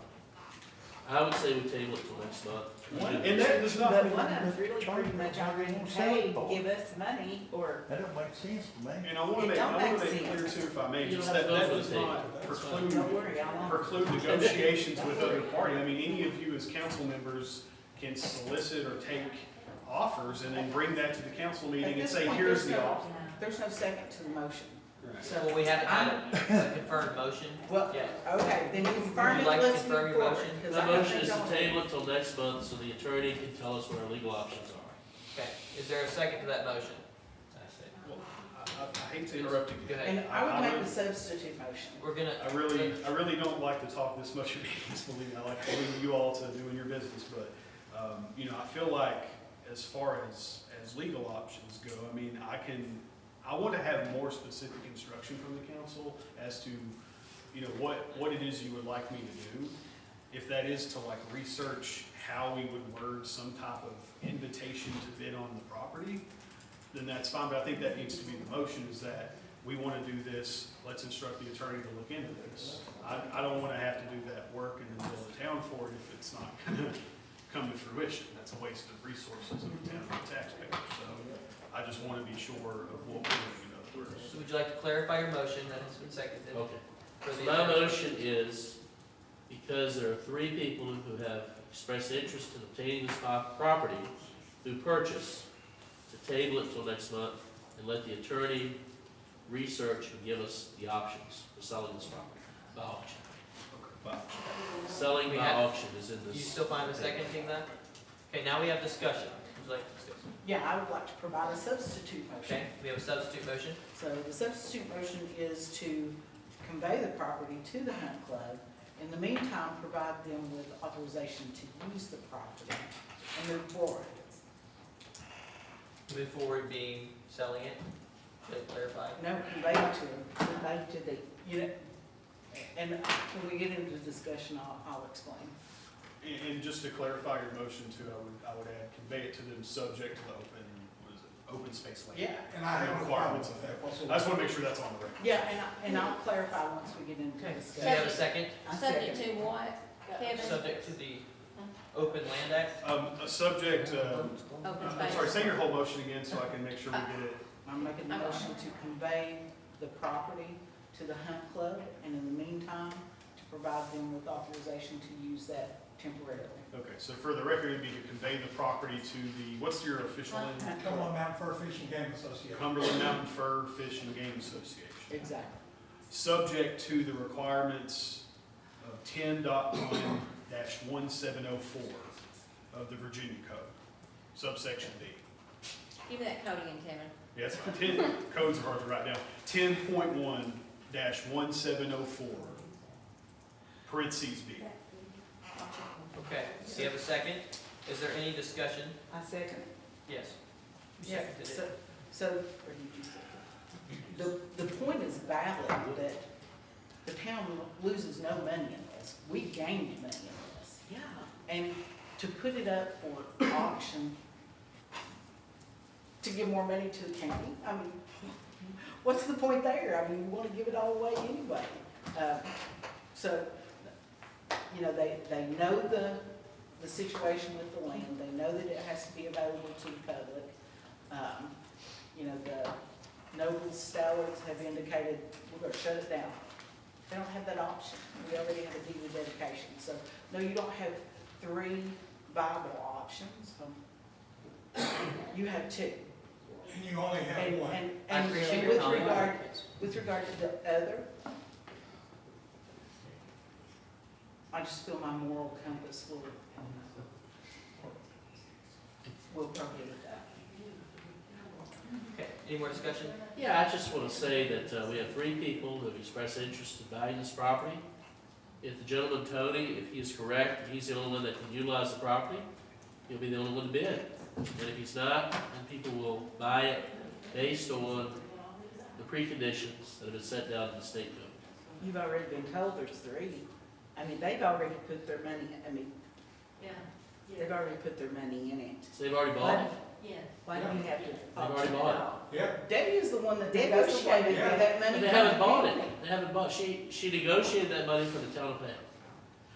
I would say we table it till next month. And that does not. But one of them's really pretty much already paid, give us money, or That don't make sense to me. And I want to It make, don't I want to make make clear sense. too, if I may, You just don't have that to go for does the table. not That's fine. preclude, don't worry, I won't. preclude negotiations with other parties. I mean, any of you as council members can solicit or take offers and then bring that to the council At meeting and this say, point, here's there's the no- offer. there's no second to the motion. Right. So, Well, we have to have a confirmed motion. well, Yeah. okay, then you confirm Would it, you like to let's confirm move your forward. motion? 'cause The I don't motion think is to I'll- table it till next month, so the attorney can tell us what our legal options are. Okay, is there a second to that motion? Well, I hate to interrupt you. Go ahead. And I would make the substitute motion. We're gonna. I really don't like to talk this much in meetings, believe me. I like to leave you all to doing your business, but, you know, I feel like as far as legal options go, I mean, I want to have more specific instruction from the council as to, you know, what it is you would like me to do. If that is to like research how we would word some type of invitation to bid on the property, then that's fine, but I think that needs to be the motion, is that we want to do this, let's instruct the attorney to look into this. I don't want to have to do that work and then bill the town for it if it's not going to come to fruition. That's a waste of resources of the town and the taxpayers, so I just want to be sure of what we're doing, in other words. So would you like to clarify your motion that has been seconded? Okay. For the My attorney? motion is, because there are three people who have expressed interest in obtaining this property through purchase, to table it till next month and let the attorney research and give us the options for selling this property by auction. Selling We by have- auction is in You this. still fine with seconding that? Okay, now we have discussion. Would you like to discuss? Yeah, I would like to provide a substitute motion. Okay, we have a substitute motion. So the substitute motion is to convey the property to the Hunt Club. In the meantime, provide them with authorization to use the property and move forward. Move forward being selling it. Did I clarify? No, convey to the, you know, and when we get into discussion, I'll explain. And just to clarify your motion too, I would add, convey it to them subject to the open space land. Yeah. And I have a requirements of problem that. with that. I just wanna make sure that's on the record. Yeah, and I'll clarify once we get into Okay, discussion. do we have a second? I Subject second. to what, Kevin? Subject to the Open Land Act? A subject, Open I'm space. sorry, say your whole motion again so I can make sure we get it. I'm making the motion to convey the property to the Hunt Club, and in the meantime, to provide them with authorization to use that temporarily. Okay, so for the record, it'd be to convey the property to the, what's your official name? Cumberland Mountain Fur Fishing Game Association. Cumberland Mountain Fur Fish and Game Association. Exactly. Subject to the requirements of 10.1-1704 of the Virginia Code, subsection D. Give me that code again, Kevin. Yeah, that's fine. 10 codes are hard to write down. 10.1-1704, parentheses B. Okay, so you have a second? Is there any discussion? I second. Yes. You Yeah, seconded so, it. or did you second? The point is valid that the town loses no money in this. We gained money in this. Yeah. And to put it up for auction, to give more money to the county, I mean, what's the point there? I mean, you wanna give it all away anyway. So, you know, they know the situation with the land, they know that it has to be available to the public. You know, the Noble Stewards have indicated, we're gonna shut it down. They don't have that option, we already have a deed of dedication, so, no, you don't have 3 viable options. You have 2. And you only have And, one. and, I and appreciate your with comment. regard to the other, I just feel my moral compass will probably with that. Okay, any more discussion? Yeah, I just want to say that we have 3 people who have expressed interest in buying this property. If the gentleman, Tony, if he is correct, he's the only one that can utilize the property, he'll be the only one to bid. And if he's not, then people will buy it based on the preconditions that have been set down in the state code. You've already been told there's 3. I mean, they've already put their money, they've already put their money in it. So they've already bought it? Yeah. Why do you have to already auction it bought it. off? Yeah. Debbie is the one that Debbie's the negotiated one, for that money. But they haven't bought it. They haven't bought, she negotiated that money for the town of Pam.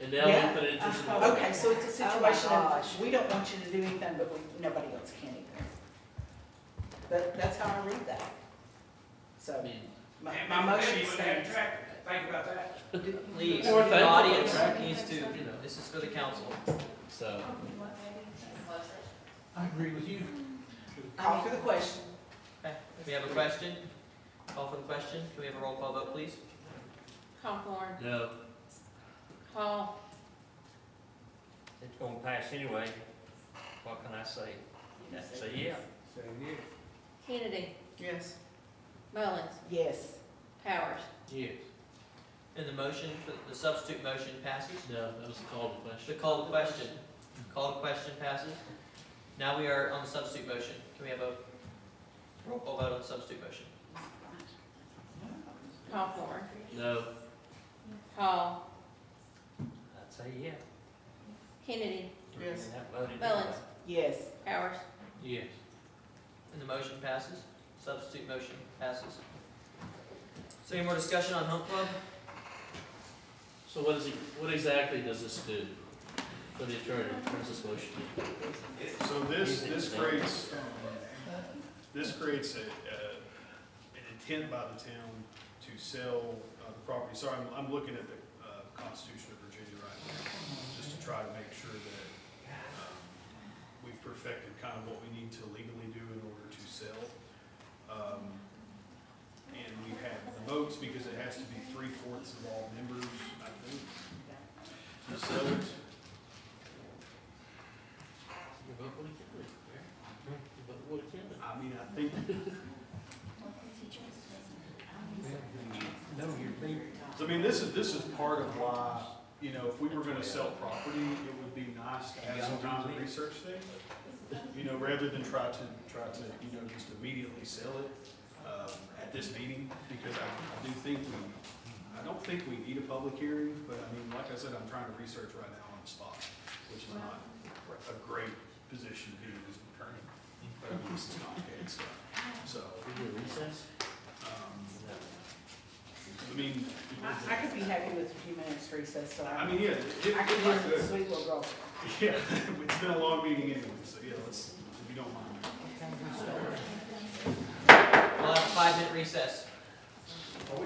And now Yeah. we put it into some. Okay, so it's a situation Oh my of, gosh. we don't want you to do anything, but nobody else can either. That's how I read that. So, I mean, my motion stands. Think about that. Please, Or the thankful audience for it. needs to, this is for the council. so, I agree with you. Call for the question. Okay, we have a question? Call for the question. Can we have a roll call vote, please? Hawthorne, No. Hall, It's gonna pass anyway. What can I say? Say yeah. Kennedy, Yes. Mullins, Yes. Powers. Yes. And the motion, the substitute motion passes? No, that was the call to The question. call to question. Call to question passes. Now we are on the substitute motion. Can we have a roll call vote on the substitute motion? Hawthorne, No. Hall, I'd say yeah. Kennedy, Yes. And that voted Mullins, anyway. Yes. Powers. Yes. And the motion passes. Substitute motion passes. So any more discussion on Hunt Club? So what exactly does this do for the attorney? What does this motion do? So this creates an intent by the town to sell the property. So I'm looking at the Constitution of Virginia right now, just to try to make sure that we've perfected kind of what we need to legally do in order to sell. And we have the votes because it has to be 3/4 of all members, I think, to sell it. You vote what it can be. You vote what it can be. I mean, I think, so I mean, this is part of why, you know, if we were gonna sell property, it would be nice to have some time to research things. You know, rather than try to, you know, just immediately sell it. at this meeting, because I don't think we need a public hearing, but I mean, like I said, I'm trying to research right now on the spot, which is not a great position to be in as an attorney, but at least it's complicated stuff. So, I mean, I could be happy with a few minutes recess, so I mean, yeah, I could hear the sweet little girl. yeah, it's been a long meeting anyway, so yeah, let's, if you don't mind. We'll have a 5-minute recess. Oh,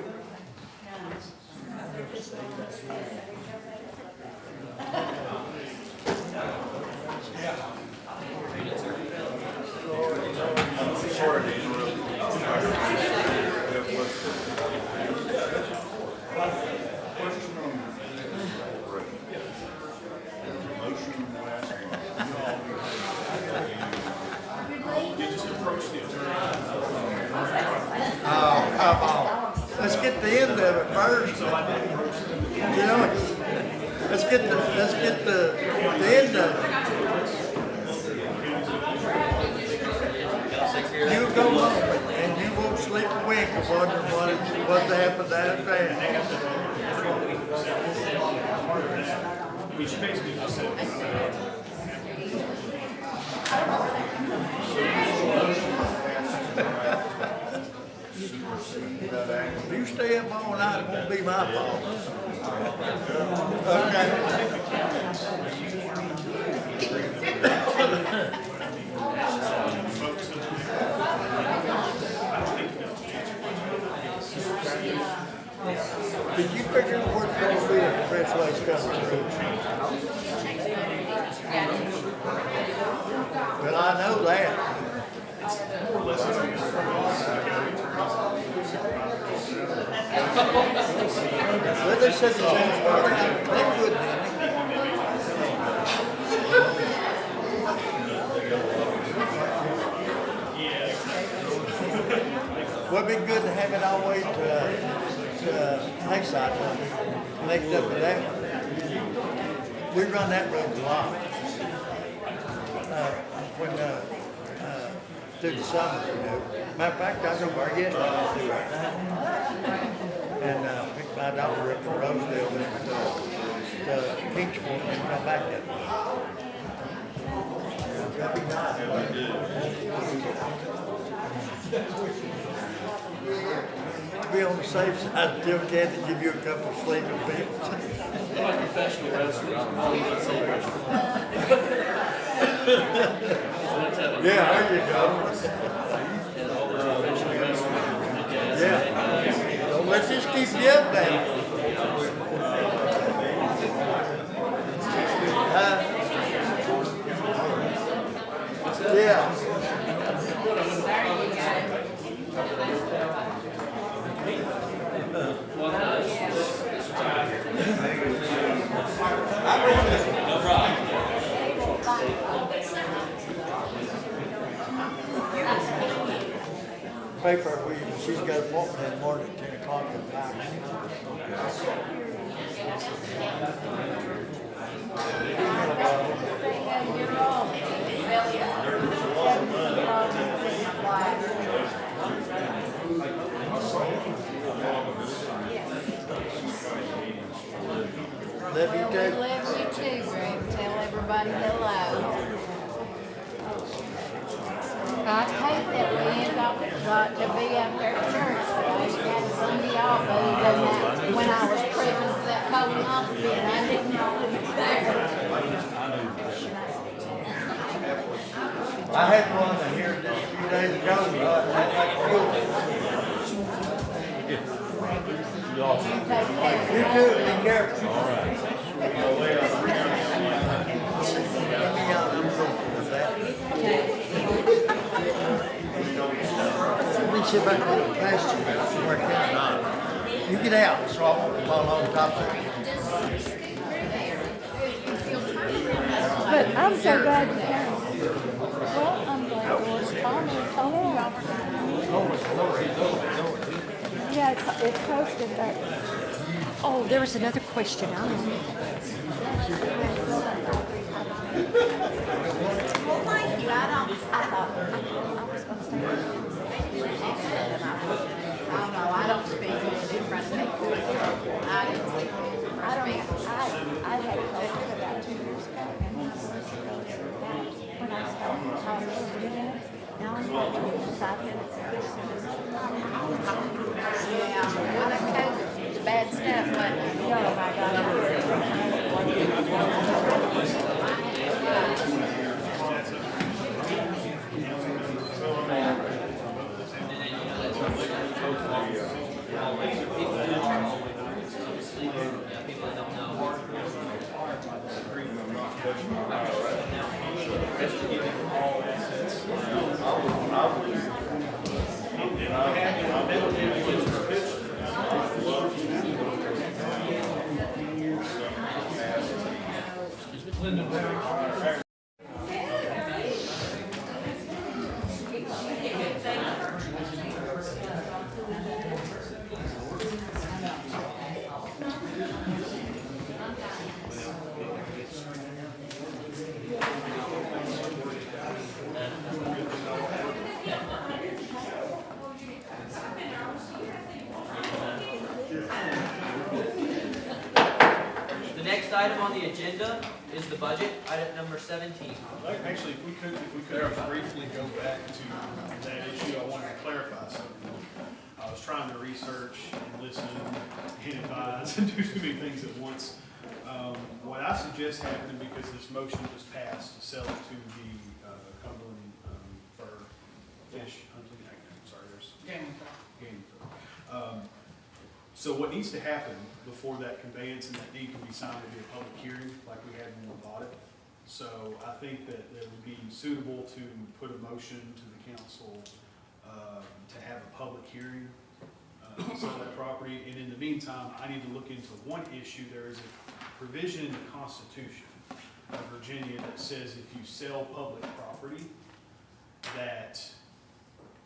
come on. Let's get the end of it first. You know, let's get the end of it. You go home and you won't sleep a wink of wondering what happened after that. We should basically just say. If you stay up all night, it won't be my fault. Okay. Did you figure out where it's going to be at Expressway's coming through? Well, I know that. Well, they said the same part out Glenwood, would be good to have it all the way to Lakeside, connected up with that one. We run that road a lot. Through the summer, you know. Matter of fact, I go where yet and pick my daughter up from Roseville to Kingsport and come back that way. That'd be nice. To be on the safe side, Tim Kathy give you a couple of sleeping pills. My professional wrestler, yeah, there you go. Yeah. Don't let this keep you up now. Yeah. No problem. Paper, she's got an appointment in the morning at 10 o'clock at Pax. Love you too. Love you too, Greg. Tell everybody hello. I hate that we end up got to be out there at church, but I had Sunday off other than that. When I was pregnant for that colonoscopy, and I didn't know it was there. I had one here just a few days ago. You too, be careful. All right. Let me see if I can get past you where I can. You get out, so I won't fall on top of you. But I'm so glad you came. Well, I'm glad it was Tommy told me. Yeah, it's posted there. Oh, there was another question. Well, thank you. I thought I was going to stay. It's bad stuff, but. Oh, my The next item on the agenda is the budget, item number 17. Actually, if we could briefly go back to that issue, I wanted to clarify something. I was trying to research and listen and advise and do too many things at once. What I suggest happening, because this motion just passed to sell it to the Cumberland for fish hunting, I'm sorry, there's game for. So what needs to happen before that conveyance and that deed can be signed would be a public hearing like we had when we bought it. So I think that it would be suitable to put a motion to the council to have a public hearing to sell that property. And in the meantime, I need to look into one issue. There is a provision in the Constitution of Virginia that says if you sell public property, that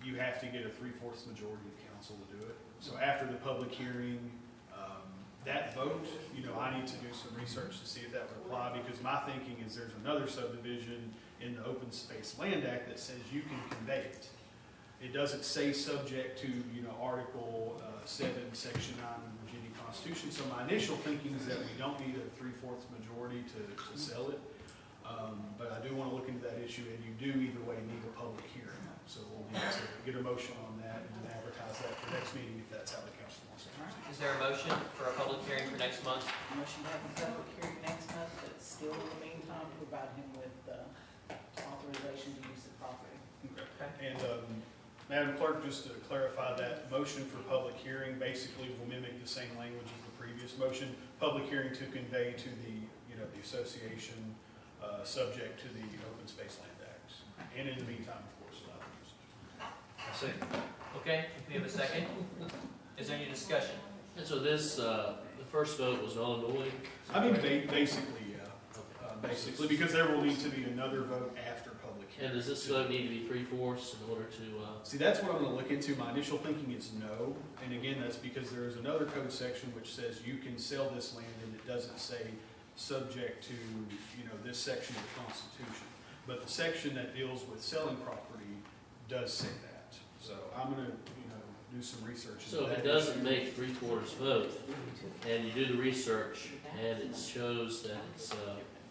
you have to get a 3/4 majority of council to do it. So after the public hearing, that vote, I need to do some research to see if that would apply, because my thinking is there's another subdivision in the Open Space Land Act that says you can convey it. It doesn't say subject to, Article 7, Section 9 of the Virginia Constitution. So my initial thinking is that we don't need a 3/4 majority to sell it. But I do want to look into that issue, and you do either way need a public hearing. So we'll need to get a motion on that and advertise that for next meeting if that's how the council wants to proceed. Is there a motion for a public hearing for next month? Motion to have a public hearing next month, but still in the meantime, provide him with authorization to use the property. Okay. And Madam Clerk, just to clarify, that motion for public hearing basically will mimic the same language as the previous motion. Public hearing to convey to the, the association, subject to the Open Space Land Act. And in the meantime, of course, allow the usage. Okay, we have a second. Is there any discussion? And so this, the first vote was null and void? I mean, basically, yeah. Basically, because there will need to be another vote after public hearing. And does this vote need to be 3/4 in order to? See, that's what I'm going to look into. My initial thinking is no. And again, that's because there is another code section which says you can sell this land, and it doesn't say subject to, this section of the Constitution. But the section that deals with selling property does say that. So I'm going to, do some research. So if it doesn't make 3/4 vote, and you do the research, and it shows that it's,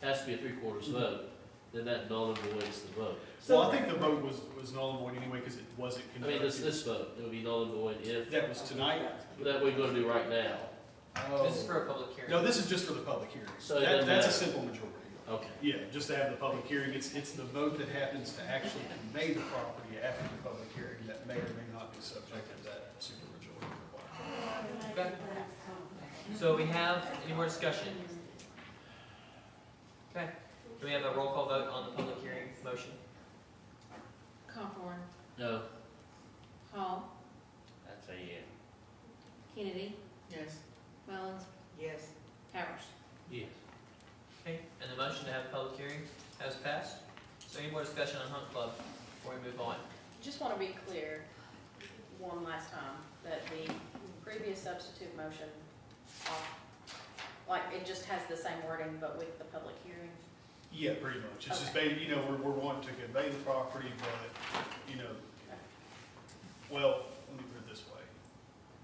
has to be a 3/4 vote, then that null and voids the vote. Well, I think the vote was null and void anyway, because it wasn't I mean, conducted. this vote, it would be null and void if. That was tonight? That we're gonna do right now. This is for a public hearing. No, this is just for the public hearing. So it That's doesn't a matter. simple majority. Okay. Yeah, just to have the public hearing. It's the vote that happens to actually convey the property after the public hearing that may or may not be subject to that supermajority requirement. Okay. So we have any more discussion? Okay. Do we have a roll call vote on the public hearing motion? Cawthorn, No. Hall, That's a yeah. Kennedy, Yes. Mullins, Yes. Powers. Yes. Okay, and the motion to have a public hearing has passed. So any more discussion on Hunt Club before we move on? Just want to be clear, one last time, that the previous substitute motion, it just has the same wording, but with the public hearing. Yeah, pretty much. It's just, we're wanting to convey the property, but, well, let me put it this way.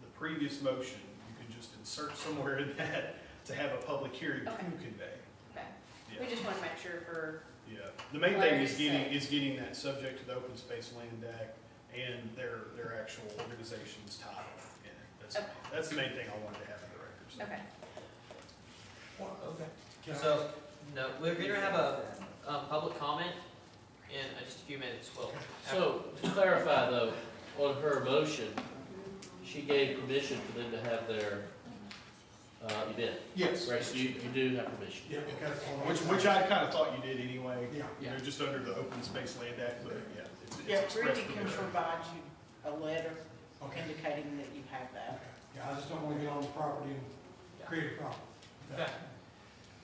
The previous motion, you can just insert somewhere in that to have a public hearing to Okay. convey. Okay. Yeah. We just wanna make sure for, Yeah, the main thing is Clarity's getting that subject to the Open Space Land Act and their actual organization's title in it. Okay. That's the main thing I wanted to have in the records. okay. Okay. So, no, we're gonna have a, public comment in just a few minutes, Will. So, to clarify though, on her motion, she gave permission for them to have their, event. Yes. Right, so you do have permission. Yeah, okay. Which I kind of thought you did anyway. Yeah. You know, just under the Open Space Land Act, but yeah. it's Yeah, expressed Brittany in can there. provide you a letter Okay. indicating that you have that. Yeah, I just don't wanna get on the property and create a problem. Okay.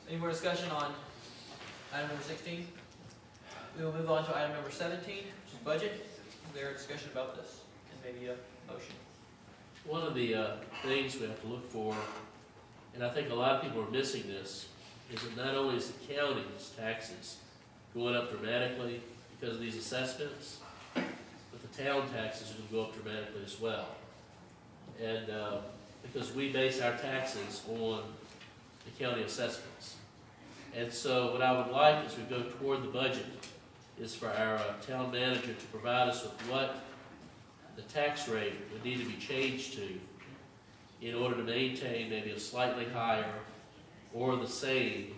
Any more discussion on item number 16? We will move on to item number 17, which is budget. Is there a discussion about this? And maybe a motion? One of the things we have to look for, and I think a lot of people are missing this, is that not only is the county's taxes going up dramatically because of these assessments, but the town taxes are going to go up dramatically as well. And because we base our taxes on the county assessments. And so what I would like as we go toward the budget is for our town manager to provide us with what the tax rate would need to be changed to in order to maintain maybe a slightly higher or the same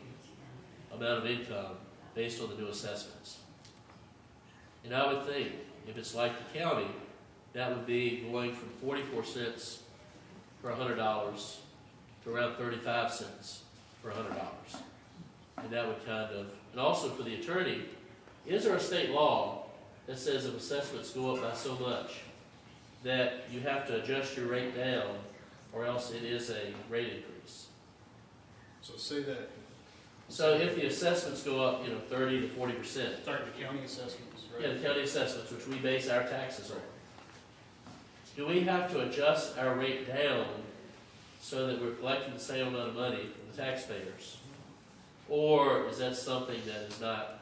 amount of income based on the new assessments. And I would think, if it's like the county, that would be going from 44 cents for $100 to around 35 cents for $100. And that would kind of, and also for the attorney, is there a state law that says if assessments go up by so much that you have to adjust your rate down, or else it is a rate increase? So say that. So if the assessments go up, 30 to 40%, Start the county assessments, right? yeah, the county assessments, which we base our taxes on, do we have to adjust our rate down so that we're collecting the same amount of money from the taxpayers? Or is that something that is not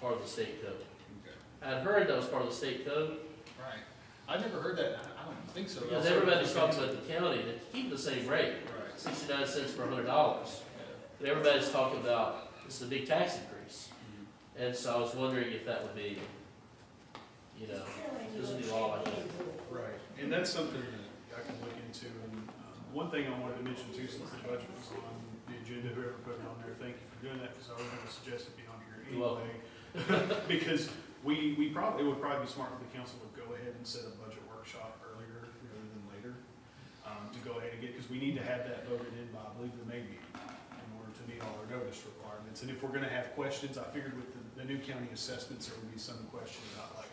part of the state code? Okay. I'd heard that was part of the state code, Right. I never heard that. I don't think so. because everybody's talking about the county, they keep the same rate, Right. 69 cents for $100. But everybody's talking about, this is a big tax increase. And so I was wondering if that would be, there's a new law like that. Right, and that's something that I can look into, and one thing I wanted to mention too, since the budget was on the agenda, whoever put it on there, thank you for doing that, because I was gonna suggest it be on here You're welcome. anyway. Because it would probably be smart for the council to go ahead and set a budget workshop earlier rather than later, to go ahead and get, because we need to have that voted in by, I believe, the May meeting, in order to meet all our notice requirements, and if we're gonna have questions, I figured with the new county assessments, there would be some question about like,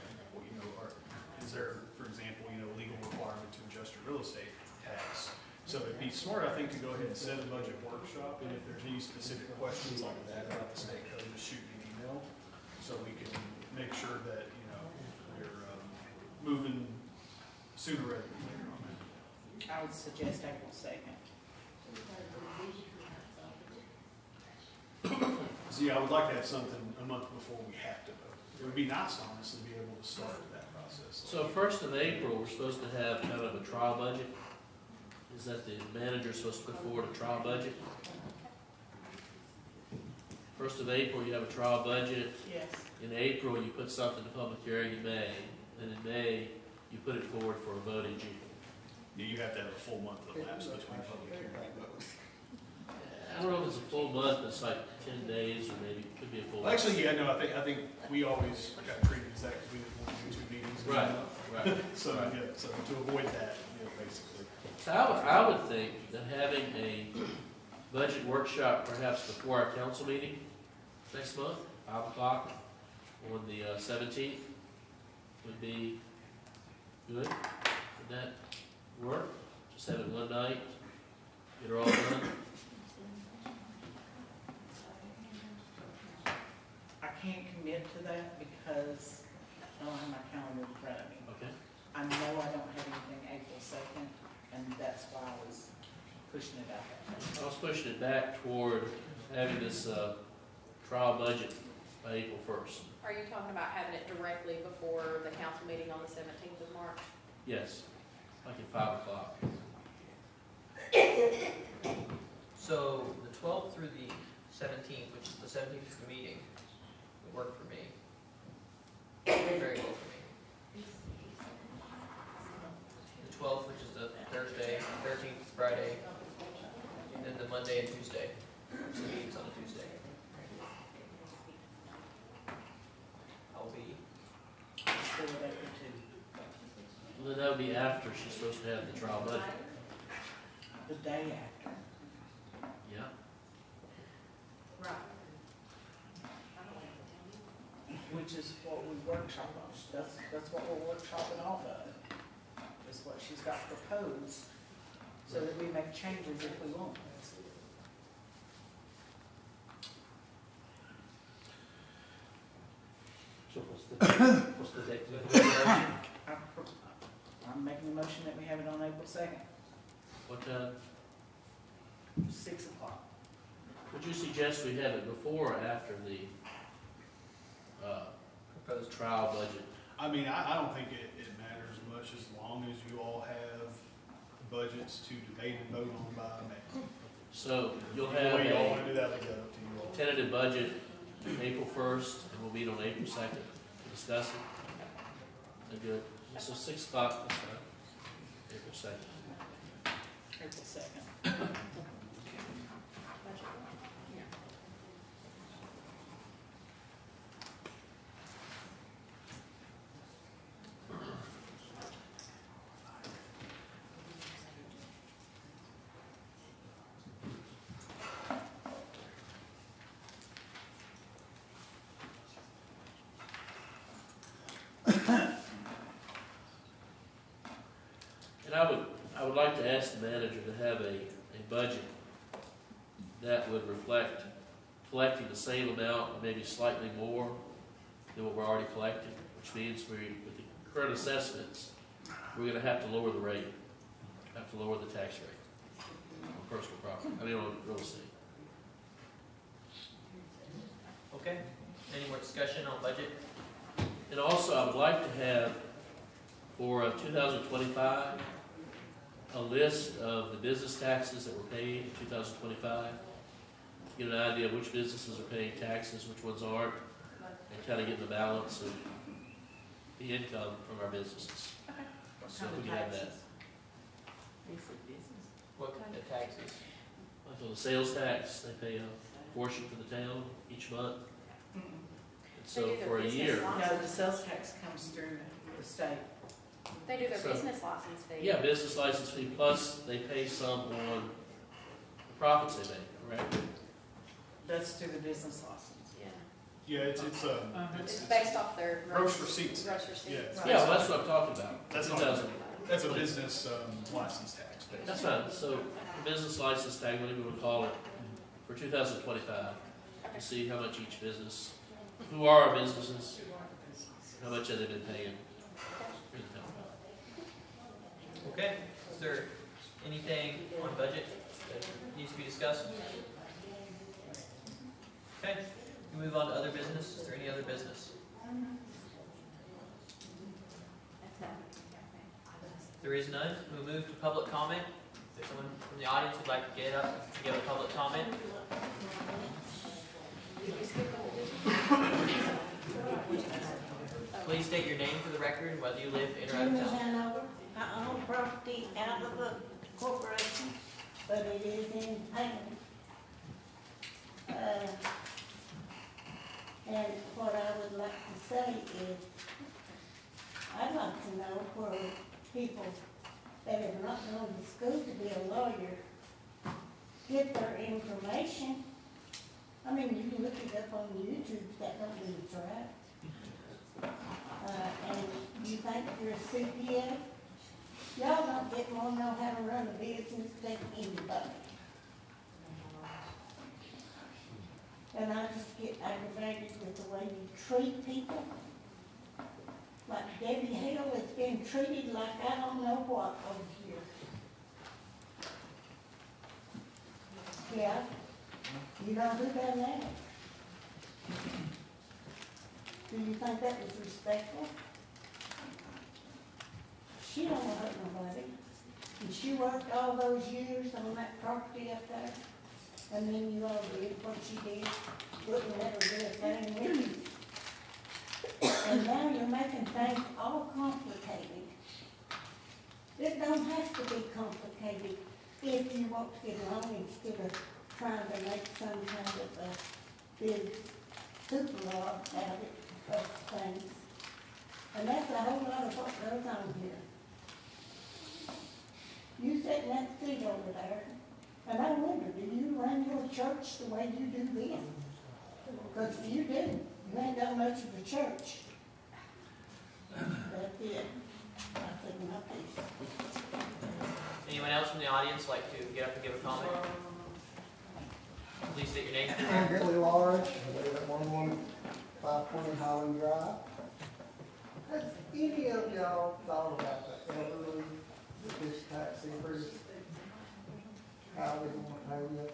is there, for example, legal requirement to adjust your real estate tax? So it'd be smart, I think, to go ahead and set a budget workshop, and if there's any specific questions like that about the state code, just shoot me an email, so we can make sure that, we're moving sooner rather than later on that. I would suggest April 2nd. So yeah, I would like to have something a month before we have to vote. It would be nice, honestly, to be able to start that process. So 1st of April, we're supposed to have kind of a trial budget? Is that the manager's supposed to put forward a trial budget? 1st of April, you have a trial budget. Yes. In April, you put something to public hearing in May. And in May, you put it forward for a vote in June. Yeah, you have to have a full month elapsed between public hearing and vote. I don't know if it's a full month, it's like 10 days, or maybe it could be a full Well, month. actually, yeah, no, I think we always got treated as that because we didn't want to do 2 meetings. Right, right. So, yeah, so to avoid that, basically. So I would think that having a budget workshop perhaps before our council meeting next month, 5 o'clock on the 17th, would be good. Would that work? Just have it one night, get it all done? I can't commit to that because I don't have my calendar in front of me. Okay. I know I don't have anything April 2nd, and that's why I was pushing it out there. I was pushing it back toward having this trial budget by April 1st. Are you talking about having it directly before the council meeting on the 17th of March? Yes, like at 5 o'clock. So the 12th through the 17th, which is the 17th is the meeting, would work for me. Very well for me. The 12th, which is the Thursday, 13th is Friday, and then the Monday and Tuesday. So the meeting's on a Tuesday. I'll be. Well, then that would be after she's supposed to have the trial budget. The day after. Yeah. Which is what we workshop on. That's what we're workshopping off of, is what she's got proposed, so that we make changes if we want. So what's the date? I'm making a motion that we have it on April 2nd, What time? 6 o'clock. Would you suggest we have it before or after the, proposed trial budget? I mean, I don't think it matters much as long as you all have budgets to debate and vote on by May. So you'll The have way you all a want to do that, leave that up to you all. tentative budget April 1st, and we'll meet on April 2nd to discuss it. Is that good? So 6 o'clock, that's fine. April 2nd. April 2nd. And I would like to ask the manager to have a budget that would reflect collecting the same amount, or maybe slightly more than what we're already collecting, which means with the current assessments, we're gonna have to lower the rate, have to lower the tax rate on personal property, on real estate. Okay. Any more discussion on budget? And also, I would like to have, for 2025, a list of the business taxes that were paid in 2025. Get an idea of which businesses are paying taxes, which ones aren't, and kind of get the balance of the income from our businesses. So if we can have that. What kind of taxes? So the sales tax, they pay a portion for the town each month. And so for a year. No, the sales tax comes through the state. They do their So- business license fee. Yeah, business license fee, plus they pay some on the profits they make, correct? That's through the business license. Yeah. Yeah, it's It's based off their gross receipts. Gross receipts. Yeah, it's Right. Yeah, well, that's what I'm talking about. That's 2000. That's a business license tax, basically. That's fine, so the business license tag, whatever you want to call it, for 2025, to see how much each business, who are our businesses, how much have they been paying for the town. Okay. Is there anything on budget that needs to be discussed? Okay. We move on to other business. Is there any other business? If there is none, we'll move to public comment. If there's someone from the audience who'd like to get up and give a public comment. Please state your name for the record and whether you live in or out of Jimmy town. Hanover, I own property out of a corporation, but it is in payment. And what I would like to say is, I'd like to know where people that have not gone to school to be a lawyer get their information. I mean, you can look it up on YouTube, that don't mean it's right. And you think you're a CPA? Y'all don't get more know how to run a business than anybody. And I just get aggravated with the way you treat people. Like Debbie Hale has been treated like I don't know what over here. Yeah, you know who done that? Do you think that was respectful? She don't hurt nobody. And she worked all those years on that property up there. and then you all did what you did, wouldn't let her do a thing with you. And now you're making things all complicated. It don't have to be complicated if you want to get along instead of trying to make some kind of a big hoopla out of things. And that's a whole lot of what goes on here. You sit in that seat over there, and I wonder, do you run your church the way you do this? Because if you do, you ain't got much of a church. That's it. I think my piece. Anyone else from the audience like to get up and give a comment? Please state your name. I'm Billy Large, I live at 11520 Highland Drive. Has any of y'all thought about the elderly with this tax increase? How they want to pay you?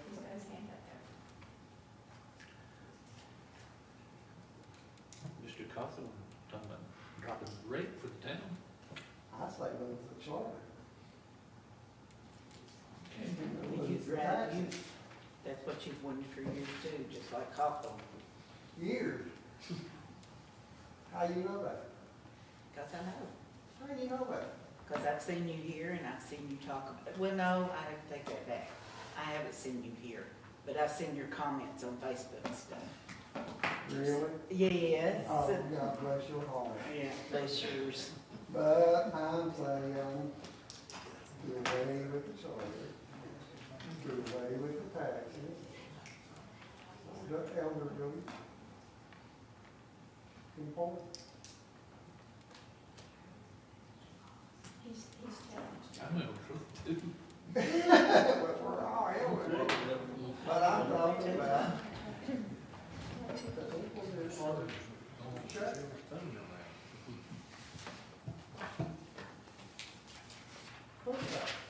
Mr. Cawthorn talking about dropping the rate for the town. I say go with the charter. That's what you've wanted for years too, just like Cawthorn. Years. How you know that? Because I know. How do you know that? Because I've seen you here and I've seen you talk about, well, no, I have to take that back. I haven't seen you here, but I've seen your comments on Facebook and stuff. Really? Yes. Oh, God bless your heart. Yeah, bless yours. But I'm saying, do away with the charter, do away with the taxes, the elderly, important. He's telling. I'm over too. But we're all elderly. But I'm talking about the people that are shut.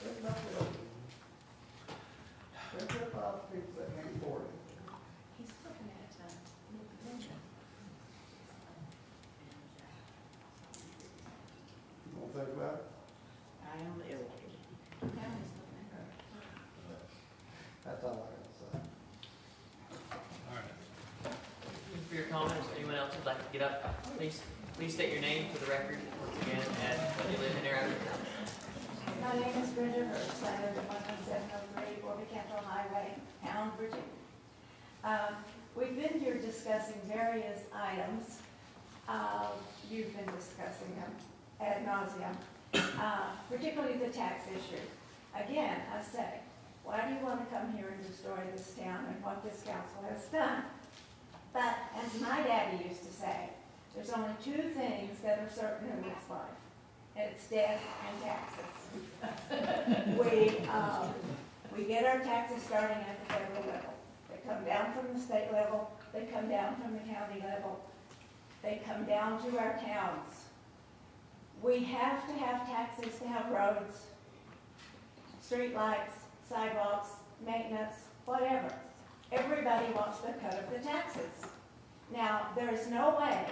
There's not really. There's a lot of people that can't afford it. He's looking at, You want to think about it? I am elderly. That's all I gotta say. All right. For your comments, anyone else would like to get up, please state your name for the record, once again, and whether you live in or out of town. My name is Brenda Hurst. I live at 11703 Warby Canton Highway, Town, Virginia. We've been here discussing various items. You've been discussing them ad nauseum, particularly the tax issue. Again, I say, why do you want to come here and destroy this town and what this council has done? But as my daddy used to say, there's only two things that are certain in this life. It's death and taxes. We get our taxes starting at the federal level. They come down from the state level, they come down from the county level, they come down to our towns. We have to have taxes to have roads, street lights, sidewalks, maintenance, whatever. Everybody wants their cut of the taxes. Now, there's no way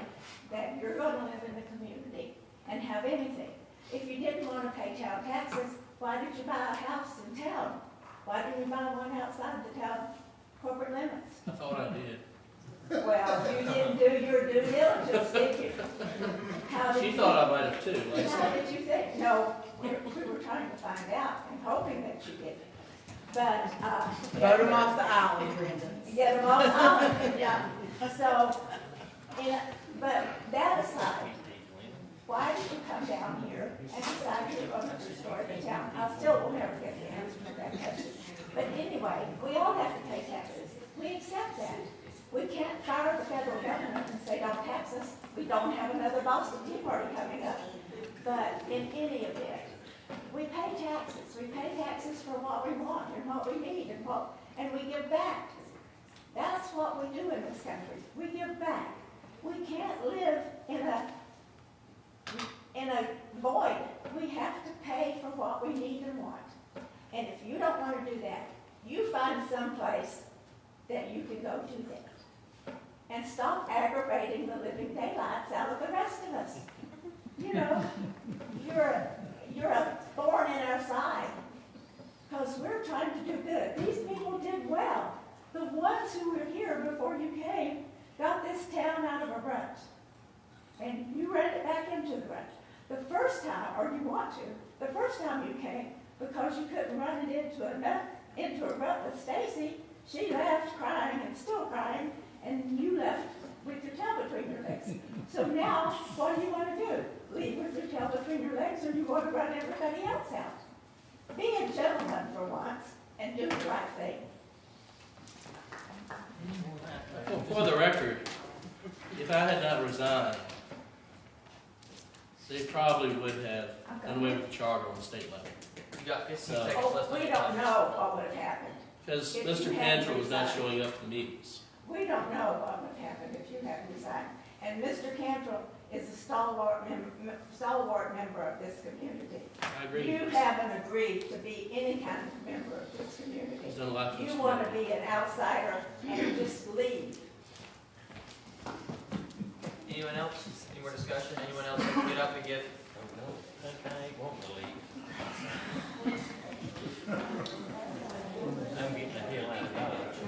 that you're going to live in the community and have anything. If you didn't want to pay town taxes, why did you buy a house in town? Why didn't you buy one outside the town corporate limits? I thought I did. Well, you didn't do your due diligence, did you? How did She you- thought I might have too. How did you think? No, we were trying to find out and hoping that you did. But, Vote them off the island, Brenda. Get them off the island, yeah. So, but that aside, why did you come down here and decide you're going to destroy the town? I still will never get the answer to that question. But anyway, we all have to pay taxes. We accept that. We can't fire the federal government and say, don't tax us. We don't have another Boston Tea Party coming up. But in any event, we pay taxes. We pay taxes for what we want and what we need and we give back. That's what we do in this country. We give back. We can't live in a void. We have to pay for what we need and want. And if you don't want to do that, you find some place that you can go do that. And stop aggravating the living daylights out of the rest of us. You know, you're a thorn in our side because we're trying to do good. These people did well. The ones who were here before you came got this town out of a rut. And you ran it back into the rut. The first time, or you want to, the first time you came, because you couldn't run it into a rut with Stacy, she left crying and still crying, and you left with your tail between your legs. So now, what do you want to do? Leave with your tail between your legs, or you want to run everybody else out? Be a gentleman for once and do the right thing. For the record, if I had not resigned, they probably would have unwavering the charter on the state level. You got 15 So- seconds left. We don't know what would have happened. Because If Mr. you had Cantrell was not resigned. showing up to the meetings. We don't know what would have happened if you had resigned. And Mr. Cantrell is a stalwart member of this community. I agree. You haven't agreed to be any kind of member of this community. He's done a lot for this You want to community. be an outsider and just leave. Anyone else? Any more discussion? Anyone else like to get up and give? Okay, won't believe. I'm getting the hell out of Dodge.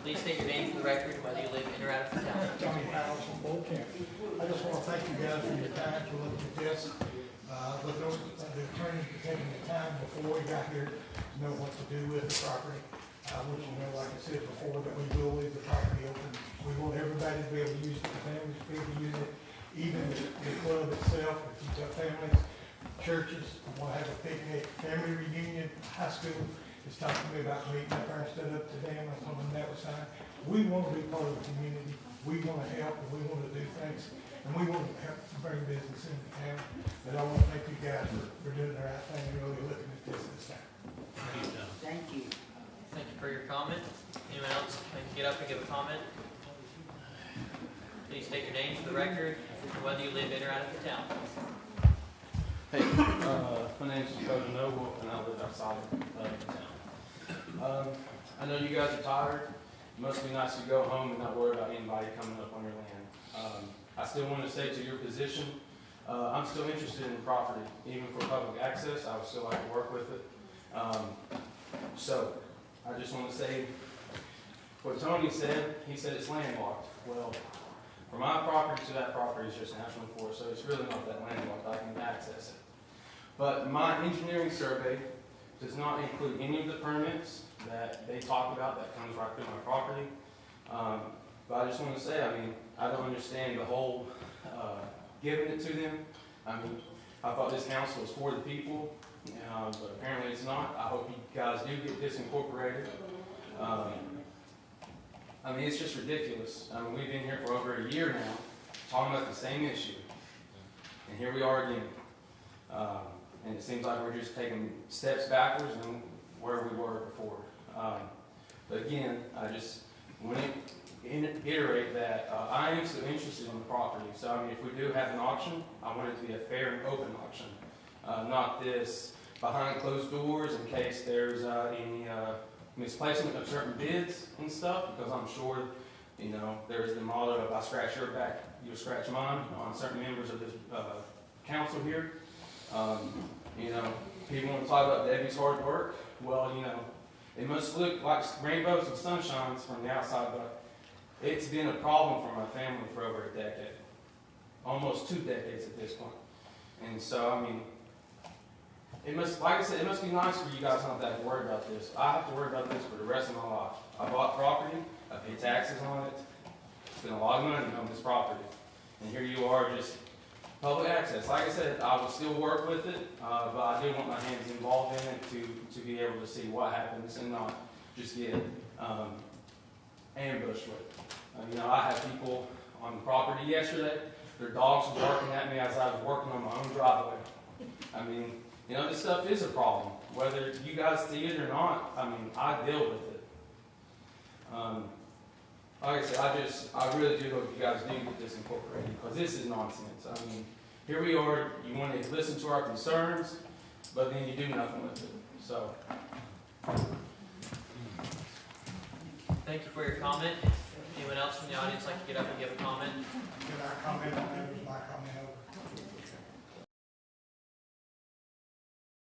Please state your name for the record, and whether you live in or out of the town. Johnny Powers from Bull County. I just want to thank you guys for your time for looking at this. But those, the attorneys for taking the time before we got here to know what to do with the property. Which, you know, like I said before, that we will leave the property open. We want everybody to be able to use it, the families to be able to use it, even the club itself, if you've got families, churches, want to have a picnic, family reunion, high school is talking to me about meeting up there instead of up to them, I told them that was fine. We want to be part of the community, we want to help, and we want to do things, and we want to help bring business into town. And I want to thank you guys for doing the right thing and really looking at this time. Thank you. Thank you for your comment. Anyone else like to get up and give a comment? Please state your name for the record, and whether you live in or out of the town. Hey, my name's Dakota Noble, and I live outside of town. I know you guys are tired. It must be nice to go home and not worry about anybody coming up on your land. I still want to say to your position, I'm still interested in the property, even for public access. I would still like to work with it. So, I just want to say what Tony said. He said it's landlocked. Well, from my property to that property is just national forest, so it's really not that landlocked. I can access it. But my engineering survey does not include any of the permits that they talk about that comes right through my property. But I just want to say, I mean, I don't understand the whole giving it to them. I mean, I thought this council was for the people, but apparently it's not. I hope you guys do get this incorporated. I mean, it's just ridiculous. I mean, we've been here for over a year now, talking about the same issue. And here we are again. And it seems like we're just taking steps backwards than where we were before. But again, I just want to iterate that I am still interested in the property. So, I mean, if we do have an auction, I want it to be a fair and open auction. Not this behind closed doors in case there's any misplacement of certain bids and stuff, because I'm sure, you know, there's the motto of I scratch your back, you'll scratch mine on certain members of this council here. You know, people want to talk about Debbie's hard work. Well, you know, it must look like rainbows and sunshines from the outside, but it's been a problem for my family for over a decade. Almost 2 decades at this point. And so, I mean, it must, like I said, it must be nice for you guys not to have to worry about this. I have to worry about this for the rest of my life. I bought property, I pay taxes on it, spent a lot of money on this property. And here you are, just public access. Like I said, I will still work with it, but I do want my hands involved in it to be able to see what happens and not just get ambushed with it. You know, I had people on the property yesterday, their dogs were barking at me as I was working on my own driveway. I mean, you know, this stuff is a problem. Whether you guys see it or not, I mean, I deal with it. Like I said, I really do hope you guys do get this incorporated, because this is nonsense. I mean, here we are, you want to listen to our concerns, but then you do nothing with it. So. Thank you for your comment. Anyone else from the audience like to get up and give a comment? Can I comment on that? Was my comment